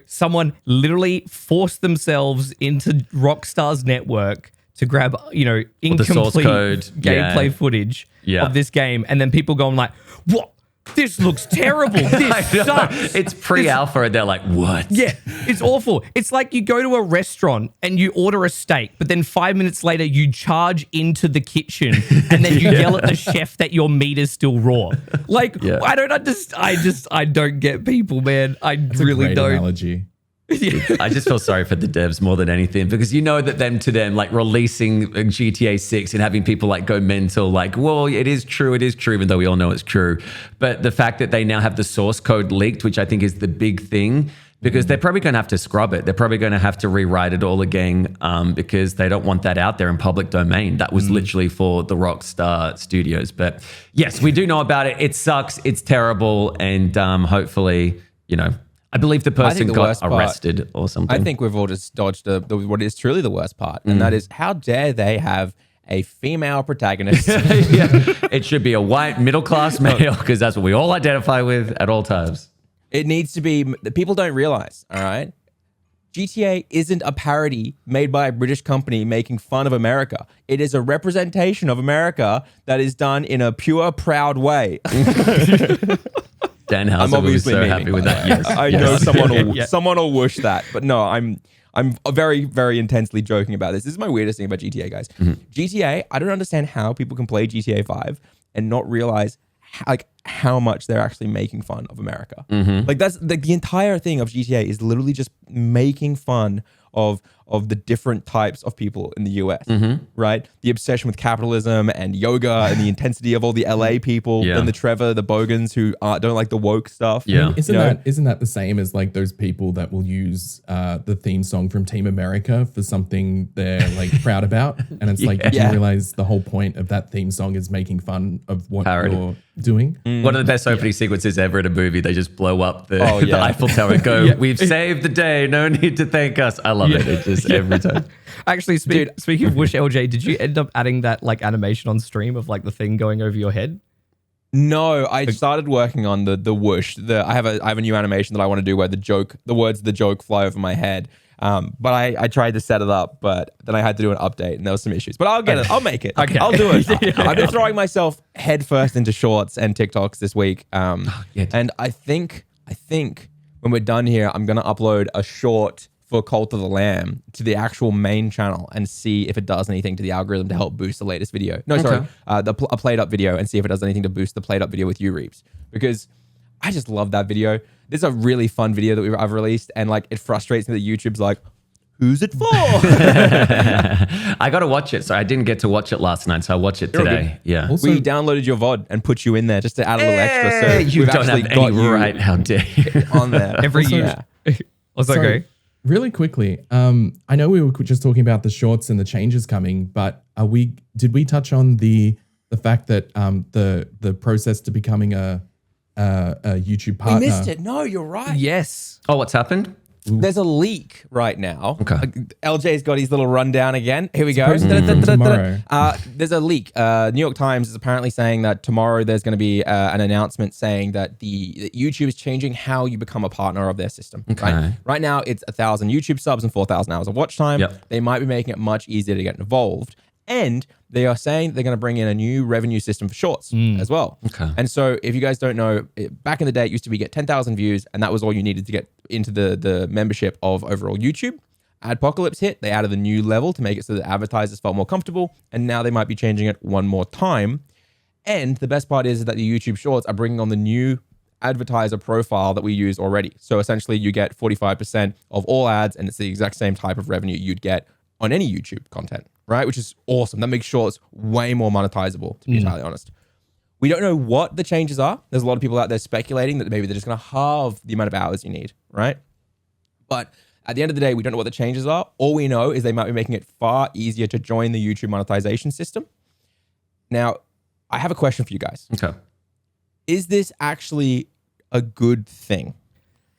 someone literally forced themselves into Rockstar's network to grab, incomplete source code, gameplay footage of this game. And then people going like, what? this looks terrible. This sucks. It's pre-alpha and they're like, what? Yeah, it's awful. It's like you go to a restaurant and you order a steak, but then 5 minutes later you charge into the kitchen and then you yell at the chef that your meat is still raw. Like, I don't understand. I don't get people, man. That's a really great don't. analogy. I just feel sorry for the devs more than anything, because you know that to them, like releasing GTA 6 and having people like go mental, like, well, it is true, even though we all know it's true. But the fact that they now have the source code leaked, which I think is the big thing, because they're probably going to have to scrub it. They're probably going to have to rewrite it all again, because they don't want that out there in public domain. That was literally for the Rockstar Studios. But yes, we do know about it. It sucks. It's terrible. And hopefully, you know, I believe the person got arrested or something. I think we've all just dodged what is truly the worst part, and that is, how dare they have a female protagonist? It should be a white middle-class male, because that's what we all identify with at all times. It needs to be. People don't realize, all right? GTA isn't a parody made by a British company making fun of America. It is a representation of America that is done in a pure, proud way. Dan Houser was so happy with that. Yes. I know someone will wish that, but no, I'm very, very intensely joking about this. This is my weirdest thing about GTA, guys. GTA, I don't understand how people can play GTA 5 and not realize how much they're actually making fun of America. Like, that's the entire thing of GTA is literally just making fun of the different types of people in the US, right? The obsession with capitalism and yoga and the intensity of all the LA people and the Trevor, the Bogans who don't like the woke stuff. I mean, isn't that the same as like those people that will use the theme song from Team America for something they're like proud about? And it's like, you realize the whole point of that theme song is making fun of what you're doing. One of the best opening sequences ever in a movie. They just blow up the Eiffel Tower and go, we've saved the day. No need to thank us. I love it. It just every time. Actually, speaking of which, LJ, did you end up adding that like animation on stream of like the thing going over your head? No, I started working on the whoosh. I have a new animation that I want to do where the words of the joke fly over my head. But I tried to set it up, but then I had to do an update and there was some issues. But I'll get it. I'll make it. Okay. I'll do it. I've been throwing myself headfirst into shorts and TikToks this week. And I think when we're done here, I'm going to upload a short for Cult of the Lamb to the actual main channel and see if it does anything to the algorithm to help boost the latest video. No, sorry, a played up video, and see if it does anything to boost the played up video with you, Reeves. Because I just love that video. This is a really fun video that I've released, and like it frustrates me that YouTube's like, who's it for? I got to watch it. So I didn't get to watch it last night, so I'll watch it today. Yeah. Also, we downloaded your VOD and put you in there just to add a little extra. So you don't have any right. How dare you? On there every year. Okay. Really quickly, I know we were just talking about the shorts and the changes coming, but did we touch on the fact that the process to becoming a YouTube partner? We missed it. No, you're right. Yes. Oh, what's happened? There's a leak right now. Okay. LJ's got his little rundown again. Here we go. Tomorrow. There's a leak. New York Times is apparently saying that tomorrow there's going to be an announcement saying that that YouTube is changing how you become a partner of their system. Okay. Right now, it's 1,000 YouTube subs and 4,000 hours of watch time. Yep. They might be making it much easier to get involved. And they are saying they're going to bring in a new revenue system for shorts as well. Okay. And so if you guys don't know, back in the day, it used to be get 10,000 views, and that was all you needed to get into the membership of overall YouTube. Adpocalypse hit, they added a new level to make it so that advertisers felt more comfortable, and now they might be changing it one more time. And the best part is that the YouTube Shorts are bringing on the new advertiser profile that we use already. So essentially you get 45% of all ads, and it's the exact same type of revenue you'd get on any YouTube content, right? Which is awesome. That makes Shorts way more monetizable, to be entirely honest. We don't know what the changes are. There's a lot of people out there speculating that maybe they're just going to halve the amount of hours you need, right? But at the end of the day, we don't know what the changes are. All we know is they might be making it far easier to join the YouTube monetization system. Now, I have a question for you guys. Okay. Is this actually a good thing?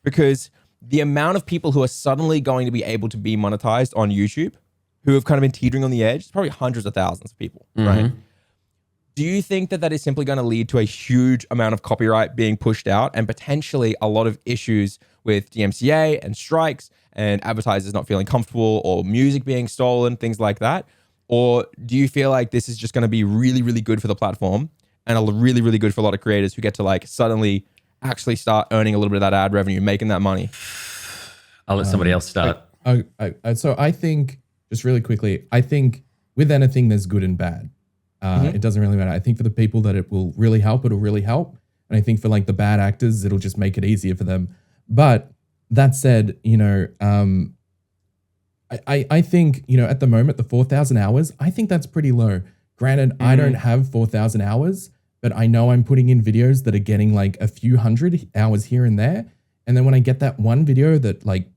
Because the amount of people who are suddenly going to be able to be monetized on YouTube, who have kind of been teetering on the edge, it's probably hundreds of thousands of people, right? Do you think that is simply going to lead to a huge amount of copyright being pushed out and potentially a lot of issues with DMCA and strikes and advertisers not feeling comfortable or music being stolen, things like that? Or do you feel like this is just going to be really, really good for the platform and are really, really good for a lot of creators who get to like suddenly actually start earning a little bit of that ad revenue, making that money? I'll let somebody else start. So I think, just really quickly, I think with anything there's good and bad. It doesn't really matter. I think for the people that it will really help, it'll really help. And I think for like the bad actors, it'll just make it easier for them. But that said, you know, I think, you know, at the moment, the 4,000 hours, I think that's pretty low. Granted, I don't have 4,000 hours, but I know I'm putting in videos that are getting like a few hundred hours here and there. And then when I get that one video that like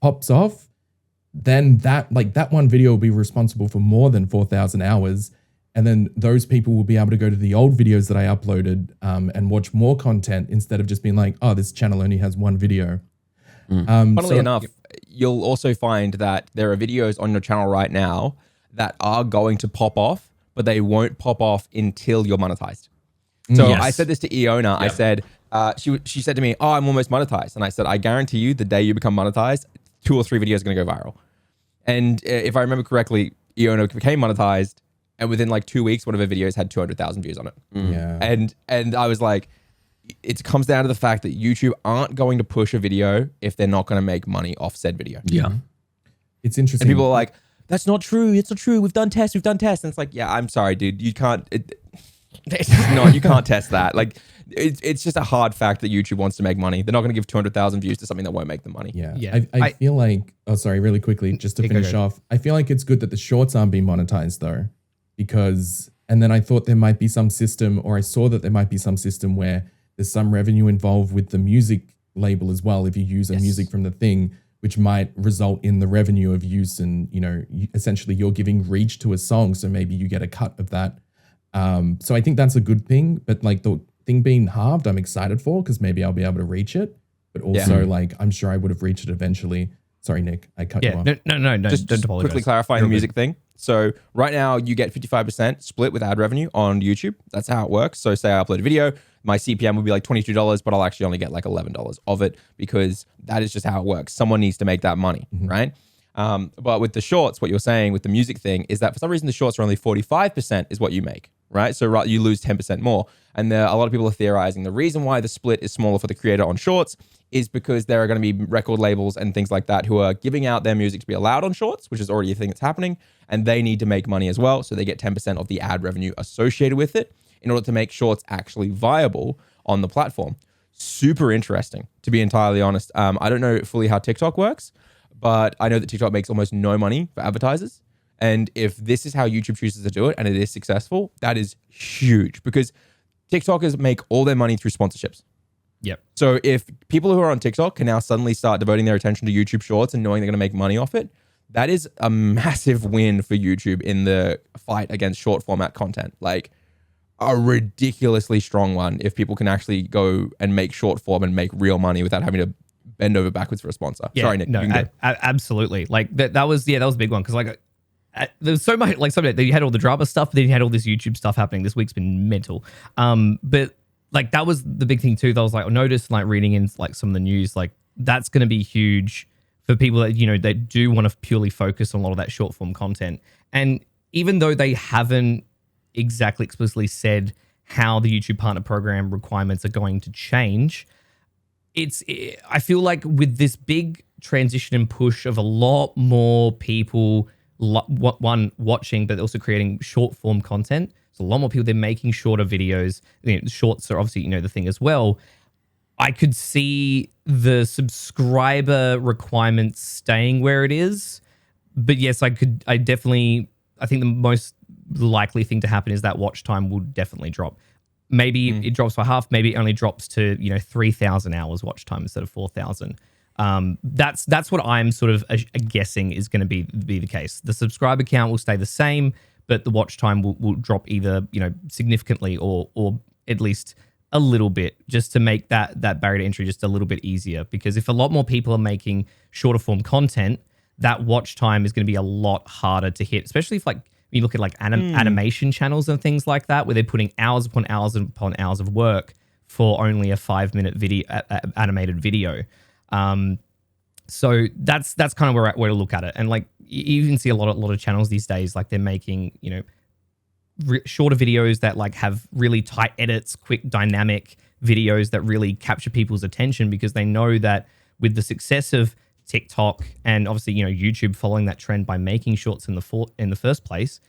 pops off, then that one video will be responsible for more than 4,000 hours. And then those people will be able to go to the old videos that I uploaded and watch more content instead of just being like, oh, this channel only has one video. Funnily enough, you'll also find that there are videos on your channel right now that are going to pop off, but they won't pop off until you're monetized. So Yes. I said this to Iona. I said, she said to me, oh, I'm almost monetized. And I said, I guarantee you the day you become monetized, 2 or 3 videos are going to go viral. And if I remember correctly, Iona became monetized, and within like 2 weeks, one of her videos had 200,000 views on it. Yeah. And I was like, it comes down to the fact that YouTube aren't going to push a video if they're not going to make money off said video. Yeah. It's interesting. And people are like, that's not true. It's not true. We've done tests. And it's like, yeah, I'm sorry, dude. You can't, it's just not, you can't test that. Like, it's just a hard fact that YouTube wants to make money. They're not going to give 200,000 views to something that won't make them money. Yeah. I feel like, oh, sorry, really quickly, just to finish off. I feel like it's good that the shorts aren't being monetized though, because, and then I thought there might be some system, or I saw that there might be some system where there's some revenue involved with the music label as well. If you use a music from the thing, which might result in the revenue of use, and, you know, essentially you're giving reach to a song. So maybe you get a cut of that. So I think that's a good thing, but like the thing being halved, I'm excited for, because maybe I'll be able to reach it, but also like, I'm sure I would have reached it eventually. Sorry, Nick, I cut you off. No. Just don't apologize. quickly clarifying the music thing. So right now you get 55% split with ad revenue on YouTube. That's how it works. So say I upload a video, my CPM would be like $22, but I'll actually only get like $11 of it, because that is just how it works. Someone needs to make that money, right? But with the shorts, what you're saying with the music thing is that for some reason the shorts are only 45% is what you make, right? So you lose 10% more. And a lot of people are theorizing the reason why the split is smaller for the creator on shorts is because there are going to be record labels and things like that who are giving out their music to be allowed on shorts, which is already a thing that's happening. And they need to make money as well. So they get 10% of the ad revenue associated with it in order to make shorts actually viable on the platform. Super interesting, to be entirely honest. I don't know fully how TikTok works, but I know that TikTok makes almost no money for advertisers. And if this is how YouTube chooses to do it and it is successful, that is huge, because TikTokers make all their money through sponsorships. Yep. So if people who are on TikTok can now suddenly start devoting their attention to YouTube Shorts and knowing they're going to make money off it, that is a massive win for YouTube in the fight against short format content. Like a ridiculously strong one if people can actually go and make short form and make real money without having to bend over backwards for a sponsor. Yeah, Sorry, Nick. no, absolutely. Like that was a big one, because like there was so much, like something that you had all the drama stuff, but then you had all this YouTube stuff happening. This week's been mental. But like that was the big thing too. That was like, I noticed like reading in like some of the news, like that's going to be huge for people that, you know, that do want to purely focus on a lot of that short form content. And even though they haven't exactly explicitly said how the YouTube partner program requirements are going to change, I feel like with this big transition and push of a lot more people, watching, but also creating short form content. So a lot more people, they're making shorter videos. You know, shorts are obviously, you know, the thing as well. I could see the subscriber requirements staying where it is. But yes, I think the most likely thing to happen is that watch time will definitely drop. Maybe it drops by half. Maybe it only drops to, you know, 3,000 hours watch time instead of 4,000. That's what I'm sort of guessing is going to be the case. The subscriber count will stay the same, but the watch time will drop either, you know, significantly or at least a little bit, just to make that barrier to entry just a little bit easier. Because if a lot more people are making shorter form content, that watch time is going to be a lot harder to hit, especially if like you look at like animation channels and things like that, where they're putting hours upon hours upon hours of work for only a 5-minute video, animated video. So that's kind of where to look at it. And like you even see a lot of channels these days, like they're making, you know, shorter videos that like have really tight edits, quick dynamic videos that really capture people's attention, because they know that with the success of TikTok and obviously, you know, YouTube following that trend by making shorts in the first place,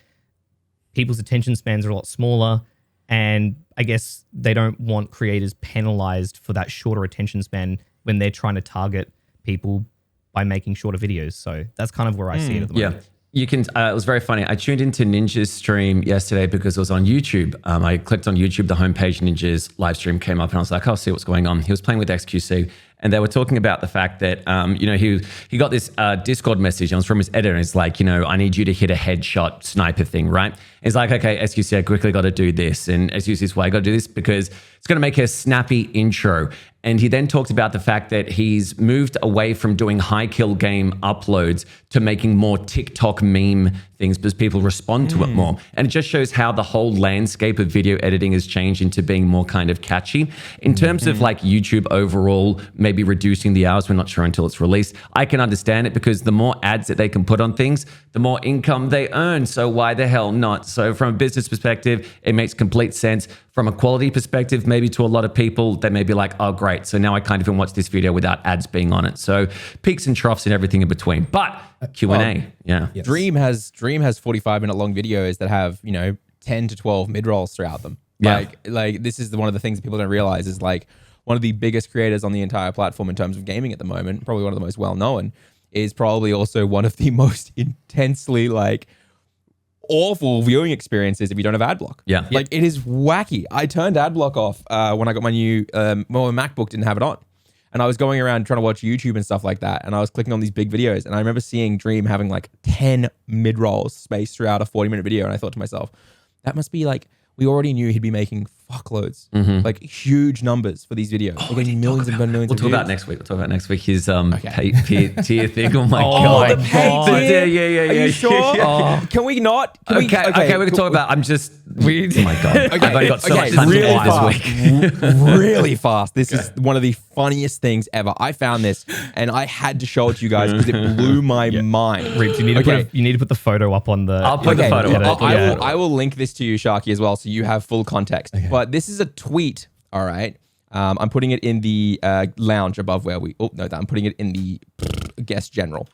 people's attention spans are a lot smaller, and I guess they don't want creators penalized for that shorter attention span when they're trying to target people by making shorter videos. So that's kind of where I see it at the moment. Yeah. You can. It was very funny. I tuned into Ninja's stream yesterday because it was on YouTube. I clicked on YouTube, the homepage, Ninja's live stream came up, and I was like, "I'll see what's going on." He was playing with XQC, and they were talking about the fact that, you know, he got this Discord message, and it was from his editor, and it's like, you know, I need you to hit a headshot sniper thing, right? It's like, okay, XQC, I quickly got to do this, and XQC's why I got to do this because it's going to make a snappy intro. And he then talked about the fact that he's moved away from doing high kill game uploads to making more TikTok meme things because people respond to it more. And it just shows how the whole landscape of video editing has changed into being more kind of catchy. In terms of like YouTube overall, maybe reducing the hours, we're not sure until it's released. I can understand it because the more ads that they can put on things, the more income they earn. So why the hell not? So from a business perspective, it makes complete sense. From a quality perspective, maybe to a lot of people, they may be like, oh, great. So now I can't even watch this video without ads being on it. So peaks and troughs and everything in between. But Q&A, yeah. Yes. Dream has 45-minute long videos that have, you know, 10 to 12 mid-rolls throughout them. Yeah. Like this is one of the things that people don't realize is like one of the biggest creators on the entire platform in terms of gaming at the moment, probably one of the most well-known, is probably also one of the most intensely like awful viewing experiences if you don't have ad block. Yeah. Like it is wacky. I turned ad block off when I got my new, my MacBook didn't have it on. And I was going around trying to watch YouTube and stuff like that. And I was clicking on these big videos. And I remember seeing Dream having like 10 mid-rolls spaced throughout a 40-minute video. And I thought to myself, that must be like, we already knew he'd be making fuckloads, like huge numbers for these videos. We're getting millions and millions We'll of talk views. about next week. We'll talk about next week. His tier thing. Oh my god. The paid tier? Yeah. Are you sure? Yeah. Can we not? Okay, we can talk about. I'm just. Oh my god. Okay, I've only got so much time really to fast. edit this week. Really fast. This is one of the funniest things ever. I found this and I had to show it to you guys because it blew my mind. Rich, you need to put the photo up on the. I'll put the photo up. I will link this to you, Sharky, as well, so you have full context. Okay. But this is a tweet. All right. I'm putting it in the lounge above where we. Oh no, I'm putting it in the guest general.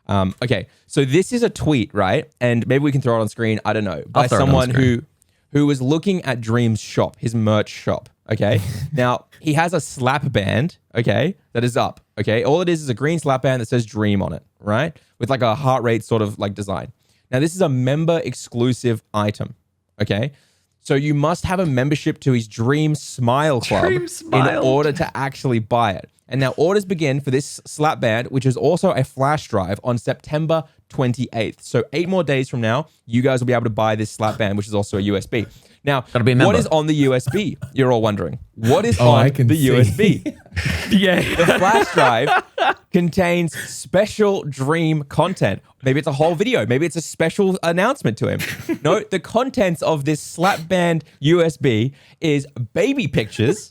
Okay, so this is a tweet, right? And maybe we can throw it on screen. I don't know, by someone who was looking at Dream's shop, his merch shop. Okay, now he has a slap band. Okay, that is up. Okay, all it is a green slap band that says Dream on it, right? With like a heart rate sort of like design. Now this is a member exclusive item. Okay. So you must have a membership to his Dream Smile Club in order to actually buy it. And now orders begin for this slap band, which is also a flash drive, on September 28th. So 8 more days from now, you guys will be able to buy this slap band, which is also a USB. Now, what is on the USB? You're all wondering. What is on the USB? Yeah. The flash drive contains special Dream content. Maybe it's a whole video. Maybe it's a special announcement to him. No, the contents of this slap band USB is baby pictures,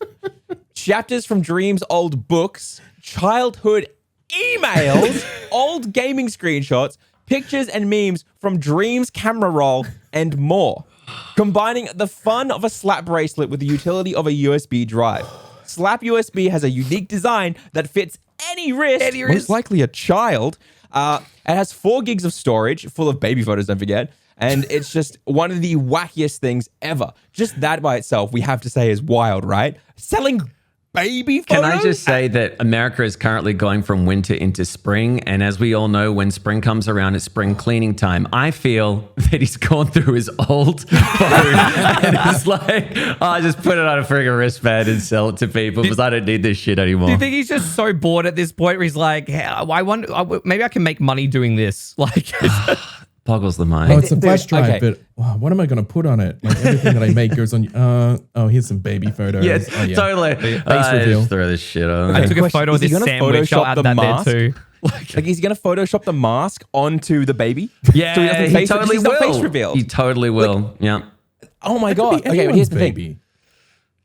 chapters from Dream's old books, childhood emails, old gaming screenshots, pictures and memes from Dream's camera roll, and more. Combining the fun of a slap bracelet with the utility of a USB drive. Slap USB has a unique design that fits any wrist, most likely a child. It has 4 gigs of storage, full of baby photos, don't forget. And it's just one of the wackiest things ever. Just that by itself, we have to say, is wild, right? Selling baby photos? Can I just say that America is currently going from winter into spring, and as we all know, when spring comes around, it's spring cleaning time. I feel that he's gone through his old phone and it's like, I just put it on a friggin' wristband and sell it to people because I don't need this shit anymore. Do you think he's just so bored at this point where he's like, hey, I wonder, maybe I can make money doing this? Like, boggles the mind. Oh, it's a flash drive, but what am I going to put on it? Like everything that I make goes on. Oh, here's some baby photos. Yes, Totally. Face reveal. Just throw this shit on. I took a photo of this sandwich. I'll add that there too. Like he's going to Photoshop the mask onto the baby? Yeah, so he totally will. Face reveal. He totally will. Yeah. Oh my God. Okay, but here's the thing.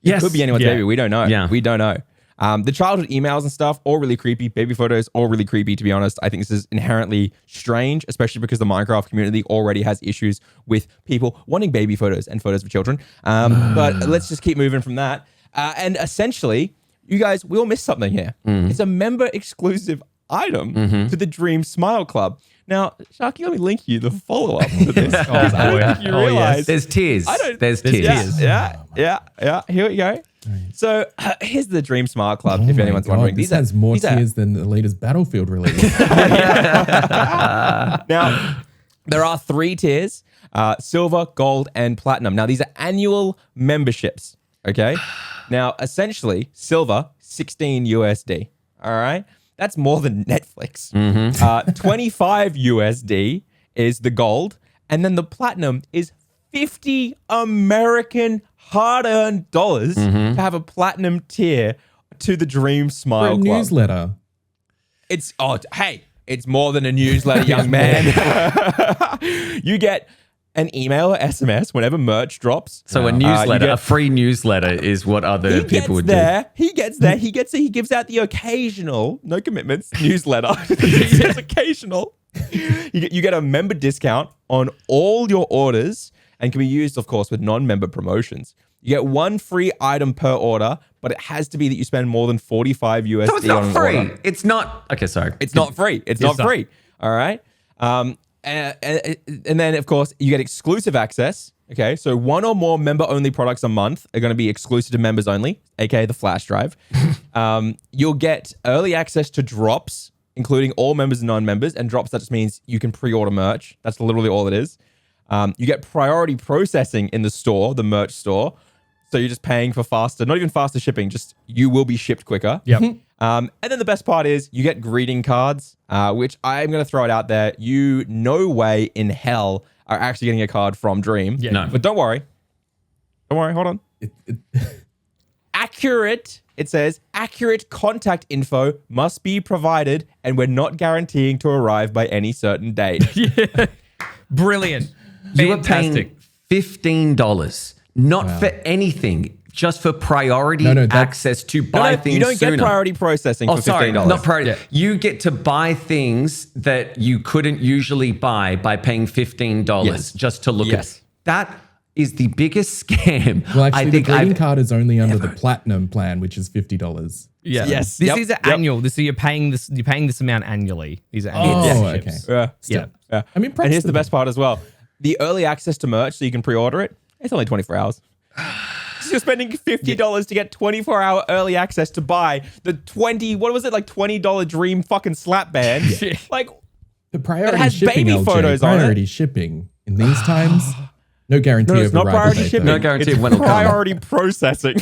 Yes. It could be anyone's baby. We don't know. Yeah. We don't know. The childhood emails and stuff, all really creepy. Baby photos, all really creepy, to be honest. I think this is inherently strange, especially because the Minecraft community already has issues with people wanting baby photos and photos of children. But let's just keep moving from that. And essentially, you guys, we all missed something here. It's a member exclusive item to the Dream Smile Club. Now, Sharky, let me link you the follow-up to this. I don't think you realize. There's tiers. There's tiers. Yeah. Here we go. So here's the Dream Smile Club, if anyone's wondering. This has more tiers than the latest Battlefield release. Now, there are 3 tiers, silver, gold, and platinum. Now, these are annual memberships, okay? Now, essentially, silver, 16 USD, all right? That's more than Netflix. 25 USD is the gold, and then the platinum is 50 American hard-earned dollars to have a platinum tier to the Dream Smile Club. Newsletter. It's more than a newsletter, young man. You get an email or SMS whenever merch drops. So a newsletter, a free newsletter is what other people would do. He gets there. He gives out the occasional, no commitments, newsletter. He gets occasional. You get a member discount on all your orders and can be used, of course, with non-member promotions. You get 1 free item per order, but it has to be that you spend more than 45 USD So it's not on free. an order. It's not. Okay, sorry. It's not free. It's not free. All right. And then, of course, you get exclusive access. Okay, so 1 or more member-only products a month are going to be exclusive to members only, aka the flash drive. You'll get early access to drops, including all members and non-members. And drops, that just means you can pre-order merch. That's literally all it is. You get priority processing in the store, the merch store. So you're just paying for faster, not even faster shipping, just you will be shipped quicker. Yep. And then the best part is you get greeting cards, which I'm going to throw it out there. You no way in hell are actually getting a card from Dream. Yeah. No. But don't worry. Don't worry. Hold on. Accurate. It says accurate contact info must be provided and we're not guaranteeing to arrive by any certain date. Brilliant. You were Fantastic. paying $15, not for anything, just for priority access to buy things you don't sooner. get priority processing for $15. Sorry, not priority. Yeah. You get to buy things that you couldn't usually buy by paying $15 just to look at. That is the biggest scam. Well, actually, the greeting card is only under the platinum plan, which is $50. Yeah. Yes. This is annual. This, so you're paying this amount annually. These are annual memberships. Yeah. Yeah. I mean, and here's the best part as well. The early access to merch, so you can pre-order it, it's only 24 hours. So you're spending $50 to get 24-hour early access to buy the $20 Dream fucking slap band. Like, the priority has shipping, baby LJ, photos on it. priority shipping. In these times, no guarantee no, of it's not arrival priority date, shipping. though. No guarantee It's of when it'll come. priority processing.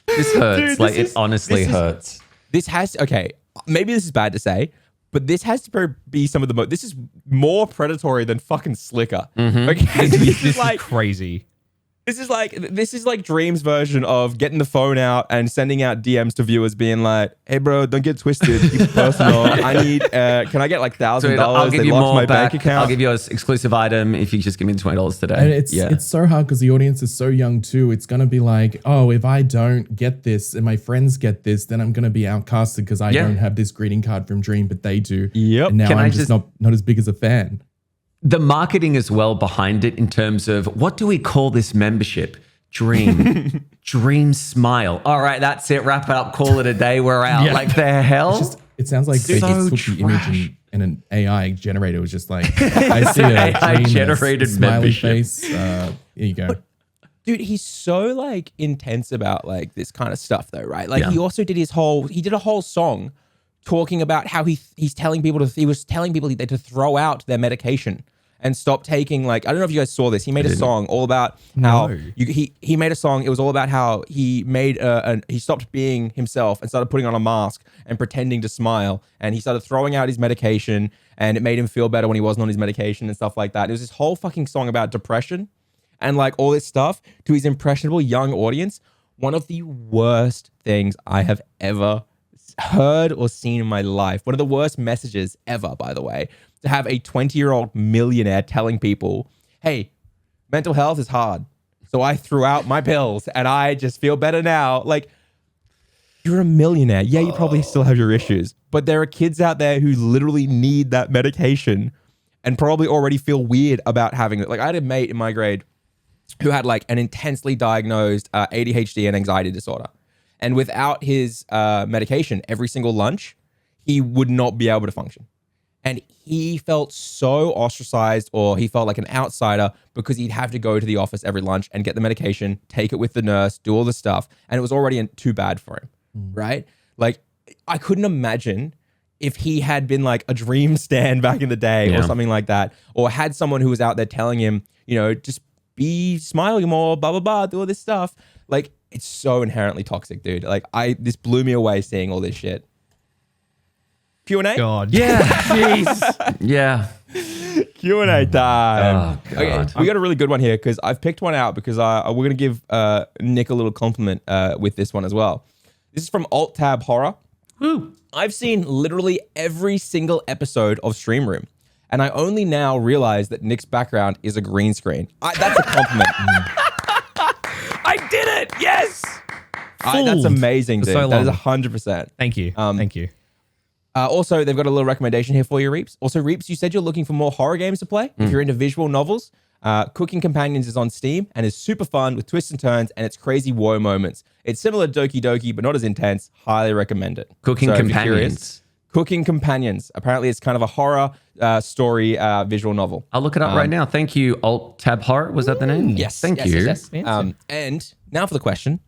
This hurts. Dude, It honestly hurts. This has, okay, maybe this is bad to say, but this has to be some of the most, this is more predatory than fucking Slicker. Okay, This is crazy. This is like Dream's version of getting the phone out and sending out DMs to viewers being like, hey bro, don't get twisted. Keep it personal. I need, can I get like $1,000? I'll give They you locked more my back. bank account. I'll give you an exclusive item if you just give me $20 today. And it's so hard because the audience is so young too. It's going to be like, oh, if I don't get this and my friends get this, then I'm going to be outcasted because I don't have this greeting card from Dream, but they do. Yep. And now Can I I'm just not as big as a fan. The marketing as well behind it in terms of what do we call this membership? Dream. Dream Smile. All right, that's it. Wrap it up. Call it a day. We're out. Yeah. Like the hell? It sounds like they So just took the image trash. and an AI generator was just like, I see a AI Dream, generated a smiley membership. face. Here you go. Dude, he's so like intense about like this kind of stuff though, right? Like he also did he did a whole song talking about how he's telling people to throw out their medication and stop taking, like, I don't know if you guys saw this. He made a song all about how he made a song. It was all about how he made he stopped being himself and started putting on a mask and pretending to smile. And he started throwing out his medication and it made him feel better when he wasn't on his medication and stuff like that. It was this whole fucking song about depression and like all this stuff to his impressionable young audience. One of the worst things I have ever heard or seen in my life. One of the worst messages ever, by the way, to have a 20-year-old millionaire telling people, hey, mental health is hard. So I threw out my pills and I just feel better now. Like, you're a millionaire. Yeah, you probably still have your issues, but there are kids out there who literally need that medication and probably already feel weird about having it. Like, I had a mate in my grade who had like an intensely diagnosed ADHD and anxiety disorder. And without his medication, every single lunch, he would not be able to function. And he felt so ostracized, or he felt like an outsider because he'd have to go to the office every lunch and get the medication, take it with the nurse, do all the stuff. And it was already too bad for him, right? Like, I couldn't imagine if he had been like a dream stand back in the day or something like that, or had someone who was out there telling him, you know, just be smiling more, blah, blah, blah, do all this stuff. Like, it's so inherently toxic, dude. Like, this blew me away seeing all this shit. Q&A? God. Yeah. Jeez. Yeah. Q&A time. Oh, God. Okay, we got a really good one here because I've picked one out because we're going to give Nick a little compliment with this one as well. This is from Alt Tab Horror. Woo. I've seen literally every single episode of Stream Room, and I only now realize that Nick's background is a green screen. That's a compliment. I did it. Yes. That's amazing, dude. so That is long. 100%. Thank you. Thank you. Also, they've got a little recommendation here for you, Reeps. Also, Reeps, you said you're looking for more horror games to play. If you're into visual novels, Cooking Companions is on Steam and is super fun with twists and turns and it's crazy woe moments. It's similar to Doki Doki, but not as intense. Highly recommend it. Cooking So if you're Companions. curious, Cooking Companions. Apparently, it's kind of a horror story visual novel. I'll look it up right now. Thank you, Alt Tab Horror. Was that the name? Yes. Thank yes, you. Yes, yes. And now for the question.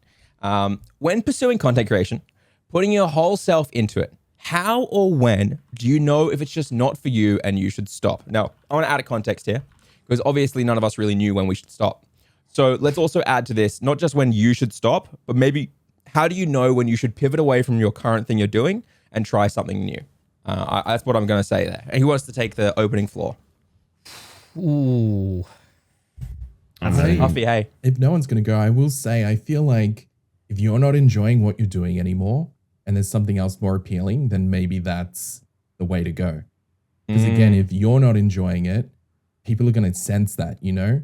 When pursuing content creation, putting your whole self into it, how or when do you know if it's just not for you and you should stop? Now, I want to add a context here because obviously none of us really knew when we should stop. So let's also add to this, not just when you should stop, but maybe how do you know when you should pivot away from your current thing you're doing and try something new? That's what I'm going to say there. And who wants to take the opening floor? Ooh. Huffy, hey. If no one's going to go, I will say I feel like if you're not enjoying what you're doing anymore and there's something else more appealing, then maybe that's the way to go. Because again, if you're not enjoying it, people are going to sense that, you know?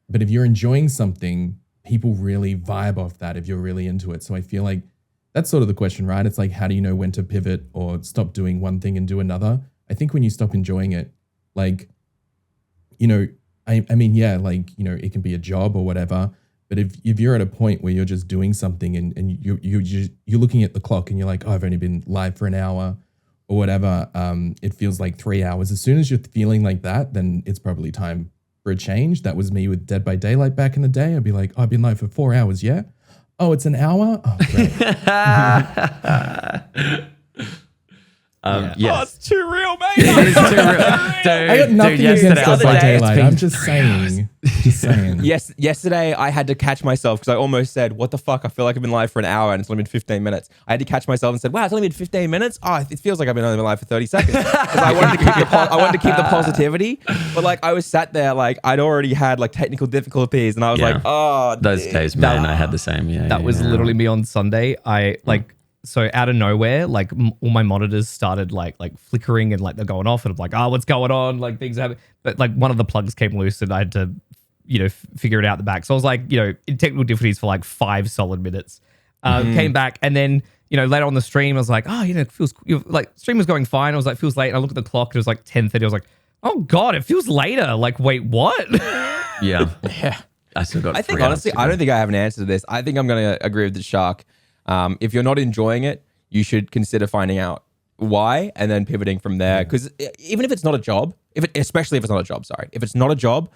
But if you're enjoying something, people really vibe off that if you're really into it. So I feel like that's sort of the question, right? It's like, how do you know when to pivot or stop doing one thing and do another? I think when you stop enjoying it, like, you know, I mean, yeah, like, you know, it can be a job or whatever. But if you're at a point where you're just doing something and you're looking at the clock and you're like, oh, I've only been live for an hour or whatever, it feels like 3 hours. As soon as you're feeling like that, then it's probably time for a change. That was me with Dead by Daylight back in the day. I'd be like, oh, I've been live for 4 hours, yeah? Oh, it's an hour? Oh, great. Yes. Oh, it's too real, mate. It is too real. Dude, I got nothing against yesterday, Dead by day, Daylight. I'm just saying. Yesterday, I had to catch myself because I almost said, what the fuck? I feel like I've been live for an hour and it's only been 15 minutes. I had to catch myself and said, wow, it's only been 15 minutes? Oh, it feels like I've only been live for 30 seconds. Because I wanted to keep the positivity. But like, I was sat there, like, I'd already had like technical difficulties and I was Yeah. like, oh, Those days, man, I had the same. Yeah, That was literally me on Sunday. I like, so out of nowhere, like all my monitors started like flickering and like they're going off and I'm like, oh, what's going on? Like things happen. But like one of the plugs came loose and I had to, you know, figure it out the back. So I was like, you know, in technical difficulties for like 5 solid minutes. Came back and then, you know, later on the stream, I was like, oh, you know, it feels like stream was going fine. I was like, feels late. And I look at the clock and it was like 10:30. I was like, oh God, it feels later. Like, wait, what? Yeah. yeah. I still got I think 3 hours honestly, to go. I don't think I have an answer to this. I think I'm going to agree with the shark. If you're not enjoying it, you should consider finding out why and then pivoting from there. Because even if it's not a job, especially if it's not a job, if it's not a job,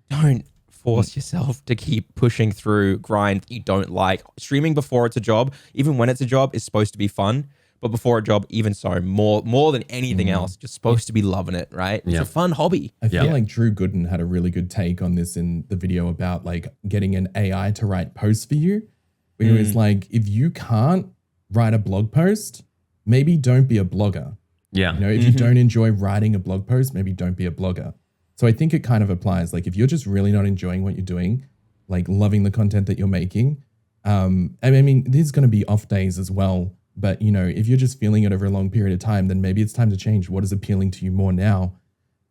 don't force yourself to keep pushing through grind that you don't like. Streaming before it's a job, even when it's a job, is supposed to be fun. But before a job, even so, more than anything else, you're supposed to be loving it, right? It's a fun hobby. I feel like Drew Gooden had a really good take on this in the video about like getting an AI to write posts for you. Where he was like, if you can't write a blog post, maybe don't be a blogger. Yeah. You know, if you don't enjoy writing a blog post, maybe don't be a blogger. So I think it kind of applies. Like if you're just really not enjoying what you're doing, like loving the content that you're making, I mean, there's going to be off days as well. But, you know, if you're just feeling it over a long period of time, then maybe it's time to change what is appealing to you more now.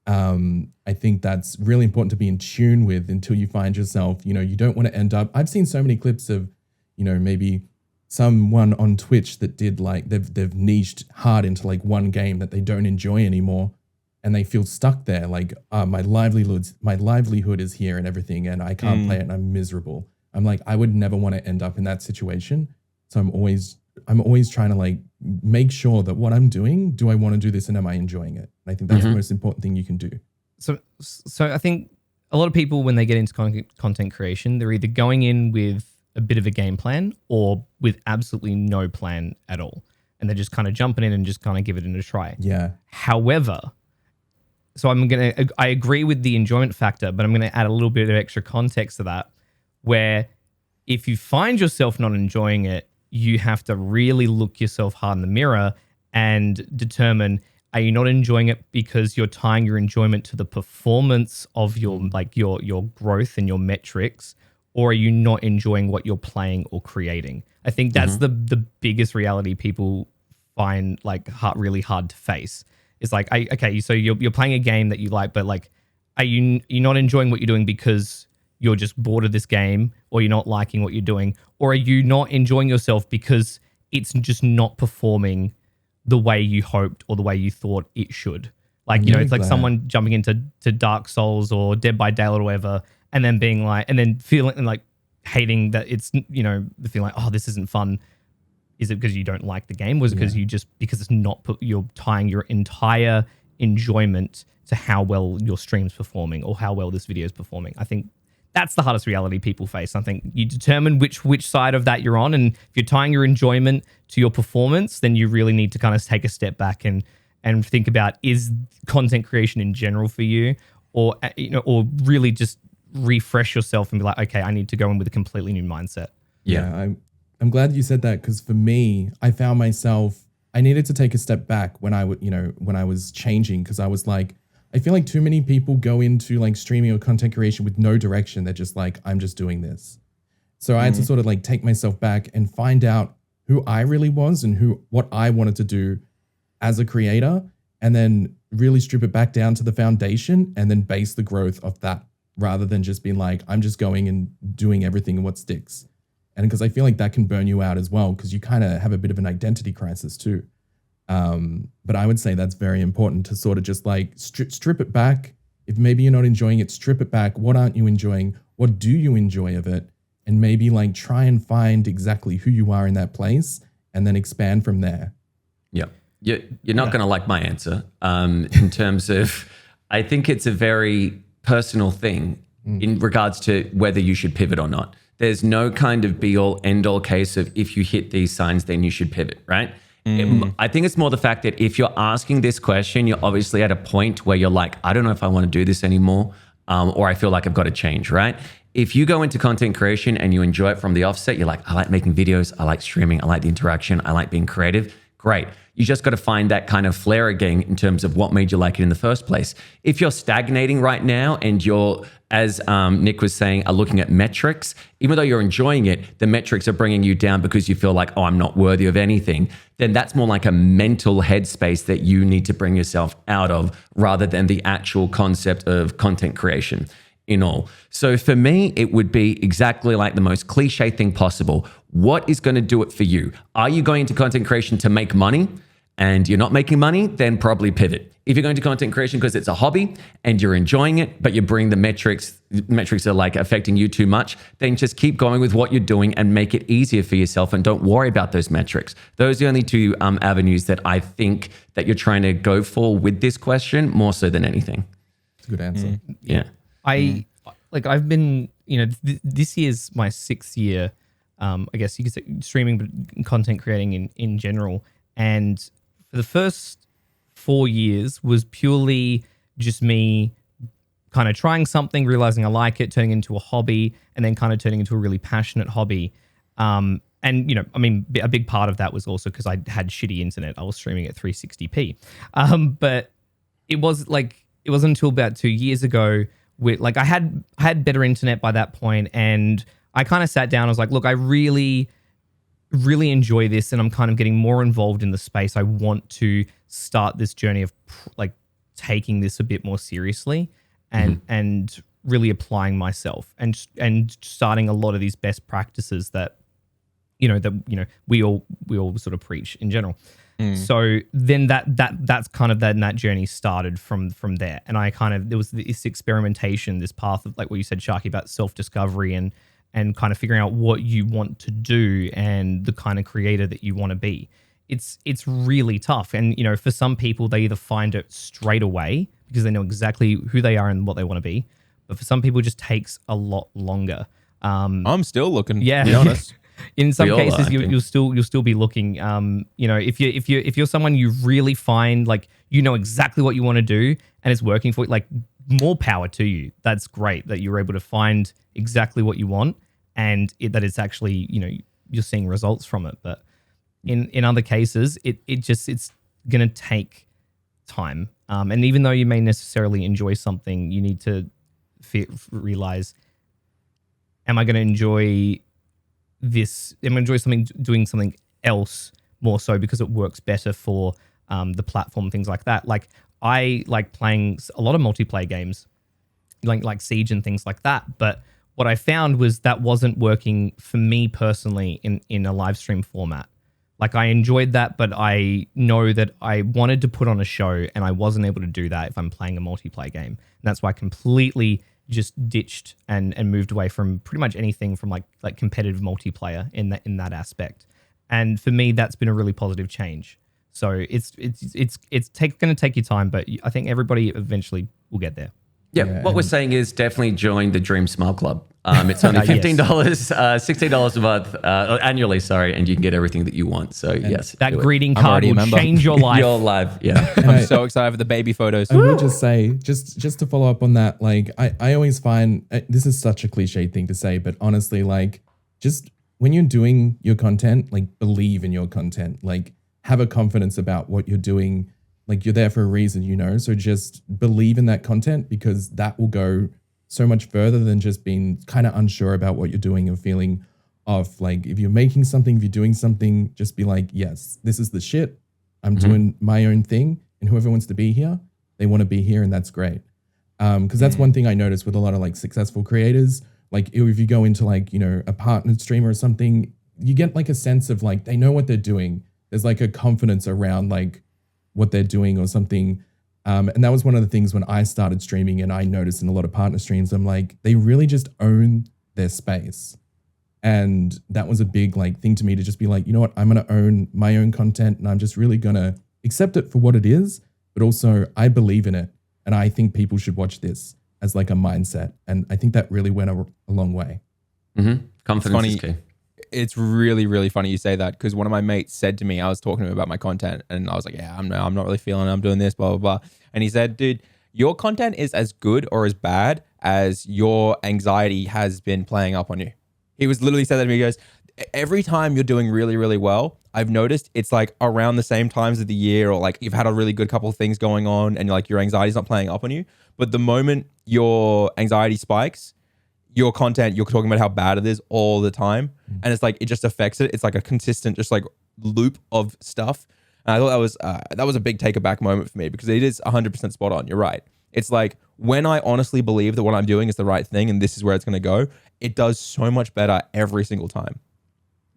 I think that's really important to be in tune with until you find yourself, you don't want to end up. I've seen so many clips of, maybe someone on Twitch that did like they've niched hard into like one game that they don't enjoy anymore, and they feel stuck there. Like my livelihood is here and everything, and I can't play it, and I'm miserable. I'm like, I would never want to end up in that situation. So I'm always trying to like make sure that what I'm doing, do I want to do this and am I enjoying it? And I think that's the most important thing you can do. So I think a lot of people, when they get into content creation, they're either going in with a bit of a game plan or with absolutely no plan at all. And they're just kind of jumping in and just kind of give it a try. Yeah. However, so I agree with the enjoyment factor, but I'm going to add a little bit of extra context to that, where if you find yourself not enjoying it, you have to really look yourself hard in the mirror and determine, are you not enjoying it because you're tying your enjoyment to the performance of your growth and your metrics, or are you not enjoying what you're playing or creating? I think that's the biggest reality people find like really hard to face. It's like, so you're playing a game that you like, but like, you're not enjoying what you're doing because you're just bored of this game, or you're not liking what you're doing, or are you not enjoying yourself because it's just not performing the way you hoped or the way you thought it should? Like, it's like someone jumping into Dark Souls or Dead by Daylight or whatever, and then being like, and then feeling and like hating that it's, feeling like, oh, this isn't fun. Is it because you don't like the game? Was it because because it's not, you're tying your entire enjoyment to how well your stream's performing or how well this video is performing? I think that's the hardest reality people face. I think you determine which side of that you're on, and if you're tying your enjoyment to your performance, then you really need to kind of take a step back and think about, is content creation in general for you, or or really just refresh yourself and be like, okay, I need to go in with a completely new mindset. Yeah, I'm glad you said that, because for me, I found myself, I needed to take a step back when I was changing, because I was like, I feel like too many people go into like streaming or content creation with no direction. They're just like, I'm just doing this. So I had to sort of like take myself back and find out who I really was and what I wanted to do as a creator, and then really strip it back down to the foundation and then base the growth of that, rather than just being like, I'm just going and doing everything and what sticks. And because I feel like that can burn you out as well, because you kind of have a bit of an identity crisis too. But I would say that's very important to sort of just like strip it back. If maybe you're not enjoying it, strip it back. What aren't you enjoying? What do you enjoy of it? And maybe like try and find exactly who you are in that place, and then expand from there. Yeah. You're not going to like my answer in terms of, I think it's a very personal thing in regards to whether you should pivot or not. There's no kind of be all end all case of, if you hit these signs, then you should pivot, right? I think it's more the fact that if you're asking this question, you're obviously at a point where you're like, I don't know if I want to do this anymore, or I feel like I've got to change, right? If you go into content creation and you enjoy it from the offset, you're like, I like making videos, I like streaming, I like the interaction, I like being creative, great. You just got to find that kind of flair again in terms of what made you like it in the first place. If you're stagnating right now and you're, as Nick was saying, are looking at metrics, even though you're enjoying it, the metrics are bringing you down because you feel like, oh, I'm not worthy of anything, then that's more like a mental headspace that you need to bring yourself out of, rather than the actual concept of content creation in all. So for me, it would be exactly like the most cliche thing possible. What is going to do it for you? Are you going into content creation to make money and you're not making money? Then probably pivot. If you're going to content creation because it's a hobby and you're enjoying it, but you bring the metrics are like affecting you too much, then just keep going with what you're doing and make it easier for yourself, and don't worry about those metrics. Those are the only two avenues that I think that you're trying to go for with this question, more so than anything. It's a good answer. Yeah. I've been, this year's my 6th year, I guess you could say, streaming, but content creating in general. And for the first 4 years was purely just me kind of trying something, realizing I like it, turning into a hobby, and then kind of turning into a really passionate hobby. And, a big part of that was also because I had shitty internet. I was streaming at 360p. But it wasn't until about 2 years ago, I had better internet by that point, and I kind of sat down. I was like, look, I really enjoy this, and I'm kind of getting more involved in the space. I want to start this journey of taking this a bit more seriously and really applying myself and starting a lot of these best practices that we all sort of preach in general. So then that's kind of that journey started from there. And there was this experimentation, this path of like what you said, Sharky, about self-discovery and kind of figuring out what you want to do and the kind of creator that you want to be. It's really tough. And, for some people, they either find it straight away because they know exactly who they are and what they want to be. But for some people, it just takes a lot longer. I'm still looking, yeah. to be honest. In some cases, you'll still be looking. If you're someone you really find like exactly what you want to do and it's working for you, like more power to you. That's great that you're able to find exactly what you want and that it's actually you're seeing results from it. But in other cases, it's gonna take time. And even though you may necessarily enjoy something, you need to realize: am I going to enjoy this? Am I enjoy doing something else more so because it works better for the platform, things like that. Like I like playing a lot of multiplayer games, like Siege and things like that. But what I found was that wasn't working for me personally in a live stream format. Like I enjoyed that, but I know that I wanted to put on a show and I wasn't able to do that if I'm playing a multiplayer game. And that's why I completely just ditched and moved away from pretty much anything from like competitive multiplayer in that aspect. And for me, that's been a really positive change. So it's going to take you time, but I think everybody eventually will get there. Yeah, what we're saying is definitely join the Dream Smile Club. It's only $15, $16 a month, annually, sorry, and you can get everything that you want. So yes. That greeting card will change your life. Your life, yeah. I'm so excited for the baby photos. I will just say, just to follow up on that, like I always find, this is such a cliche thing to say, but honestly, like just when you're doing your content, like believe in your content, like have a confidence about what you're doing. Like you're there for a reason, so just believe in that content because that will go so much further than just being kind of unsure about what you're doing or feeling off. Like if you're making something, if you're doing something, just be like, yes, this is the shit. I'm doing my own thing and whoever wants to be here, they want to be here and that's great. Because that's one thing I noticed with a lot of like successful creators. Like if you go into like, a partnered streamer or something, you get like a sense of like, they know what they're doing. There's like a confidence around like, what they're doing or something. And that was one of the things when I started streaming and I noticed in a lot of partner streams, I'm like, they really just own their space. And that was a big like thing to me to just be like, you know what, I'm going to own my own content and I'm just really going to accept it for what it is. But also I believe in it. And I think people should watch this as like a mindset. And I think that really went a long way. Mm-hmm. Confidence is key. It's really, really funny you say that because one of my mates said to me, I was talking to him about my content and I was like, yeah, I'm not really feeling it. I'm doing this, blah, blah, blah. And he said, dude, your content is as good or as bad as your anxiety has been playing up on you. He was literally said that to me. He goes, every time you're doing really, really well, I've noticed it's like around the same times of the year or like you've had a really good couple of things going on and like your anxiety's not playing up on you. But the moment your anxiety spikes, your content, you're talking about how bad it is all the time. And it's like, it just affects it. It's like a consistent, just like loop of stuff. And I thought that was a big take aback moment for me because it is 100% spot on. You're right. It's like when I honestly believe that what I'm doing is the right thing and this is where it's going to go, it does so much better every single time.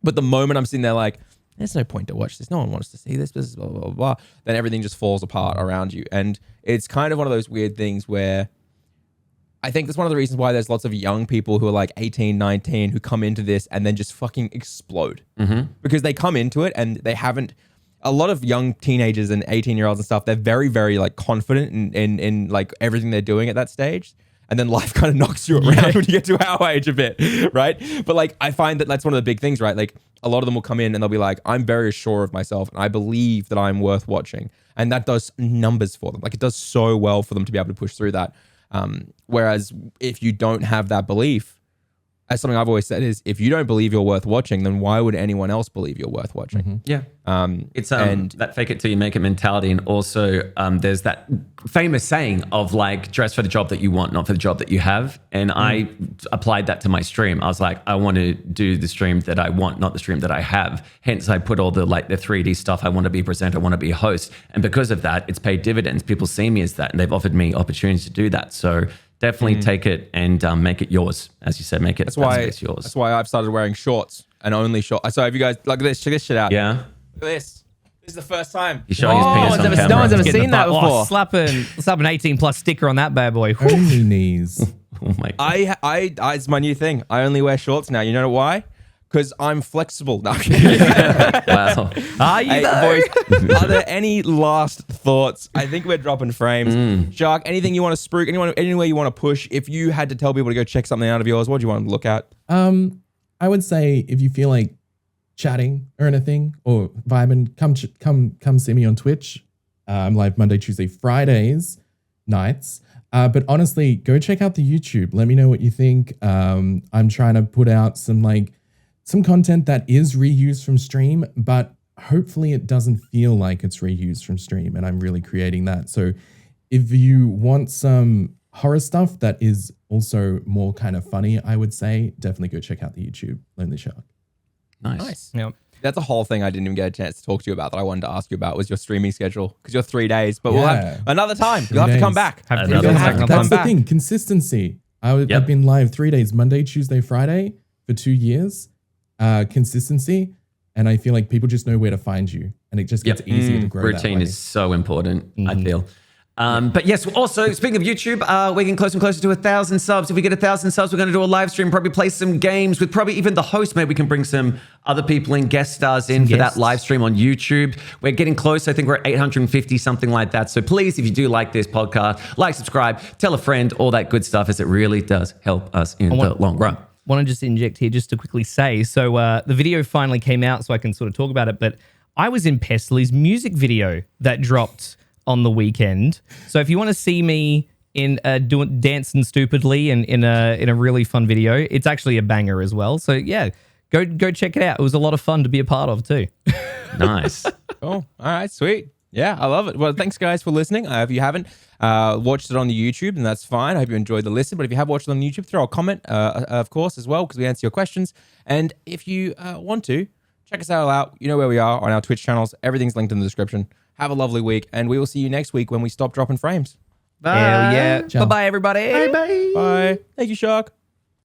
But the moment I'm sitting there like, there's no point to watch this. No one wants to see this. This is blah, blah, blah, blah. Then everything just falls apart around you. And it's kind of one of those weird things where I think that's one of the reasons why there's lots of young people who are like 18, 19 who come into this and then just fucking explode. Because they come into it and they haven't, a lot of young teenagers and 18-year-olds and stuff, they're very, very like confident in like everything they're doing at that stage. And then life kind of knocks you around when you get to our age a bit, right? But like, I find that that's one of the big things, right? Like a lot of them will come in and they'll be like, I'm very sure of myself and I believe that I'm worth watching. And that does numbers for them. Like it does so well for them to be able to push through that. Whereas if you don't have that belief, something I've always said is, if you don't believe you're worth watching, then why would anyone else believe you're worth watching? Yeah. It's and that fake it till you make it mentality. And also there's that famous saying of like, dress for the job that you want, not for the job that you have. And I applied that to my stream. I was like, I want to do the stream that I want, not the stream that I have. Hence I put all the 3D stuff. I want to be a presenter, I want to be a host. And because of that, it's paid dividends. People see me as that, and they've offered me opportunities to do that. So definitely take it and make it yours. As you said, make it yours. That's why I've started wearing shorts and only shorts. So if you guys, look at this, check this shit out. Yeah. Look at this. This is the first time. He's showing his penis on camera. No one's ever Getting seen the that butt- before. Slap an 18+ sticker on that bad boy. Only knees. Oh my God. I it's my new thing. I only wear shorts now. You know why? Because I'm flexible. No, I'm kidding. Wow. Are you Hey, though? boys, are there any last thoughts? I think we're dropping frames. Shark, anything you want to spruik? Anywhere you want to push? If you had to tell people to go check something out of yours, what do you want to look at? I would say if you feel like chatting or anything or vibing, come see me on Twitch. I'm live Monday, Tuesday, Fridays nights. But honestly, go check out the YouTube. Let me know what you think. I'm trying to put out some content that is reused from stream, but hopefully it doesn't feel like it's reused from stream. And I'm really creating that. So if you want some horror stuff that is also more kind of funny, I would say definitely go check out the YouTube, LonelyShark. Nice. Yep. That's a whole thing I didn't even get a chance to talk to you about that I wanted to ask you about was your streaming schedule, because you're 3 days, but we'll have another time. You'll have to come back. Have to You'll come have to back. come That's the back. thing, consistency. I've been live 3 days, Monday, Tuesday, Friday for 2 years. Consistency. And I feel like people just know where to find you, and it just gets easier to grow. Routine is so important, I feel. But yes, also, speaking of YouTube, we're getting closer and closer to 1,000 subs. If we get 1,000 subs, we're going to do a live stream, probably play some games with probably even the host. Maybe we can bring some other people in, guest stars in for that live stream on YouTube. We're getting close. I think we're at 850, something like that. So please, if you do like this podcast, like, subscribe, tell a friend, all that good stuff, as it really does help us in the long run. Want to just inject here just to quickly say, so the video finally came out, so I can sort of talk about it, but I was in Pestely's music video that dropped on the weekend. So if you want to see me in doing dancing stupidly and in a really fun video, it's actually a banger as well. So yeah, go check it out. It was a lot of fun to be a part of too. Nice. Cool. All right, sweet. Yeah, I love it. Well, thanks guys for listening. If you haven't watched it on the YouTube, then that's fine. I hope you enjoyed the listen. But if you have watched it on YouTube, throw a comment, of course, as well, because we answer your questions. And if you want to, check us all out. You know where we are on our Twitch channels. Everything's linked in the description. Have a lovely week, and we will see you next week when we stop dropping frames. Hell yeah. Ciao. Bye-bye, everybody. Bye. Bye. Thank you, Shark.